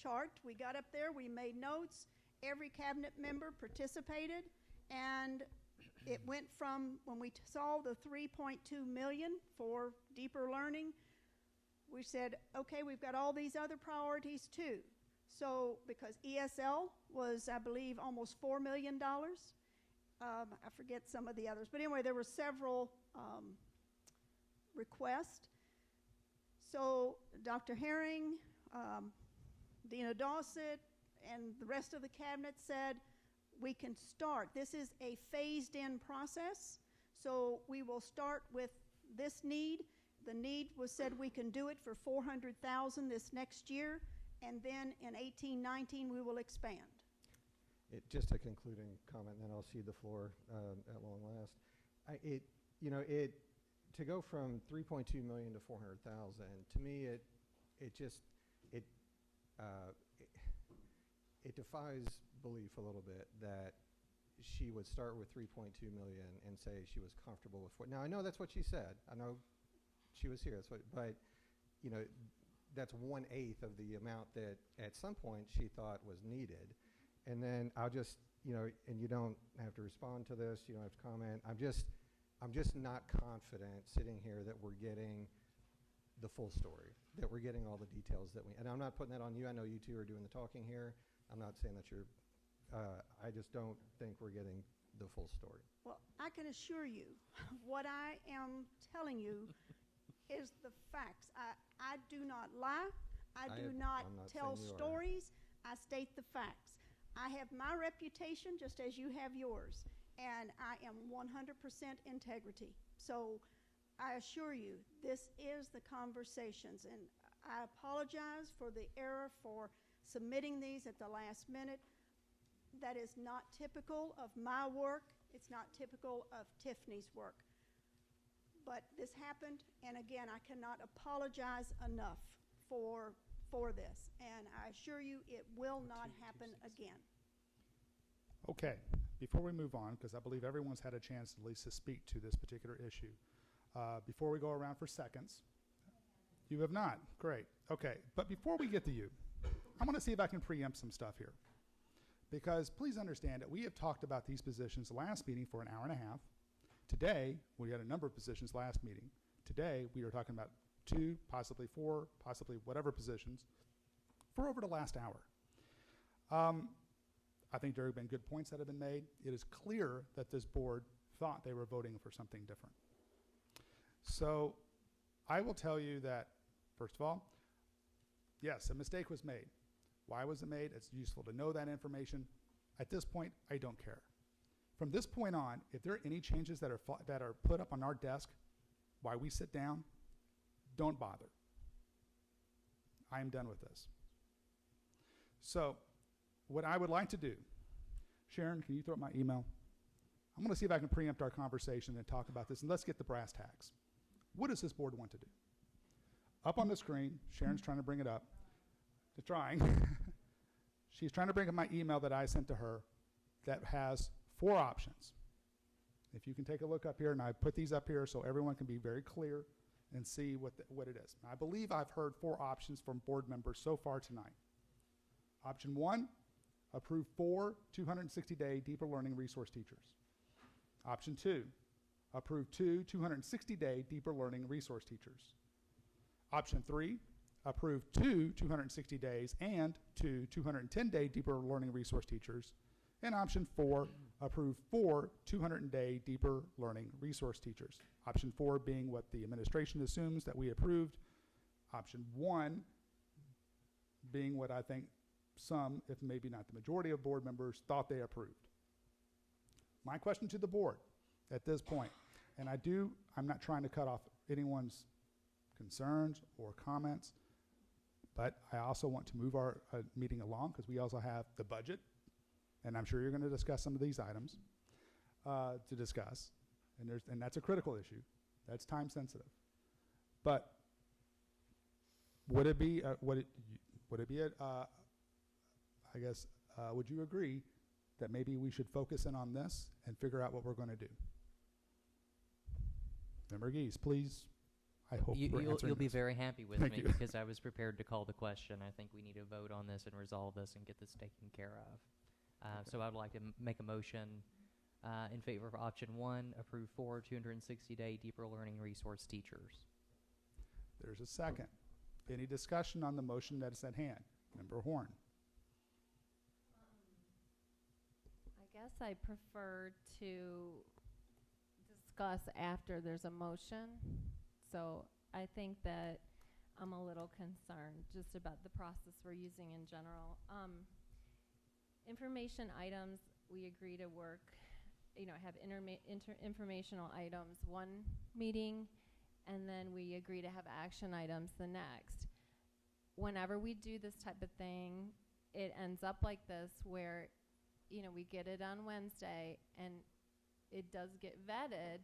N: chart, we got up there, we made notes, every cabinet member participated, and it went from, when we saw the 3.2 million for deeper learning, we said, okay, we've got all these other priorities too. So, because ESL was, I believe, almost $4 million. I forget some of the others. But anyway, there were several requests. So Dr. Herring, Dina Dawsett, and the rest of the cabinet said, we can start. This is a phased-in process. So we will start with this need. The need was said we can do it for $400,000 this next year, and then in 18-19 we will expand.
B: Just a concluding comment, and then I'll cede the floor at long last. To go from 3.2 million to 400,000, to me, it defies belief a little bit that she would start with 3.2 million and say she was comfortable with 4. Now I know that's what she said. I know she was here. But that's 1/8 of the amount that at some point she thought was needed. And then I'll just, and you don't have to respond to this. You don't have to comment. I'm just not confident sitting here that we're getting the full story, that we're getting all the details that we, and I'm not putting that on you. I know you two are doing the talking here. I'm not saying that you're, I just don't think we're getting the full story.
N: Well, I can assure you, what I am telling you is the facts. I do not lie. I do not tell stories. I state the facts. I have my reputation just as you have yours, and I am 100% integrity. So I assure you, this is the conversations, and I apologize for the error for submitting these at the last minute. That is not typical of my work. It's not typical of Tiffany's work. But this happened, and again, I cannot apologize enough for this, and I assure you it will not happen again.
A: Okay, before we move on, because I believe everyone's had a chance at least to speak to this particular issue, before we go around for seconds. You have not? Great. Okay, but before we get to you, I want to see if I can preempt some stuff here. Because please understand that we have talked about these positions last meeting for an hour and a half. Today, we had a number of positions last meeting. Today, we are talking about 2, possibly 4, possibly whatever positions for over the last hour. I think there have been good points that have been made. It is clear that this board thought they were voting for something different. So I will tell you that, first of all, yes, a mistake was made. Why was it made? It's useful to know that information. At this point, I don't care. From this point on, if there are any changes that are put up on our desk while we sit down, don't bother. I am done with this. So, what I would like to do, Sharon, can you throw up my email? I'm going to see if I can preempt our conversation and talk about this, and let's get the brass tacks. What does this board want to do? Up on the screen, Sharon's trying to bring it up. She's trying. She's trying to bring up my email that I sent to her that has 4 options. If you can take a look up here, and I put these up here so everyone can be very clear and see what it is. I believe I've heard 4 options from board members so far tonight. Option 1, approve 4 260-day deeper learning resource teachers. Option 2, approve 2 260-day deeper learning resource teachers. Option 3, approve 2 260 days and 2 210-day deeper learning resource teachers. And option 4, approve 4 200-day deeper learning resource teachers. Option 4 being what the administration assumes that we approved. Option 1 being what I think some, if maybe not the majority of board members, thought they approved. My question to the board at this point, and I'm not trying to cut off anyone's concerns or comments, but I also want to move our meeting along because we also have the budget, and I'm sure you're going to discuss some of these items to discuss, and that's a critical issue. That's time sensitive. But would it be would you agree that maybe we should focus in on this and figure out what we're going to do? Member Geese, please. I hope
E: you'll be very happy with
A: Thank
E: me
A: you.
E: because I was prepared to call the question. I think we need to vote on this and resolve this and get this taken care of.
A: Okay.
E: So I would like to make a motion in favor of option 1, approve 4 260-day deeper learning resource teachers.
A: There's a second. Any discussion on the motion that is at hand? Member Horn.
P: I guess I prefer to discuss after there's a motion. So I think that I'm a little concerned just about the process we're using in general. Information items, we agree to work, have informational items one meeting, and then we agree to have action items the next. Whenever we do this type of thing, it ends up like this where, we get it on Wednesday and it does get vetted,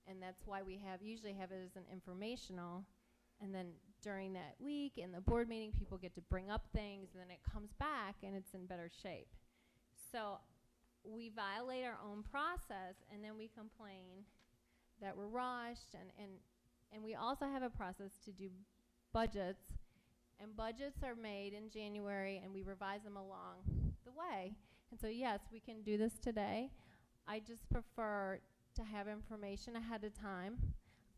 P: and that's why we usually have it as an informational, and then during that week in the board meeting, people get to bring up things, and then it comes back and it's in better shape. So we violate our own process, and then we complain that we're rushed, and we also have a process to do budgets, and budgets are made in January, and we revise them along the way. And so yes, we can do this today. I just prefer to have information ahead of time.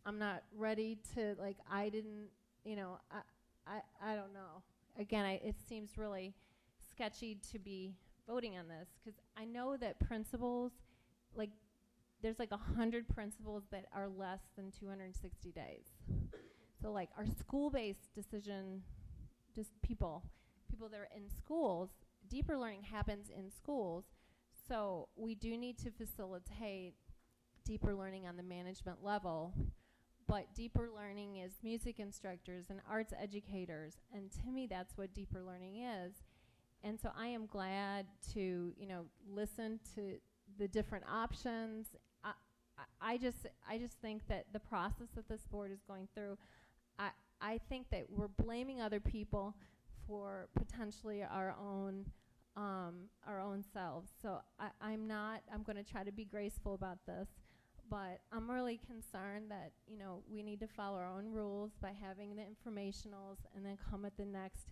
P: I'm not ready to, I didn't, I don't know. Again, it seems really sketchy to be voting on this because I know that principals, there's 100 principals that are less than 260 days. So our school-based decision, just people that are in schools, deeper learning happens in schools. So we do need to facilitate deeper learning on the management level, but deeper learning is music instructors and arts educators, and to me that's what deeper learning is. And so I am glad to listen to the different options. I just think that the process that this board is going through, I think that we're blaming other people for potentially our own selves. So I'm going to try to be graceful about this, but I'm really concerned that we need to follow our own rules by having the informationals and then come at the next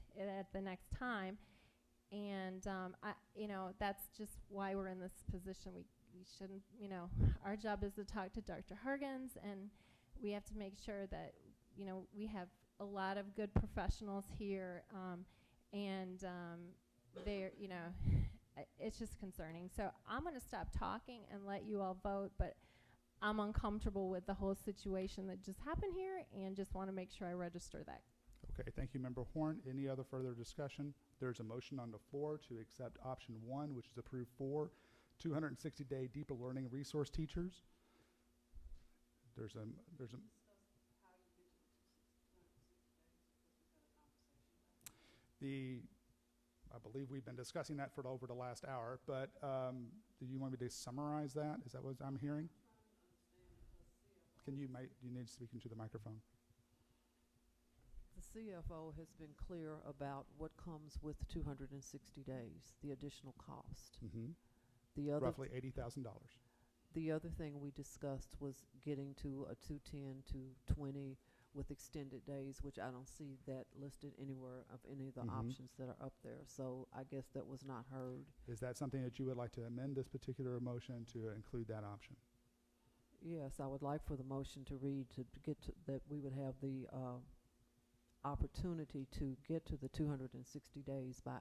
P: time. And that's just why we're in this position. We shouldn't, our job is to talk to Dr. Hargens, and we have to make sure that we have a lot of good professionals here, and they're, it's just concerning. So I'm going to stop talking and let you all vote, but I'm uncomfortable with the whole situation that just happened here and just want to make sure I register that.
A: Okay, thank you, Member Horn. Any other further discussion? There's a motion on the floor to accept option 1, which is approved for 260-day deeper learning resource teachers. There's a I believe we've been discussing that for over the last hour, but do you want me to summarize that? Is that what I'm hearing? You need to speak into the microphone.
C: The CFO has been clear about what comes with 260 days, the additional cost. The other
A: Roughly $80,000.
C: The other thing we discussed was getting to a 210 to 20 with extended days, which I don't see that listed anywhere of any of the options that are up there. So I guess that was not heard.
A: Is that something that you would like to amend this particular motion to include that option?
C: Yes, I would like for the motion to read to get to that we would have the opportunity to get to the 260 days by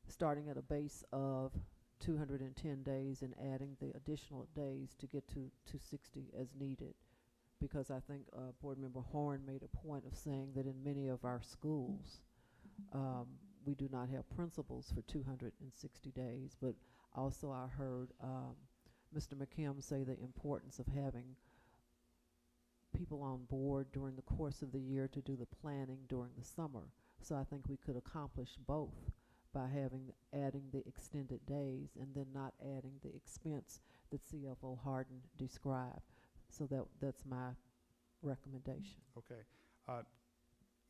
C: starting at a base of 210 days and adding the additional days to get to 260 as needed. Because I think Board Member Horn made a point of saying that in many of our schools, we do not have principals for 260 days. But also I heard Mr. McKim say the importance of having people on board during the course of the year to do the planning during the summer. So I think we could accomplish both by adding the extended days and then not adding the expense that CFO Harden described. So that's my recommendation.
A: Okay.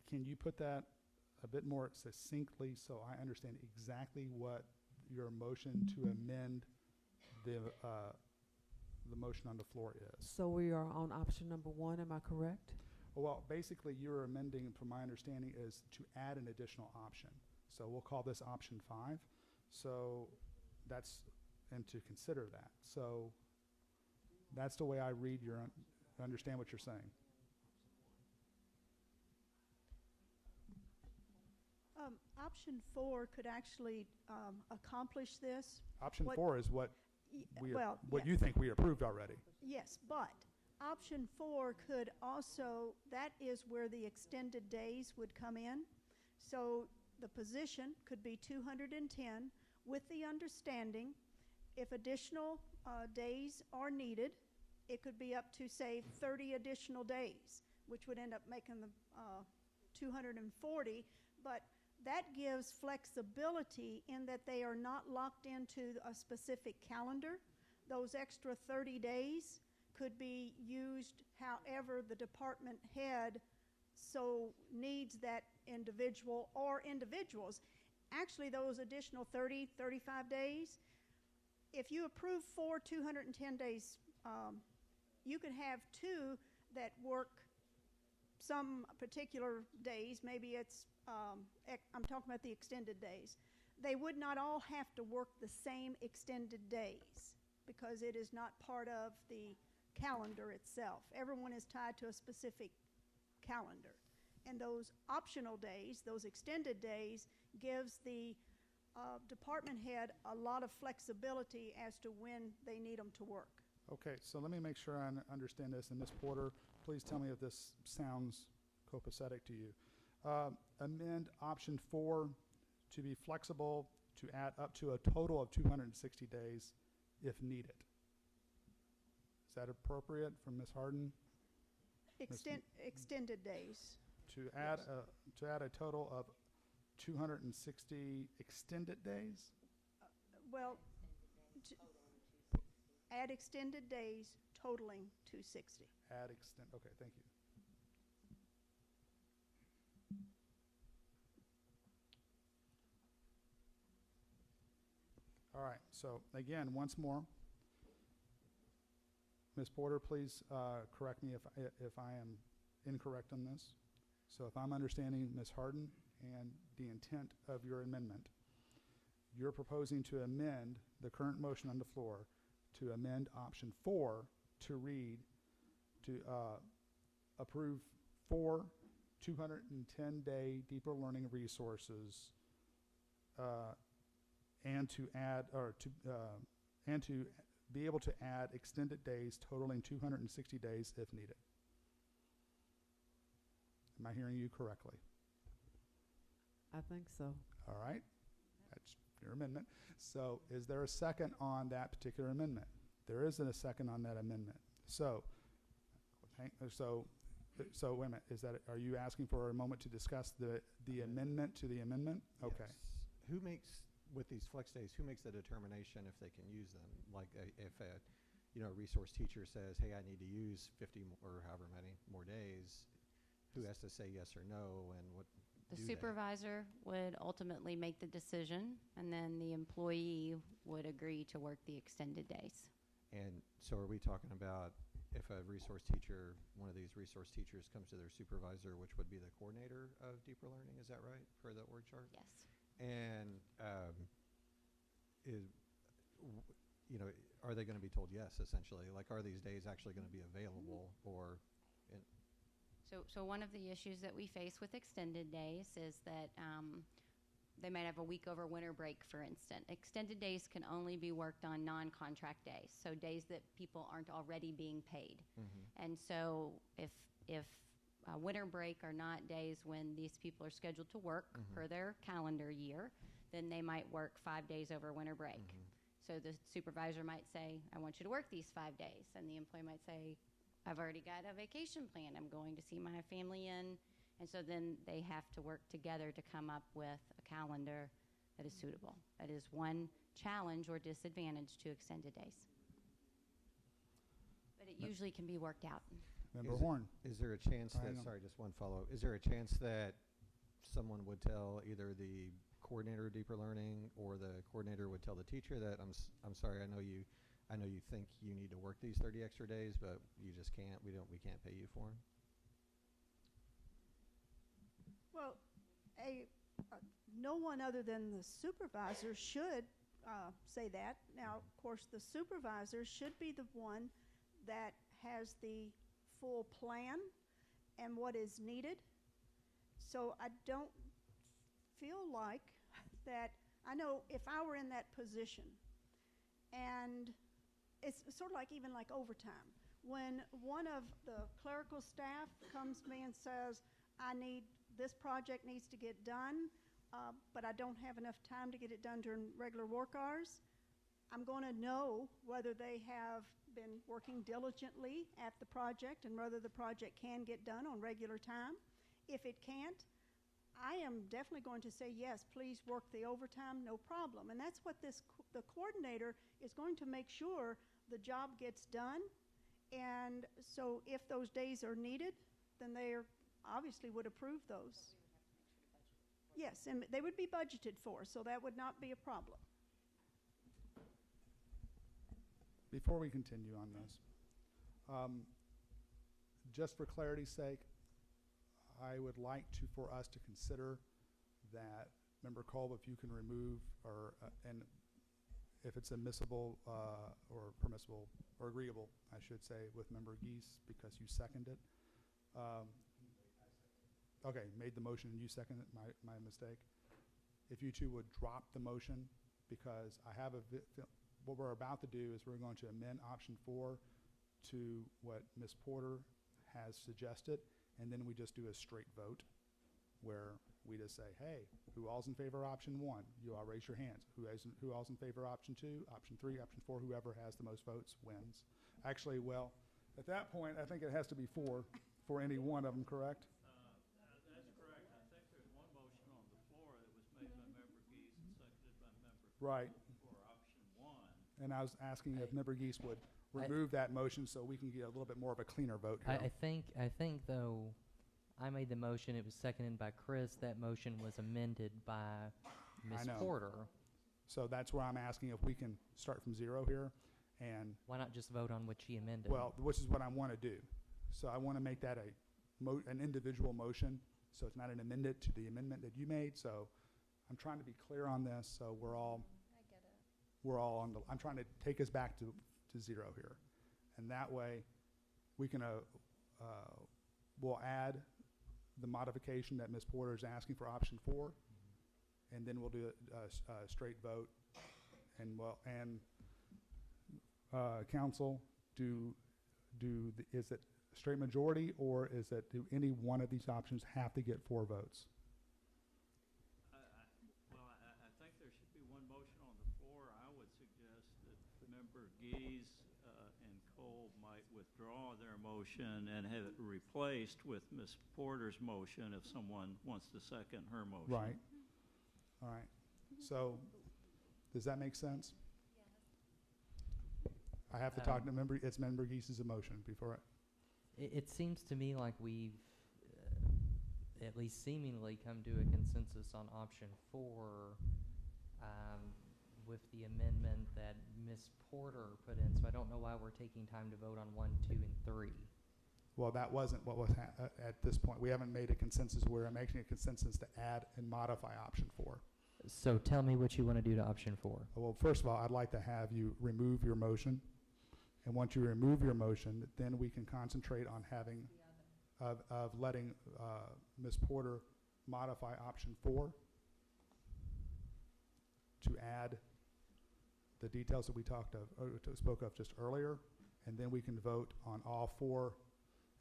A: Can you put that a bit more succinctly so I understand exactly what your motion to amend the motion on the floor is?
C: So we are on option number 1, am I correct?
A: Well, basically you're amending, from my understanding, is to add an additional option. So we'll call this option 5. So and to consider that. So that's the way I read understand what you're saying.
N: Option 4 could actually accomplish this.
A: Option 4 is what
N: yes.
A: you think we approved already.
N: Yes, but option 4 could also, that is where the extended days would come in. So the position could be 210 with the understanding if additional days are needed, it could be up to, say, 30 additional days, which would end up making the 240, but that gives flexibility in that they are not locked into a specific calendar. Those extra 30 days could be used however the department head so needs that individual or individuals. Actually, those additional 30, 35 days, if you approve 4 210 days, you could have 2 that work some particular days. Maybe it's, I'm talking about the extended days. They would not all have to work the same extended days because it is not part of the calendar itself. Everyone is tied to a specific calendar. And those optional days, those extended days, gives the department head a lot of flexibility as to when they need them to work.
A: Okay, so let me make sure I understand this. And Ms. Porter, please tell me if this sounds copacetic to you. Amend option 4 to be flexible to add up to a total of 260 days if needed. Is that appropriate from Ms. Harden?
N: Extended days.
A: To add a total of 260 extended days?
N: Well, add extended days totaling 260.
A: Okay, thank you. All right, so again, once more, Ms. Porter, please correct me if I am incorrect on this. So if I'm understanding Ms. Harden and the intent of your amendment, you're proposing to amend the current motion on the floor to amend option 4 to read to approve 4 210-day deeper learning resources and to add and to be able to add extended days totaling 260 days if needed. Am I hearing you correctly?
C: I think so.
A: All right, that's your amendment. So is there a second on that particular amendment? There isn't a second on that amendment. So, wait a minute, are you asking for a moment to discuss the amendment to the amendment? Okay.
B: Yes. Who makes, with these flex days, who makes the determination if they can use them? Like if a resource teacher says, hey, I need to use 50 or however many more days, who has to say yes or no, and what
O: The
B: do they?
O: supervisor would ultimately make the decision, and then the employee would agree to work the extended days.
B: And so are we talking about if a resource teacher, one of these resource teachers comes to their supervisor, which would be the coordinator of deeper learning, is that right, per the org chart?
O: Yes.
B: And are they going to be told yes, essentially? Like, are these days actually going to be available, or?
O: So one of the issues that we face with extended days is that they might have a week over winter break, for instance. Extended days can only be worked on non-contract days, so days that people aren't already being paid.
B: Mm-hmm.
O: And so if winter break are not days when these people are scheduled to work
B: Mm-hmm.
O: per their calendar year, then they might work 5 days over winter break.
B: Mm-hmm.
O: So the supervisor might say, I want you to work these 5 days. And the employee might say, I've already got a vacation plan. I'm going to see my family in. And so then they have to work together to come up with a calendar that is suitable. That is one challenge or disadvantage to extended days. But it usually can be worked out.
A: Member Horn.
B: Is there a chance that, sorry, just one follow-up. Is there a chance that someone would tell either the coordinator of deeper learning or the coordinator would tell the teacher that, I'm sorry, I know you think you need to work these 30 extra days, but you just can't, we can't pay you for them?
N: Well, no one other than the supervisor should say that. Now, of course, the supervisor should be the one that has the full plan and what is needed. So I don't feel like that. I know if I were in that position, and it's sort of like even like overtime. When one of the clerical staff comes to me and says, this project needs to get done, but I don't have enough time to get it done during regular work hours, I'm going to know whether they have been working diligently at the project and whether the project can get done on regular time. If it can't, I am definitely going to say, yes, please work the overtime, no problem. And that's what the coordinator is going to make sure the job gets done. And so if those days are needed, then they obviously would approve those. Yes, and they would be budgeted for, so that would not be a problem.
A: Before we continue on this, just for clarity's sake, I would like for us to consider that, Member Kolb, if you can remove, and if it's admissible or permissible, or agreeable, I should say, with Member Geese, because you seconded it. Okay, made the motion and you seconded it, my mistake. If you two would drop the motion, because I have what we're about to do is we're going to amend option 4 to what Ms. Porter has suggested, and then we just do a straight vote where we just say, hey, who all's in favor of option 1? You all raise your hands. Who all's in favor of option 2, option 3, option 4? Whoever has the most votes wins. Actually, well, at that point, I think it has to be 4 for any one of them, correct?
F: That's correct. I think there's one motion on the floor that was made by Member Geese and seconded by Member
A: Right.
F: for option 1.
A: And I was asking if Member Geese would remove that motion so we can get a little bit more of a cleaner vote here.
E: I think though, I made the motion, it was seconded by Chris, that motion was amended by Ms. Porter.
A: So that's where I'm asking if we can start from 0 here. And
E: why not just vote on what she amended?
A: Well, which is what I want to do. So I want to make that an individual motion, so it's not an amendment to the amendment that you made. So I'm trying to be clear on this, so we're all on the, I'm trying to take us back to 0 here. And that way we can, we'll add the modification that Ms. Porter is asking for option 4, and then we'll do a straight vote. And council, is it straight majority, or is it, do any one of these options have to get 4 votes?
F: I think there should be one motion on the floor. I would suggest that Member Gies and Cole might withdraw their motion and have it replaced with Ms. Porter's motion if someone wants to second her motion.
A: Right. All right. So, does that make sense? I have to talk to member, it's Member Geese's motion before
E: It seems to me like we've at least seemingly come to a consensus on option 4 with the amendment that Ms. Porter put in, so I don't know why we're taking time to vote on 1, 2, and 3.
A: Well, that wasn't what was at this point. We haven't made a consensus. We're making a consensus to add and modify option 4.
E: So tell me what you want to do to option 4.
A: Well, first of all, I'd like to have you remove your motion. And once you remove your motion, then we can concentrate on having, of letting Ms. Porter modify option 4 to add the details that we spoke of just earlier, and then we can vote on all 4,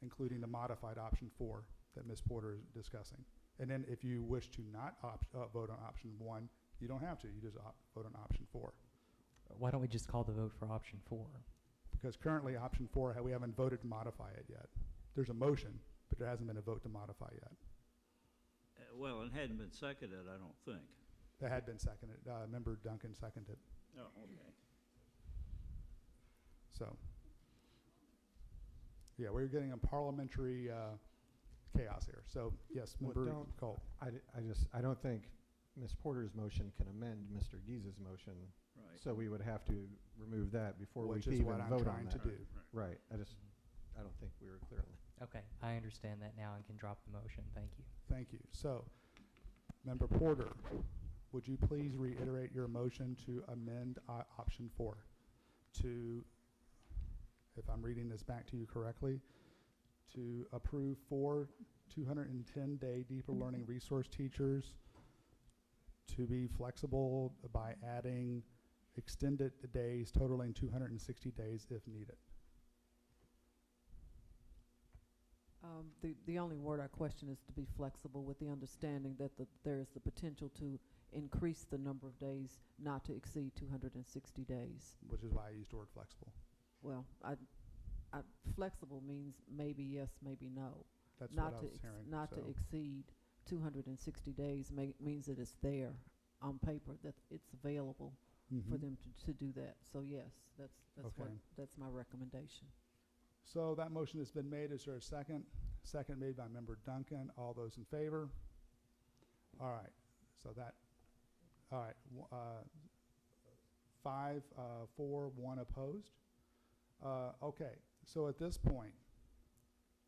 A: including the modified option 4 that Ms. Porter is discussing. And then if you wish to not vote on option 1, you don't have to. You just vote on option 4.
E: Why don't we just call the vote for option 4?
A: Because currently option 4, we haven't voted to modify it yet. There's a motion, but there hasn't been a vote to modify yet.
F: Well, it hadn't been seconded, I don't think.
A: That had been seconded. Member Duncan seconded.
F: Oh, okay.
A: So, yeah, we're getting a parliamentary chaos here. So, yes, Member Cole.
B: I don't think Ms. Porter's motion can amend Mr. Gies's motion.
F: Right.
B: So we would have to remove that before we
A: Which
B: can
A: is
B: even
A: what I'm
B: vote on
A: trying
B: that.
A: to do.
B: Right. I don't think we were clear on that.
E: Okay, I understand that now and can drop the motion. Thank you.
A: Thank you. So, Member Porter, would you please reiterate your motion to amend option 4 to, if I'm reading this back to you correctly, to approve 4 210-day deeper learning resource teachers to be flexible by adding extended days totaling 260 days if needed.
C: The only word I question is to be flexible, with the understanding that there is the potential to increase the number of days not to exceed 260 days.
A: Which is why I used the word flexible.
C: Well, flexible means maybe yes, maybe no.
A: That's
C: not
A: what I was hearing.
C: Not to exceed 260 days means that it's there on paper, that it's available for them to do that. So yes, that's my recommendation.
A: So that motion has been made. Is there a second? Second made by Member Duncan. All those in favor? All right. So that, all right. 5, 4, 1 opposed. Okay. So at this point,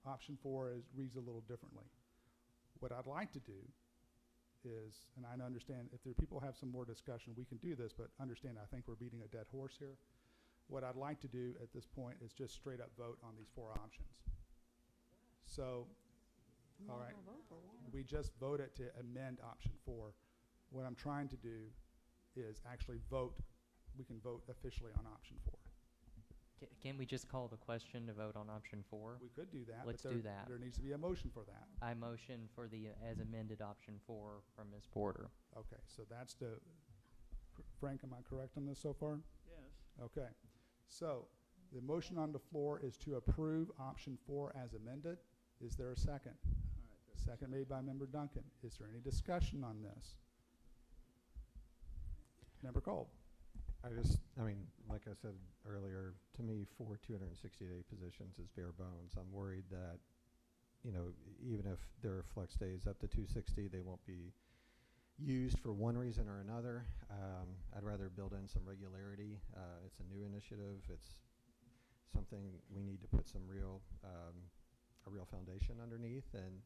A: option 4 reads a little differently. What I'd like to do is, and I understand if there people have some more discussion, we can do this, but understand I think we're beating a dead horse here. What I'd like to do at this point is just straight up vote on these 4 options. So, all right, we just voted to amend option 4. What I'm trying to do is actually vote, we can vote officially on option 4.
E: Can we just call the question to vote on option 4?
A: We could do that.
E: Let's
A: but
E: do that.
A: There needs to be a motion for that.
E: I motion for the as amended option 4 from Ms. Porter.
A: Okay, so that's the, Frank, am I correct on this so far?
F: Yes.
A: Okay, so the motion on the floor is to approve option 4 as amended. Is there a second?
F: All right.
A: Second made by Member Duncan. Is there any discussion on this? Member Cole.
B: I mean, like I said earlier, to me, 4 260-day positions is bare bones. I'm worried that, you know, even if there are flex days up to 260, they won't be used for one reason or another. I'd rather build in some regularity. It's a new initiative. It's something we need to put some real, a real foundation underneath, and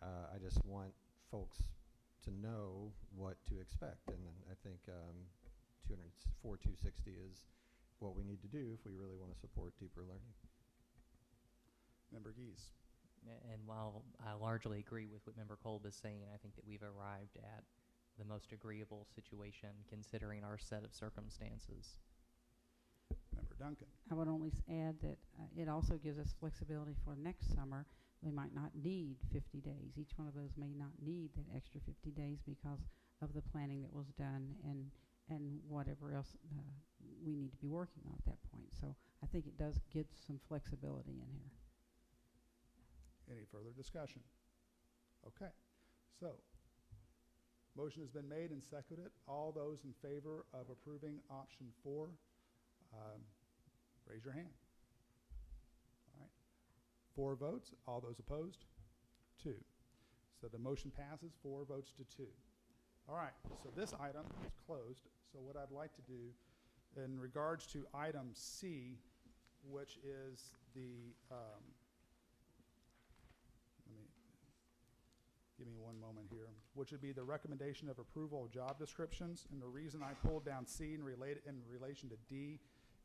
B: I just want folks to know what to expect. And I think 260 is what we need to do if we really want to support deeper learning.
A: Member Gies.
E: And while I largely agree with what Member Kolb is saying, I think that we've arrived at the most agreeable situation considering our set of circumstances.
A: Member Duncan.
M: I would only add that it also gives us flexibility for next summer. They might not need 50 days. Each one of those may not need that extra 50 days because of the planning that was done and whatever else we need to be working on at that point. So I think it does get some flexibility in here.
A: Any further discussion? Okay, so motion has been made and seconded. All those in favor of approving option 4, raise your hand. All right, 4 votes. All those opposed? 2. So the motion passes 4 votes to 2. All right, so this item is closed. So what I'd like to do in regards to item C, which is the, give me one moment here, which would be the recommendation of approval of job descriptions. And the reason I pulled down C in relation to D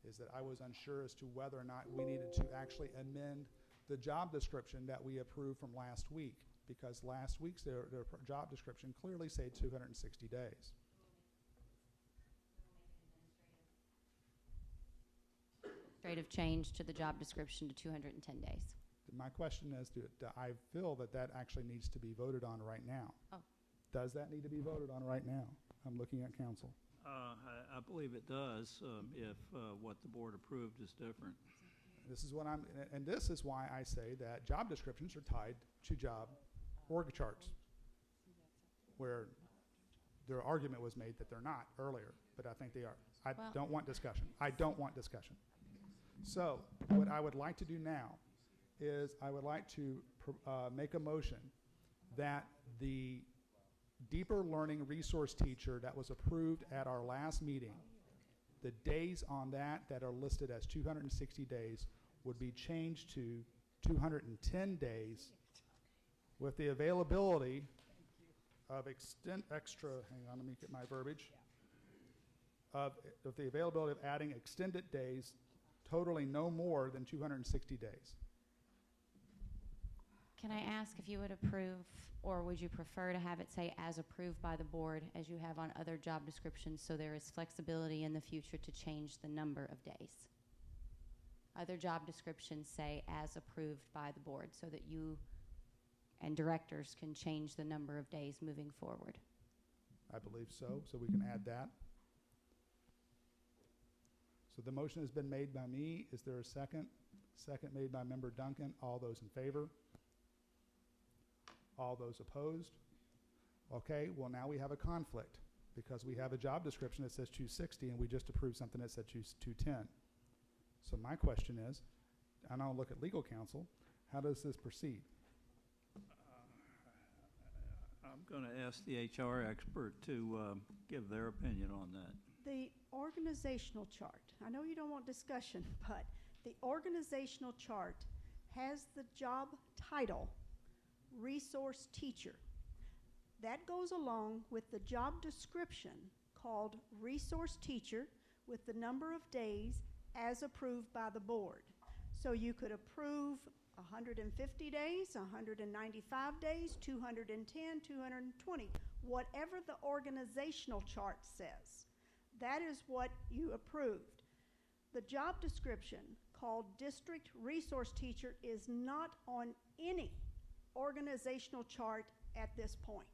A: is that I was unsure as to whether or not we needed to actually amend the job description that we approved from last week, because last week's their job description clearly said 260 days.
O: Administrative change to the job description to 210 days.
A: My question is, do I feel that that actually needs to be voted on right now?
O: Oh.
A: Does that need to be voted on right now? I'm looking at council.
F: I believe it does, if what the board approved is different.
A: This is what and this is why I say that job descriptions are tied to job org charts, where their argument was made that they're not earlier, but I think they are. I don't want discussion. I don't want discussion. So what I would like to do now is I would like to make a motion that the deeper learning resource teacher that was approved at our last meeting, the days on that are listed as 260 days would be changed to 210 days with the availability of extra, hang on, let me get my verbiage, of the availability of adding extended days totaling no more than 260 days.
O: Can I ask if you would approve, or would you prefer to have it say as approved by the board as you have on other job descriptions, so there is flexibility in the future to change the number of days? Other job descriptions say as approved by the board so that you and directors can change the number of days moving forward.
A: I believe so, so we can add that. So the motion has been made by me. Is there a second? Second made by Member Duncan. All those in favor? All those opposed? Okay, well now we have a conflict because we have a job description that says 260 and we just approved something that said 210. So my question is, and I'll look at legal counsel, how does this proceed?
F: I'm going to ask the HR expert to give their opinion on that.
N: The organizational chart, I know you don't want discussion, but the organizational chart has the job title, resource teacher. That goes along with the job description called resource teacher with the number of days as approved by the board. So you could approve 150 days, 195 days, 210, 220, whatever the organizational chart says. That is what you approved. The job description called district resource teacher is not on any organizational chart at this point.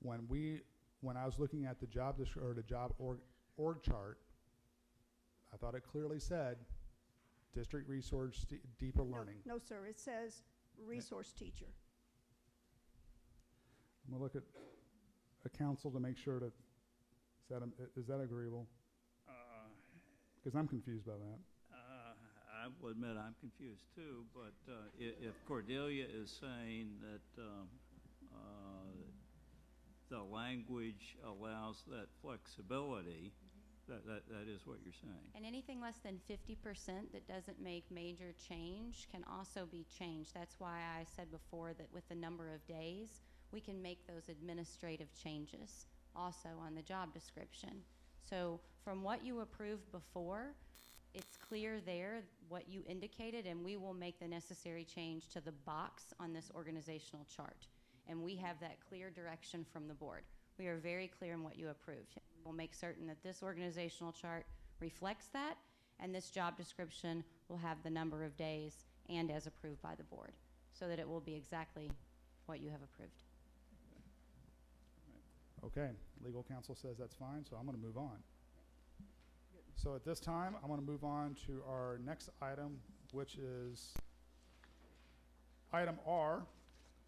A: When I was looking at the job org chart, I thought it clearly said district resource deeper learning.
N: No, sir, it says resource teacher.
A: I'm gonna look at a council to make sure that, is that agreeable? Because I'm confused by that.
F: I will admit I'm confused too, but if Cordelia is saying that the language allows that flexibility, that is what you're saying.
O: And anything less than 50% that doesn't make major change can also be changed. That's why I said before that with the number of days, we can make those administrative changes also on the job description. So from what you approved before, it's clear there what you indicated, and we will make the necessary change to the box on this organizational chart. And we have that clear direction from the board. We are very clear in what you approved. We'll make certain that this organizational chart reflects that, and this job description will have the number of days and as approved by the board, so that it will be exactly what you have approved.
A: Okay, legal counsel says that's fine, so I'm going to move on. So at this time, I'm going to move on to our next item, which is item R,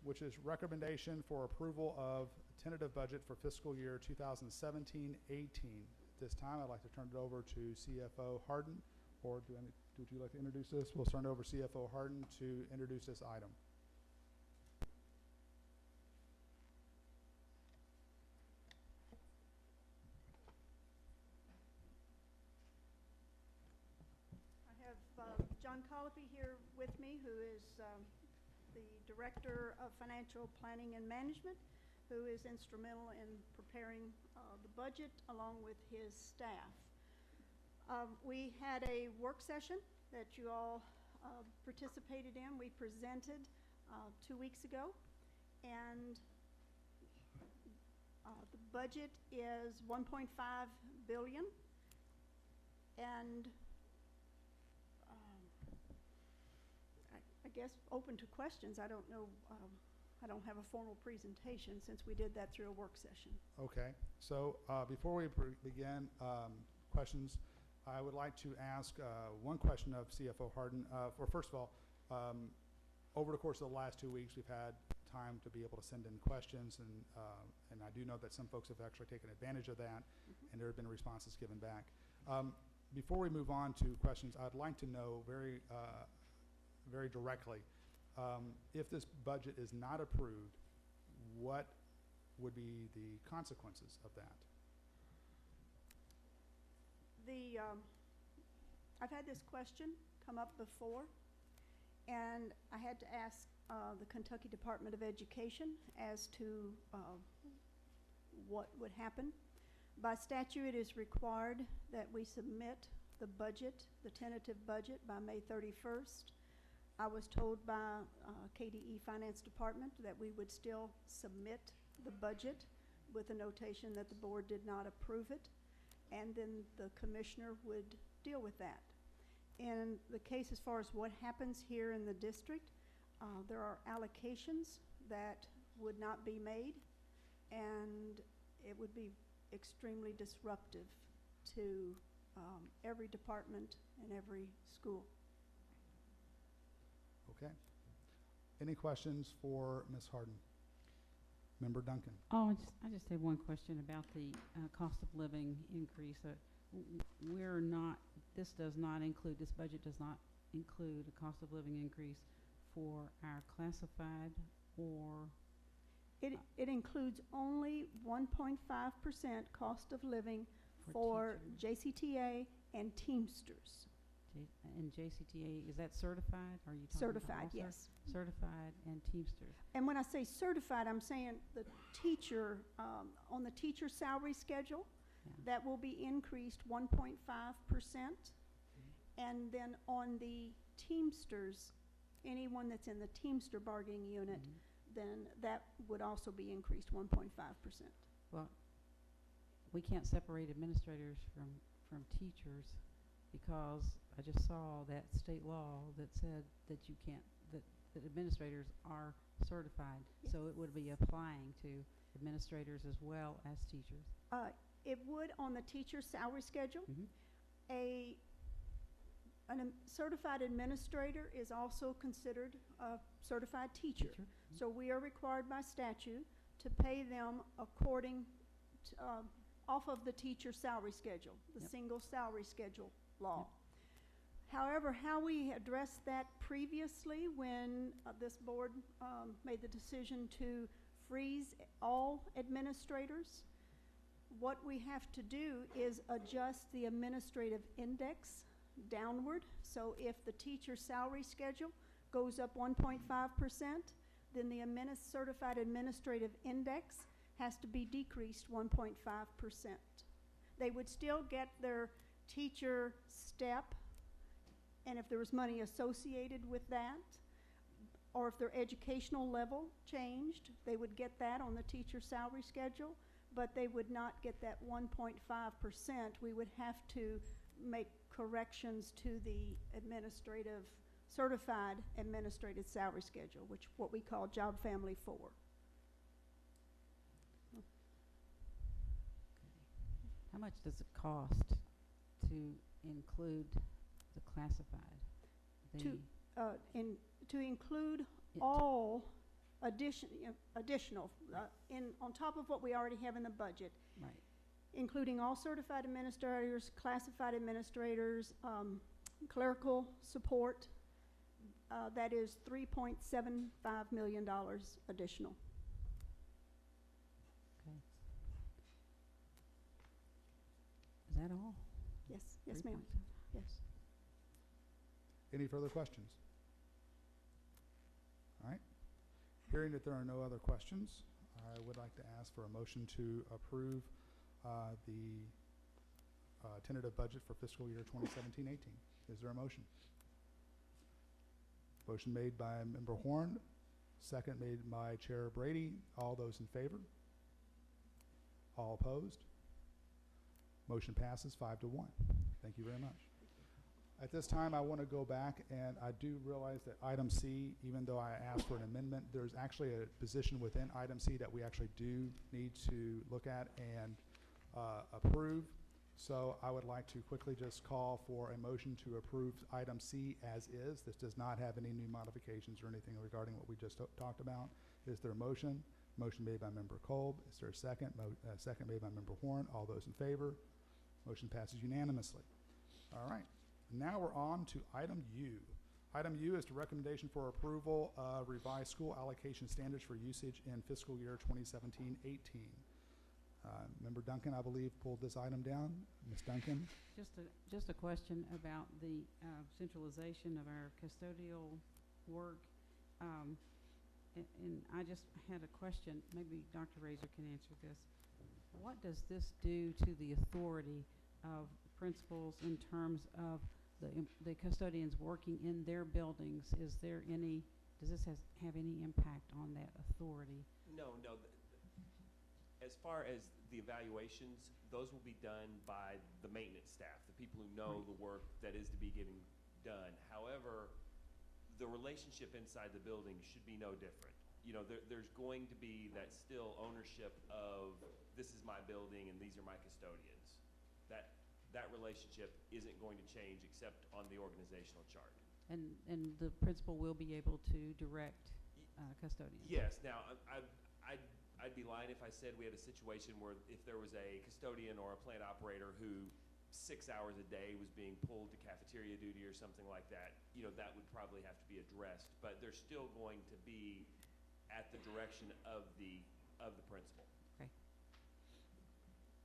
A: which is recommendation for approval of tentative budget for fiscal year 2017-18. At this time, I'd like to turn it over to CFO Harden, or would you like to introduce this? We'll turn it over to CFO Harden to introduce this item.
N: I have John Colopy here with me, who is the Director of Financial Planning and Management, who is instrumental in preparing the budget along with his staff. We had a work session that you all participated in. We presented 2 weeks ago, and the budget is $1.5 billion, and I guess open to questions. I don't know. I don't have a formal presentation since we did that through a work session.
A: Okay, so before we begin questions, I would like to ask one question of CFO Harden. First of all, over the course of the last 2 weeks, we've had time to be able to send in questions, and I do know that some folks have actually taken advantage of that, and there have been responses given back. Before we move on to questions, I'd like to know very directly, if this budget is not approved, what would be the consequences of that?
N: I've had this question come up before, and I had to ask the Kentucky Department of Education as to what would happen. By statute, it is required that we submit the budget, the tentative budget, by May 31st. I was told by KDE Finance Department that we would still submit the budget with a notation that the board did not approve it, and then the commissioner would deal with that. In the case as far as what happens here in the district, there are allocations that would not be made, and it would be extremely disruptive to every department and every school.
A: Okay. Any questions for Ms. Harden? Member Duncan.
M: Oh, I just have one question about the cost of living increase. This budget does not include a cost of living increase for our classified, or?
N: It includes only 1.5% cost of living for JCTA and Teamsters.
M: And JCTA, is that certified? Are you talking
N: Certified,
M: about
N: yes.
M: Certified and Teamsters.
N: And when I say certified, I'm saying the teacher, on the teacher salary schedule, that will be increased 1.5%. And then on the Teamsters, anyone that's in the Teamster bargaining unit, then that would also be increased 1.5%.
M: Well, we can't separate administrators from teachers, because I just saw that state law that said that you can't, that administrators are certified.
N: Yes.
M: So it would be applying to administrators as well as teachers.
N: It would on the teacher salary schedule. A certified administrator is also considered a certified teacher. So we are required by statute to pay them according to, off of the teacher salary schedule, the single salary schedule law. However, how we addressed that previously when this board made the decision to freeze all administrators, what we have to do is adjust the administrative index downward. So if the teacher salary schedule goes up 1.5%, then the certified administrative index has to be decreased 1.5%. They would still get their teacher step, and if there was money associated with that, or if their educational level changed, they would get that on the teacher salary schedule, but they would not get that 1.5%. We would have to make corrections to the certified administrative salary schedule, which what we call Job Family 4.
M: How much does it cost to include the classified?
N: To include all additional, on top of what we already have in the budget,
M: right,
N: including all certified administrators, classified administrators, clerical support, that is $3.75 million additional.
M: Okay. Is that all?
N: Yes, yes, ma'am. Yes.
A: Any further questions? All right. Hearing that there are no other questions, I would like to ask for a motion to approve the tentative budget for fiscal year 2017-18. Is there a motion? Motion made by Member Horn, second made by Chair Brady. All those in favor? All opposed? Motion passes 5-1. Thank you very much. At this time, I want to go back, and I do realize that item C, even though I asked for an amendment, there's actually a position within item C that we actually do need to look at and approve. So I would like to quickly just call for a motion to approve item C as is. This does not have any new modifications or anything regarding what we just talked about. Is there a motion? Motion made by Member Kolb. Is there a second? Second made by Member Horn. All those in favor? Motion passes unanimously. All right. Now we're on to item U. Item U is the recommendation for approval of revised school allocation standards for usage in fiscal year 2017-18. Member Duncan, I believe, pulled this item down. Ms. Duncan?
M: Just a question about the centralization of our custodial work. And I just had a question. Maybe Dr. Razor can answer this. What does this do to the authority of principals in terms of the custodians working in their buildings? Does this have any impact on that authority?
R: No. As far as the evaluations, those will be done by the maintenance staff, the people who know the work that is to be getting done. However, the relationship inside the building should be no different. You know, there's going to be that still ownership of this is my building and these are my custodians. That relationship isn't going to change except on the organizational chart.
M: And the principal will be able to direct custodians?
R: Yes. Now, I'd be lying if I said we had a situation where if there was a custodian or a plant operator who 6 hours a day was being pulled to cafeteria duty or something like that, you know, that would probably have to be addressed. But they're still going to be at the direction of the principal.
M: Okay.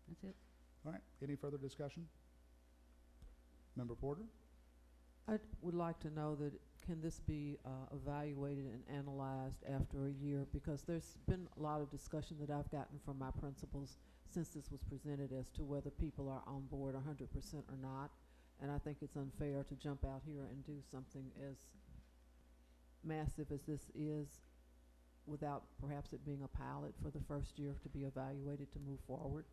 M: That's it.
A: All right. Any further discussion? Member Porter?
C: I would like to know that can this be evaluated and analyzed after a year? Because there's been a lot of discussion that I've gotten from my principals since this was presented as to whether people are on board 100% or not. And I think it's unfair to jump out here and do something as massive as this is without perhaps it being a pilot for the first year to be evaluated to move forward.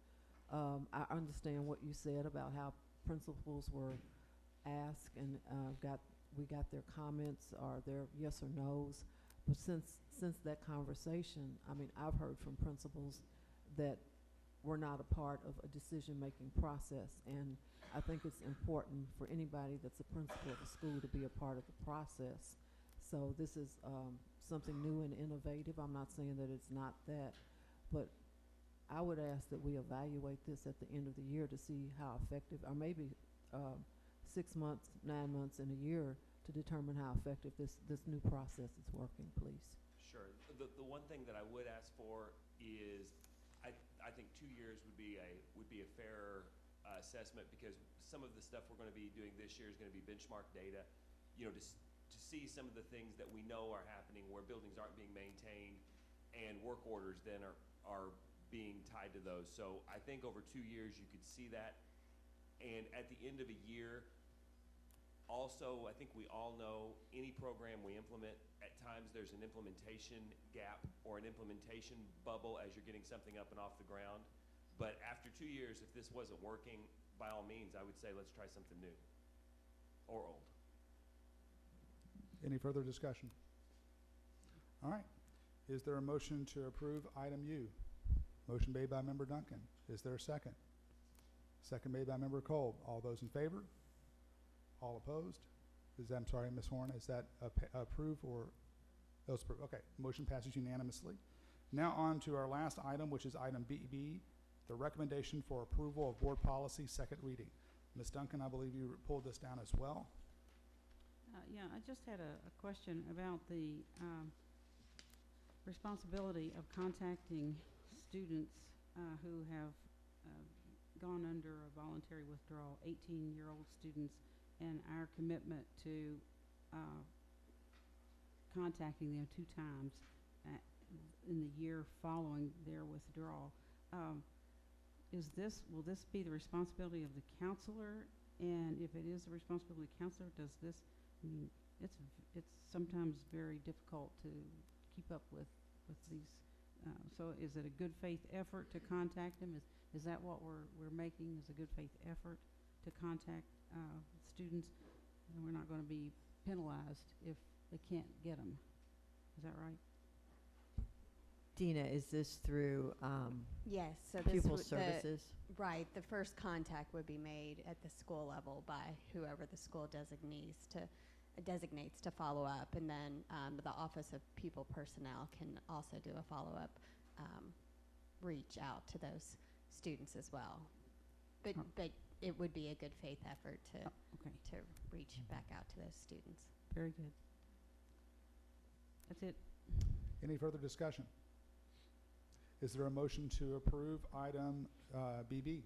C: I understand what you said about how principals were asked and we got their comments or their yes or no's, but since that conversation, I mean, I've heard from principals that we're not a part of a decision-making process, and I think it's important for anybody that's a principal of a school to be a part of the process. So this is something new and innovative. I'm not saying that it's not that, but I would ask that we evaluate this at the end of the year to see how effective, or maybe 6 months, 9 months, and a year to determine how effective this new process is working, please.
R: Sure. The one thing that I would ask for is I think 2 years would be a fair assessment, because some of the stuff we're going to be doing this year is going to be benchmark data, you know, to see some of the things that we know are happening where buildings aren't being maintained, and work orders then are being tied to those. So I think over 2 years you could see that, and at the end of a year, also, I think we all know any program we implement, at times there's an implementation gap or an implementation bubble as you're getting something up and off the ground. But after 2 years, if this wasn't working, by all means, I would say let's try something new or old.
A: Any further discussion? All right. Is there a motion to approve item U? Motion made by member Duncan. Is there a second? Second made by member Kolb. All those in favor? All opposed? I'm sorry, Ms. Horn, is that approve or those approve? Okay, motion passes unanimously. Now on to our last item, which is item BB, the recommendation for approval of board policy, second reading. Ms. Duncan, I believe you pulled this down as well.
M: Yeah, I just had a question about the responsibility of contacting students who have gone under a voluntary withdrawal, 18-year-old students, and our commitment to contacting them 2 times in the year following their withdrawal. Will this be the responsibility of the counselor? And if it is the responsibility of the counselor, does this, I mean, it's sometimes very difficult to keep up with these. So is it a good faith effort to contact them? Is that what we're making, is a good faith effort to contact students? And we're not going to be penalized if they can't get them. Is that right?
G: Dina, is this through
S: Yes, so this
G: pupil
S: would-
G: services?
S: Right, the first contact would be made at the school level by whoever the school designates to follow up, and then the Office of Pupil Personnel can also do a follow-up reach out to those students as well. But it would be a good faith effort to reach back out to those students.
M: Very good. That's it.
A: Any further discussion? Is there a motion to approve item BB?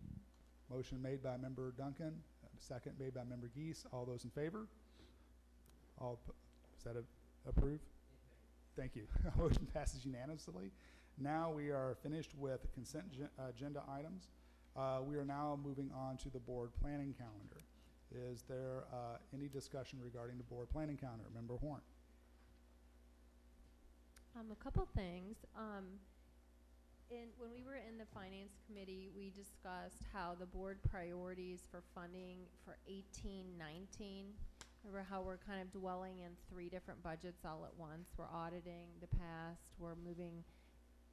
A: Motion made by member Duncan, second made by member Geese. All those in favor? Is that approved? Thank you. Motion passes unanimously. Now we are finished with consent agenda items. We are now moving on to the board planning calendar. Is there any discussion regarding the board planning calendar? Member Horn.
P: A couple things. When we were in the finance committee, we discussed how the board priorities for funding for 18-19. Remember how we're kind of dwelling in 3 different budgets all at once. We're auditing the past, we're moving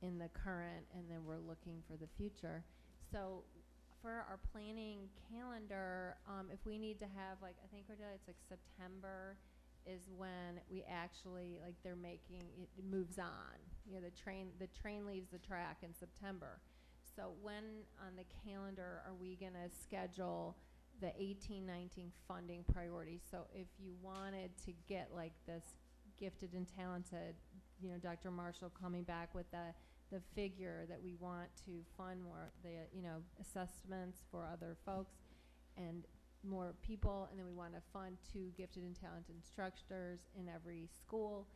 P: in the current, and then we're looking for the future. So for our planning calendar, if we need to have, like, I think it's like September is when we actually, like, they're making it moves on. You know, the train leaves the track in September. So when on the calendar are we going to schedule the 18-19 funding priorities? So if you wanted to get, like, this gifted and talented, you know, Dr. Marshall coming back with the figure that we want to fund more, the, you know, assessments for other folks and more people, and then we want to fund 2 gifted and talented instructors in every school,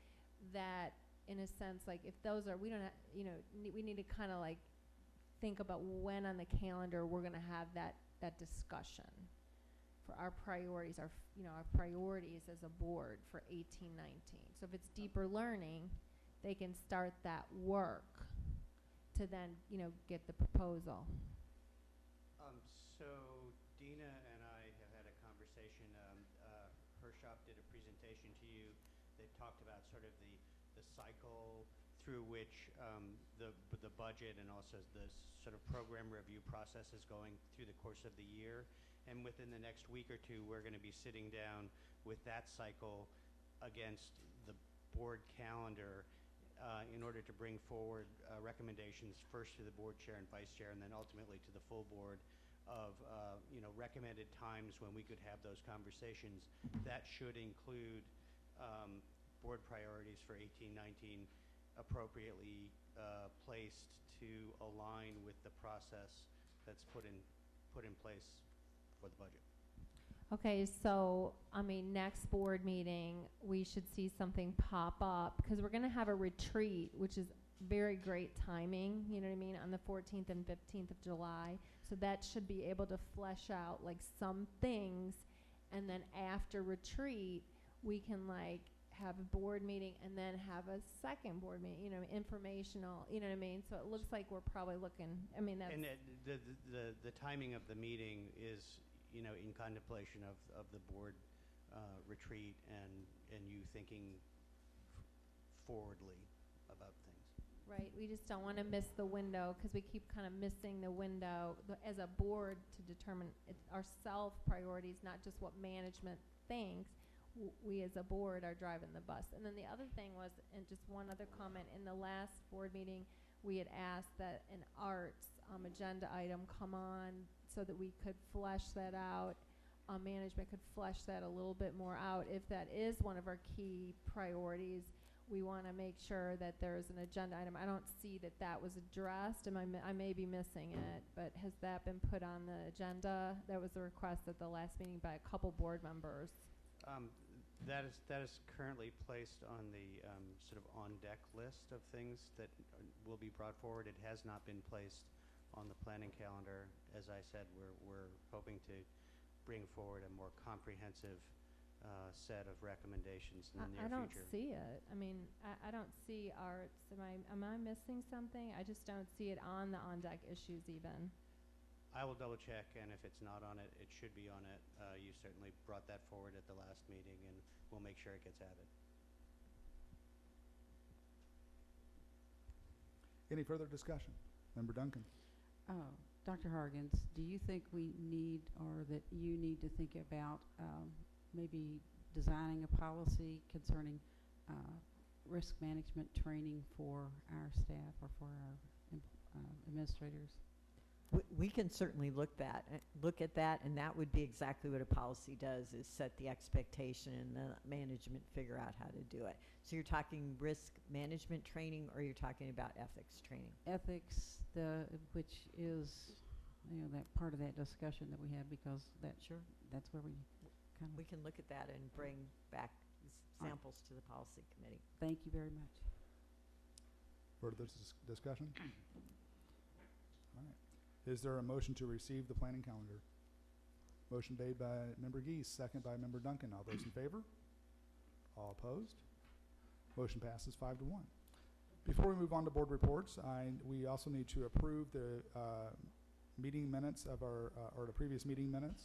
P: that in a sense, like, if those are, we don't have, you know, we need to kind of, like, think about when on the calendar we're going to have that discussion for our priorities, our priorities as a board for 18-19. So if it's deeper learning, they can start that work to then, you know, get the proposal.
T: So Dina and I have had a conversation. Her shop did a presentation to you that talked about sort of the cycle through which the budget and also the sort of program review process is going through the course of the year. And within the next week or 2, we're going to be sitting down with that cycle against the board calendar in order to bring forward recommendations first to the board chair and vice chair, and then ultimately to the full board of you know, recommended times when we could have those conversations. That should include board priorities for 18-19 appropriately placed to align with the process that's put in place for the budget.
P: Okay, so, I mean, next board meeting, we should see something pop up, because we're going to have a retreat, which is very great timing, you know what I mean, on the 14th and 15th of July. So that should be able to flesh out, like, some things, and then after retreat, we can, like, have a board meeting and then have a second board meeting, you know, informational, you know what I mean? So it looks like we're probably looking, I mean, that's.
T: And the timing of the meeting is, you know, in contemplation of the board retreat and you thinking forwardly about things.
P: Right, we just don't want to miss the window because we keep kind of missing the window as a board to determine our self priorities, not just what management thinks. We as a board are driving the bus. And then the other thing was, and just one other comment, in the last board meeting, we had asked that an arts agenda item come on so that we could flesh that out. Management could flesh that a little bit more out. If that is one of our key priorities, we want to make sure that there's an agenda item. I don't see that that was addressed, and I may be missing it, but has that been put on the agenda? That was a request at the last meeting by a couple board members.
T: That is currently placed on the sort of on-deck list of things that will be brought forward. It has not been placed on the planning calendar. As I said, we're hoping to bring forward a more comprehensive set of recommendations in the near future.
P: I don't see it. I mean, I don't see arts. Am I missing something? I just don't see it on the on-deck issues even.
T: I will double check, and if it's not on it, it should be on it. You certainly brought that forward at the last meeting, and we'll make sure it gets added.
A: Any further discussion? Member Duncan.
M: Dr. Hargens, do you think we need, or that you need to think about maybe designing a policy concerning risk management training for our staff or for our administrators?
G: We can certainly look at that, and that would be exactly what a policy does, is set the expectation and the management figure out how to do it. So you're talking risk management training, or you're talking about ethics training?
M: Ethics, which is, you know, that part of that discussion that we have, because that's where we kind of.
G: We can look at that and bring back samples to the policy committee.
M: Thank you very much.
A: Further discussion? All right. Is there a motion to receive the planning calendar? Motion made by Member Geese, second by Member Duncan. All those in favor? All opposed? Motion passes 5-1. Before we move on to board reports, we also need to approve the meeting minutes of our, or the previous meeting minutes.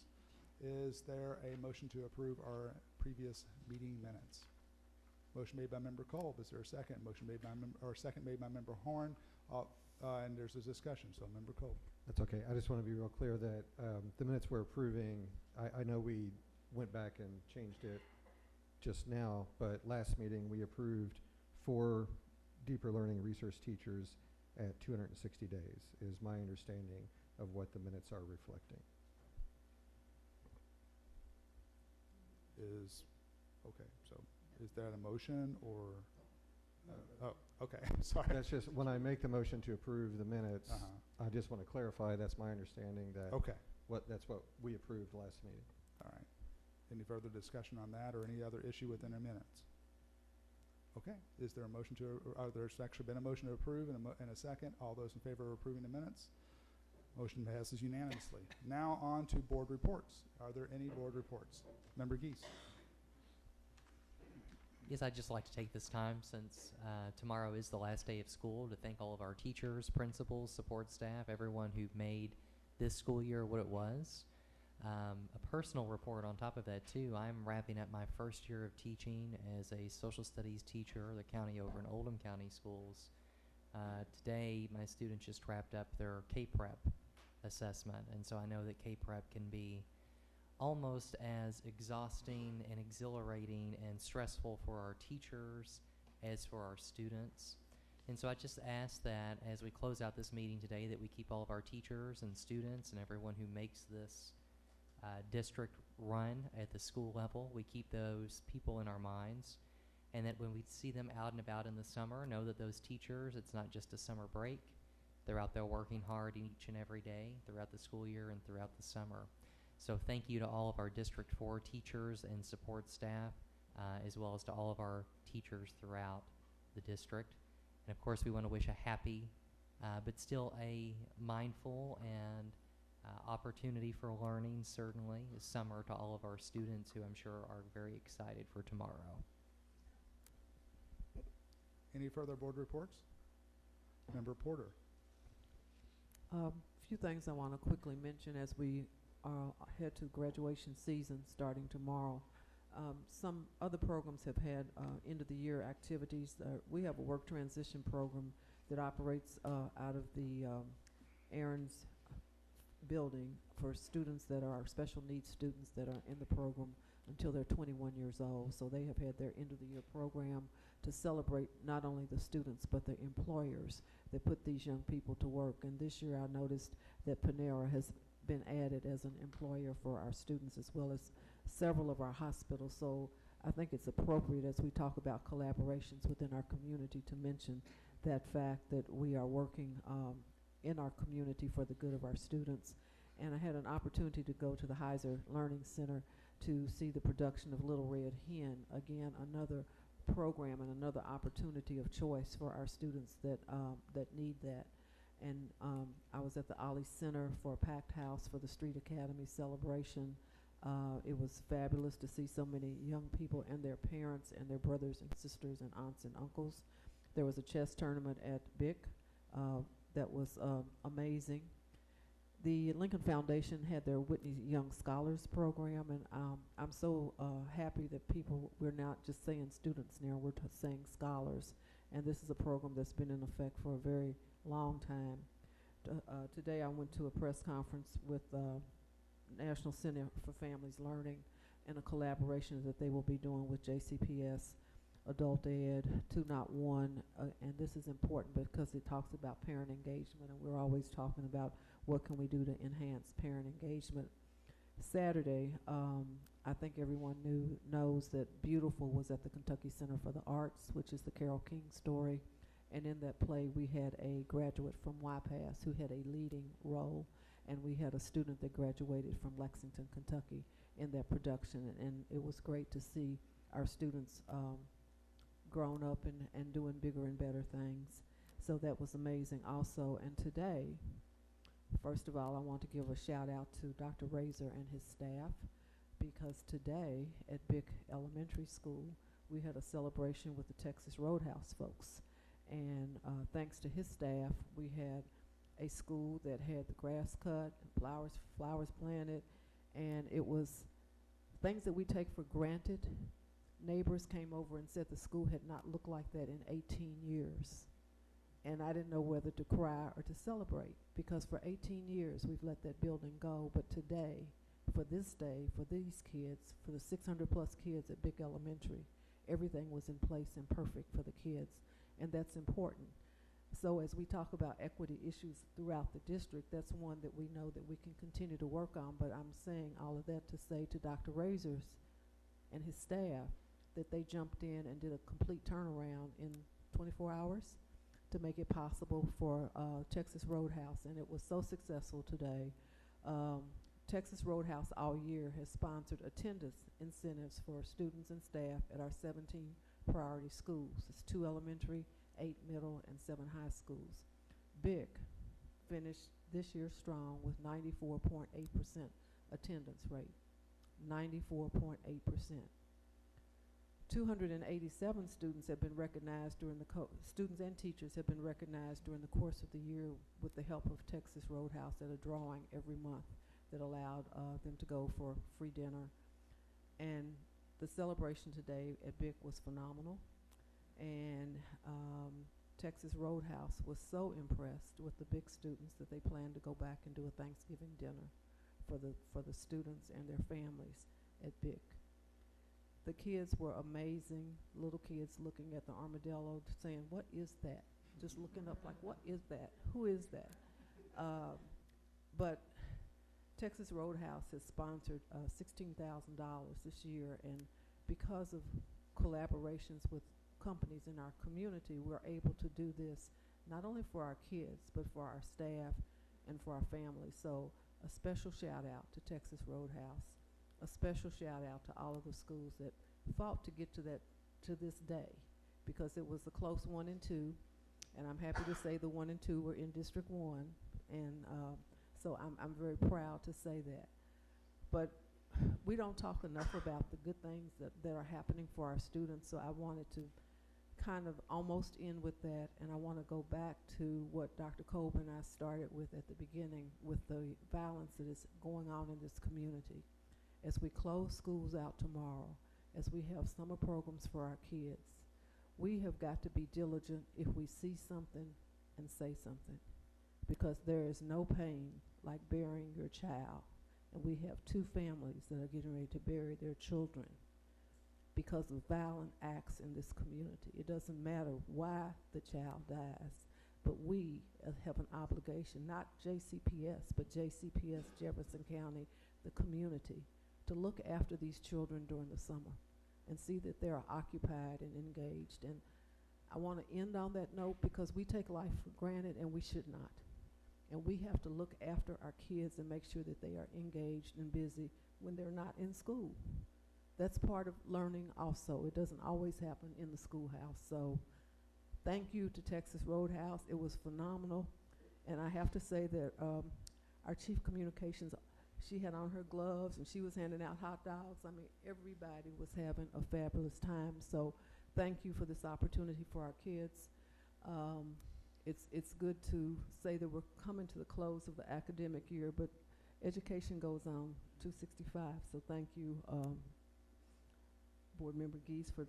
A: Is there a motion to approve our previous meeting minutes? Motion made by Member Kolb. Is there a second? Motion made by second made by Member Horn. And there's a discussion. So Member Kolb.
B: That's okay. I just want to be real clear that the minutes we're approving, I know we went back and changed it just now, but last meeting we approved 4 deeper learning resource teachers at 260 days, is my understanding of what the minutes are reflecting.
A: Okay, so is that a motion or? Oh, okay, sorry.
B: That's just, when I make the motion to approve the minutes, I just want to clarify, that's my understanding that that's what we approved last meeting.
A: All right. Any further discussion on that or any other issue within our minutes? Okay, is there a motion to, there's actually been a motion to approve and a second. All those in favor of approving the minutes? Motion passes unanimously. Now on to board reports. Are there any board reports? Member Geese.
E: Yes, I'd just like to take this time, since tomorrow is the last day of school, to thank all of our teachers, principals, support staff, everyone who made this school year what it was. A personal report on top of that, too. I'm wrapping up my first year of teaching as a social studies teacher, the county over in Oldham County Schools. Today, my students just wrapped up their K-Prep assessment, and so I know that K-Prep can be almost as exhausting and exhilarating and stressful for our teachers as for our students. And so I just ask that as we close out this meeting today, that we keep all of our teachers and students and everyone who makes this district run at the school level, we keep those people in our minds, and that when we see them out and about in the summer, know that those teachers, it's not just a summer break. They're out there working hard each and every day throughout the school year and throughout the summer. So thank you to all of our District 4 teachers and support staff, as well as to all of our teachers throughout the district. And of course, we want to wish a happy, but still a mindful and opportunity for learning, certainly, this summer to all of our students, who I'm sure are very excited for tomorrow.
A: Any further board reports? Member Porter.
C: A few things I want to quickly mention as we head to graduation season starting tomorrow. Some other programs have had end of the year activities. We have a work transition program that operates out of the Aaron's building for students that are special needs students that are in the program until they're 21 years old. So they have had their end of the year program to celebrate not only the students but the employers that put these young people to work. And this year I noticed that Panera has been added as an employer for our students as well as several of our hospitals. So I think it's appropriate as we talk about collaborations within our community to mention that fact that we are working in our community for the good of our students. And I had an opportunity to go to the Heiser Learning Center to see the production of Little Red Hen. Again, another program and another opportunity of choice for our students that need that. And I was at the Ollie Center for a packed house for the Street Academy celebration. It was fabulous to see so many young people and their parents and their brothers and sisters and aunts and uncles. There was a chess tournament at BIC that was amazing. The Lincoln Foundation had their Whitney Young Scholars program, and I'm so happy that we're not just saying students now, we're saying scholars. And this is a program that's been in effect for a very long time. Today I went to a press conference with National Center for Families Learning and a collaboration that they will be doing with JCPS, Adult Ed, 201, and this is important because it talks about parent engagement, and we're always talking about what can we do to enhance parent engagement. Saturday, I think everyone knows that Beautiful was at the Kentucky Center for the Arts, which is the Carole King story, and in that play we had a graduate from YPAS who had a leading role, and we had a student that graduated from Lexington, Kentucky in that production, and it was great to see our students grown up and doing bigger and better things. So that was amazing also. And today, first of all, I want to give a shout out to Dr. Razor and his staff, because today at BIC Elementary School we had a celebration with the Texas Roadhouse folks, and thanks to his staff we had a school that had the grass cut, flowers planted, and it was things that we take for granted. Neighbors came over and said the school had not looked like that in 18 years. And I didn't know whether to cry or to celebrate, because for 18 years we've let that building go. But today, for this day, for these kids, for the 600 plus kids at BIC Elementary, everything was in place and perfect for the kids. And that's important. So as we talk about equity issues throughout the district, that's one that we know that we can continue to work on. But I'm saying all of that to say to Dr. Razors and his staff that they jumped in and did a complete turnaround in 24 hours to make it possible for Texas Roadhouse, and it was so successful today. Texas Roadhouse all year has sponsored attendance incentives for students and staff at our 17 priority schools. It's 2 elementary, 8 middle, and 7 high schools. BIC finished this year strong with 94.8% attendance rate, 94.8%. 287 students have been recognized during the students and teachers have been recognized during the course of the year with the help of Texas Roadhouse at a drawing every month that allowed them to go for free dinner. And the celebration today at BIC was phenomenal, and Texas Roadhouse was so impressed with the BIC students that they plan to go back and do a Thanksgiving dinner for the students and their families at BIC. The kids were amazing, little kids looking at the armadillo saying, "What is that?" Just looking up like, "What is that? Who is that?" But Texas Roadhouse has sponsored $16,000 this year, and because of collaborations with companies in our community, we're able to do this not only for our kids, but for our staff and for our families. So a special shout out to Texas Roadhouse. A special shout out to all of the schools that fought to get to this day, because it was a close 1 and 2, and I'm happy to say the 1 and 2 were in District 1, and so I'm very proud to say that. But we don't talk enough about the good things that are happening for our students, so I wanted to kind of almost end with that, and I want to go back to what Dr. Colby and I started with at the beginning with the violence that is going on in this community. As we close schools out tomorrow, as we have summer programs for our kids, we have got to be diligent if we see something and say something, because there is no pain like burying your child. And we have 2 families that are getting ready to bury their children because of violent acts in this community. It doesn't matter why the child dies, but we have an obligation, not JCPS, but JCPS, Jefferson County, the community, to look after these children during the summer and see that they're occupied and engaged. And I want to end on that note because we take life for granted and we should not. And we have to look after our kids and make sure that they are engaged and busy when they're not in school. That's part of learning also. It doesn't always happen in the schoolhouse. So thank you to Texas Roadhouse. It was phenomenal. And I have to say that our chief communications, she had on her gloves and she was handing out hot dogs. I mean, everybody was having a fabulous time. So thank you for this opportunity for our kids. It's good to say that we're coming to the close of the academic year, but education goes on 265. So thank you, Board Member Geese, for,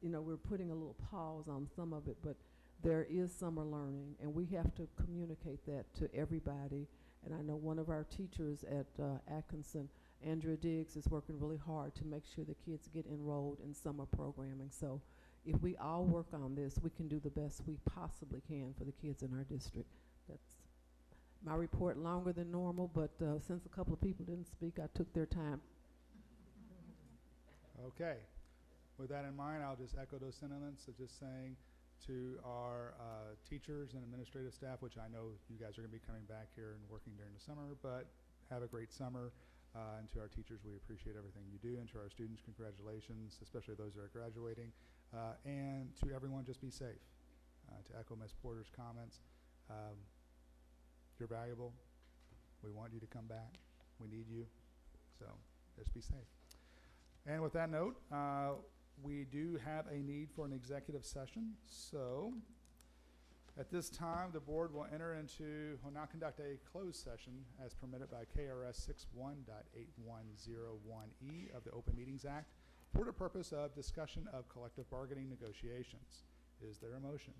C: we're putting a little pause on some of it, but there is summer learning, and we have to communicate that to everybody. And I know one of our teachers at Atkinson, Andrea Diggs, is working really hard to make sure the kids get enrolled in summer programming. So if we all work on this, we can do the best we possibly can for the kids in our district. That's my report, longer than normal, but since a couple of people didn't speak, I took their time.
A: Okay. With that in mind, I'll just echo those sentiments of just saying to our teachers and administrative staff, which I know you guys are going to be coming back here and working during the summer, but have a great summer. And to our teachers, we appreciate everything you do. And to our students, congratulations, especially those that are graduating. And to everyone, just be safe. To echo Ms. Porter's comments, you're valuable. We want you to come back. We need you. So just be safe. And with that note, we do have a need for an executive session. So at this time, the board will will now conduct a closed session as permitted by KRS 61.8101E of the Open Meetings Act for the purpose of discussion of collective bargaining negotiations. Is there a motion?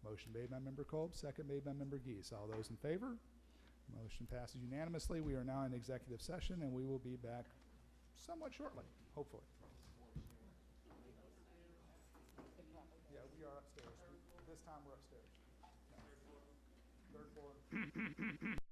A: Motion made by Member Kolb, second made by Member Geese. All those in favor? Motion passes unanimously. We are now in executive session, and we will be back somewhat shortly, hopefully. Yeah, we are upstairs. This time we're upstairs. No. Third floor.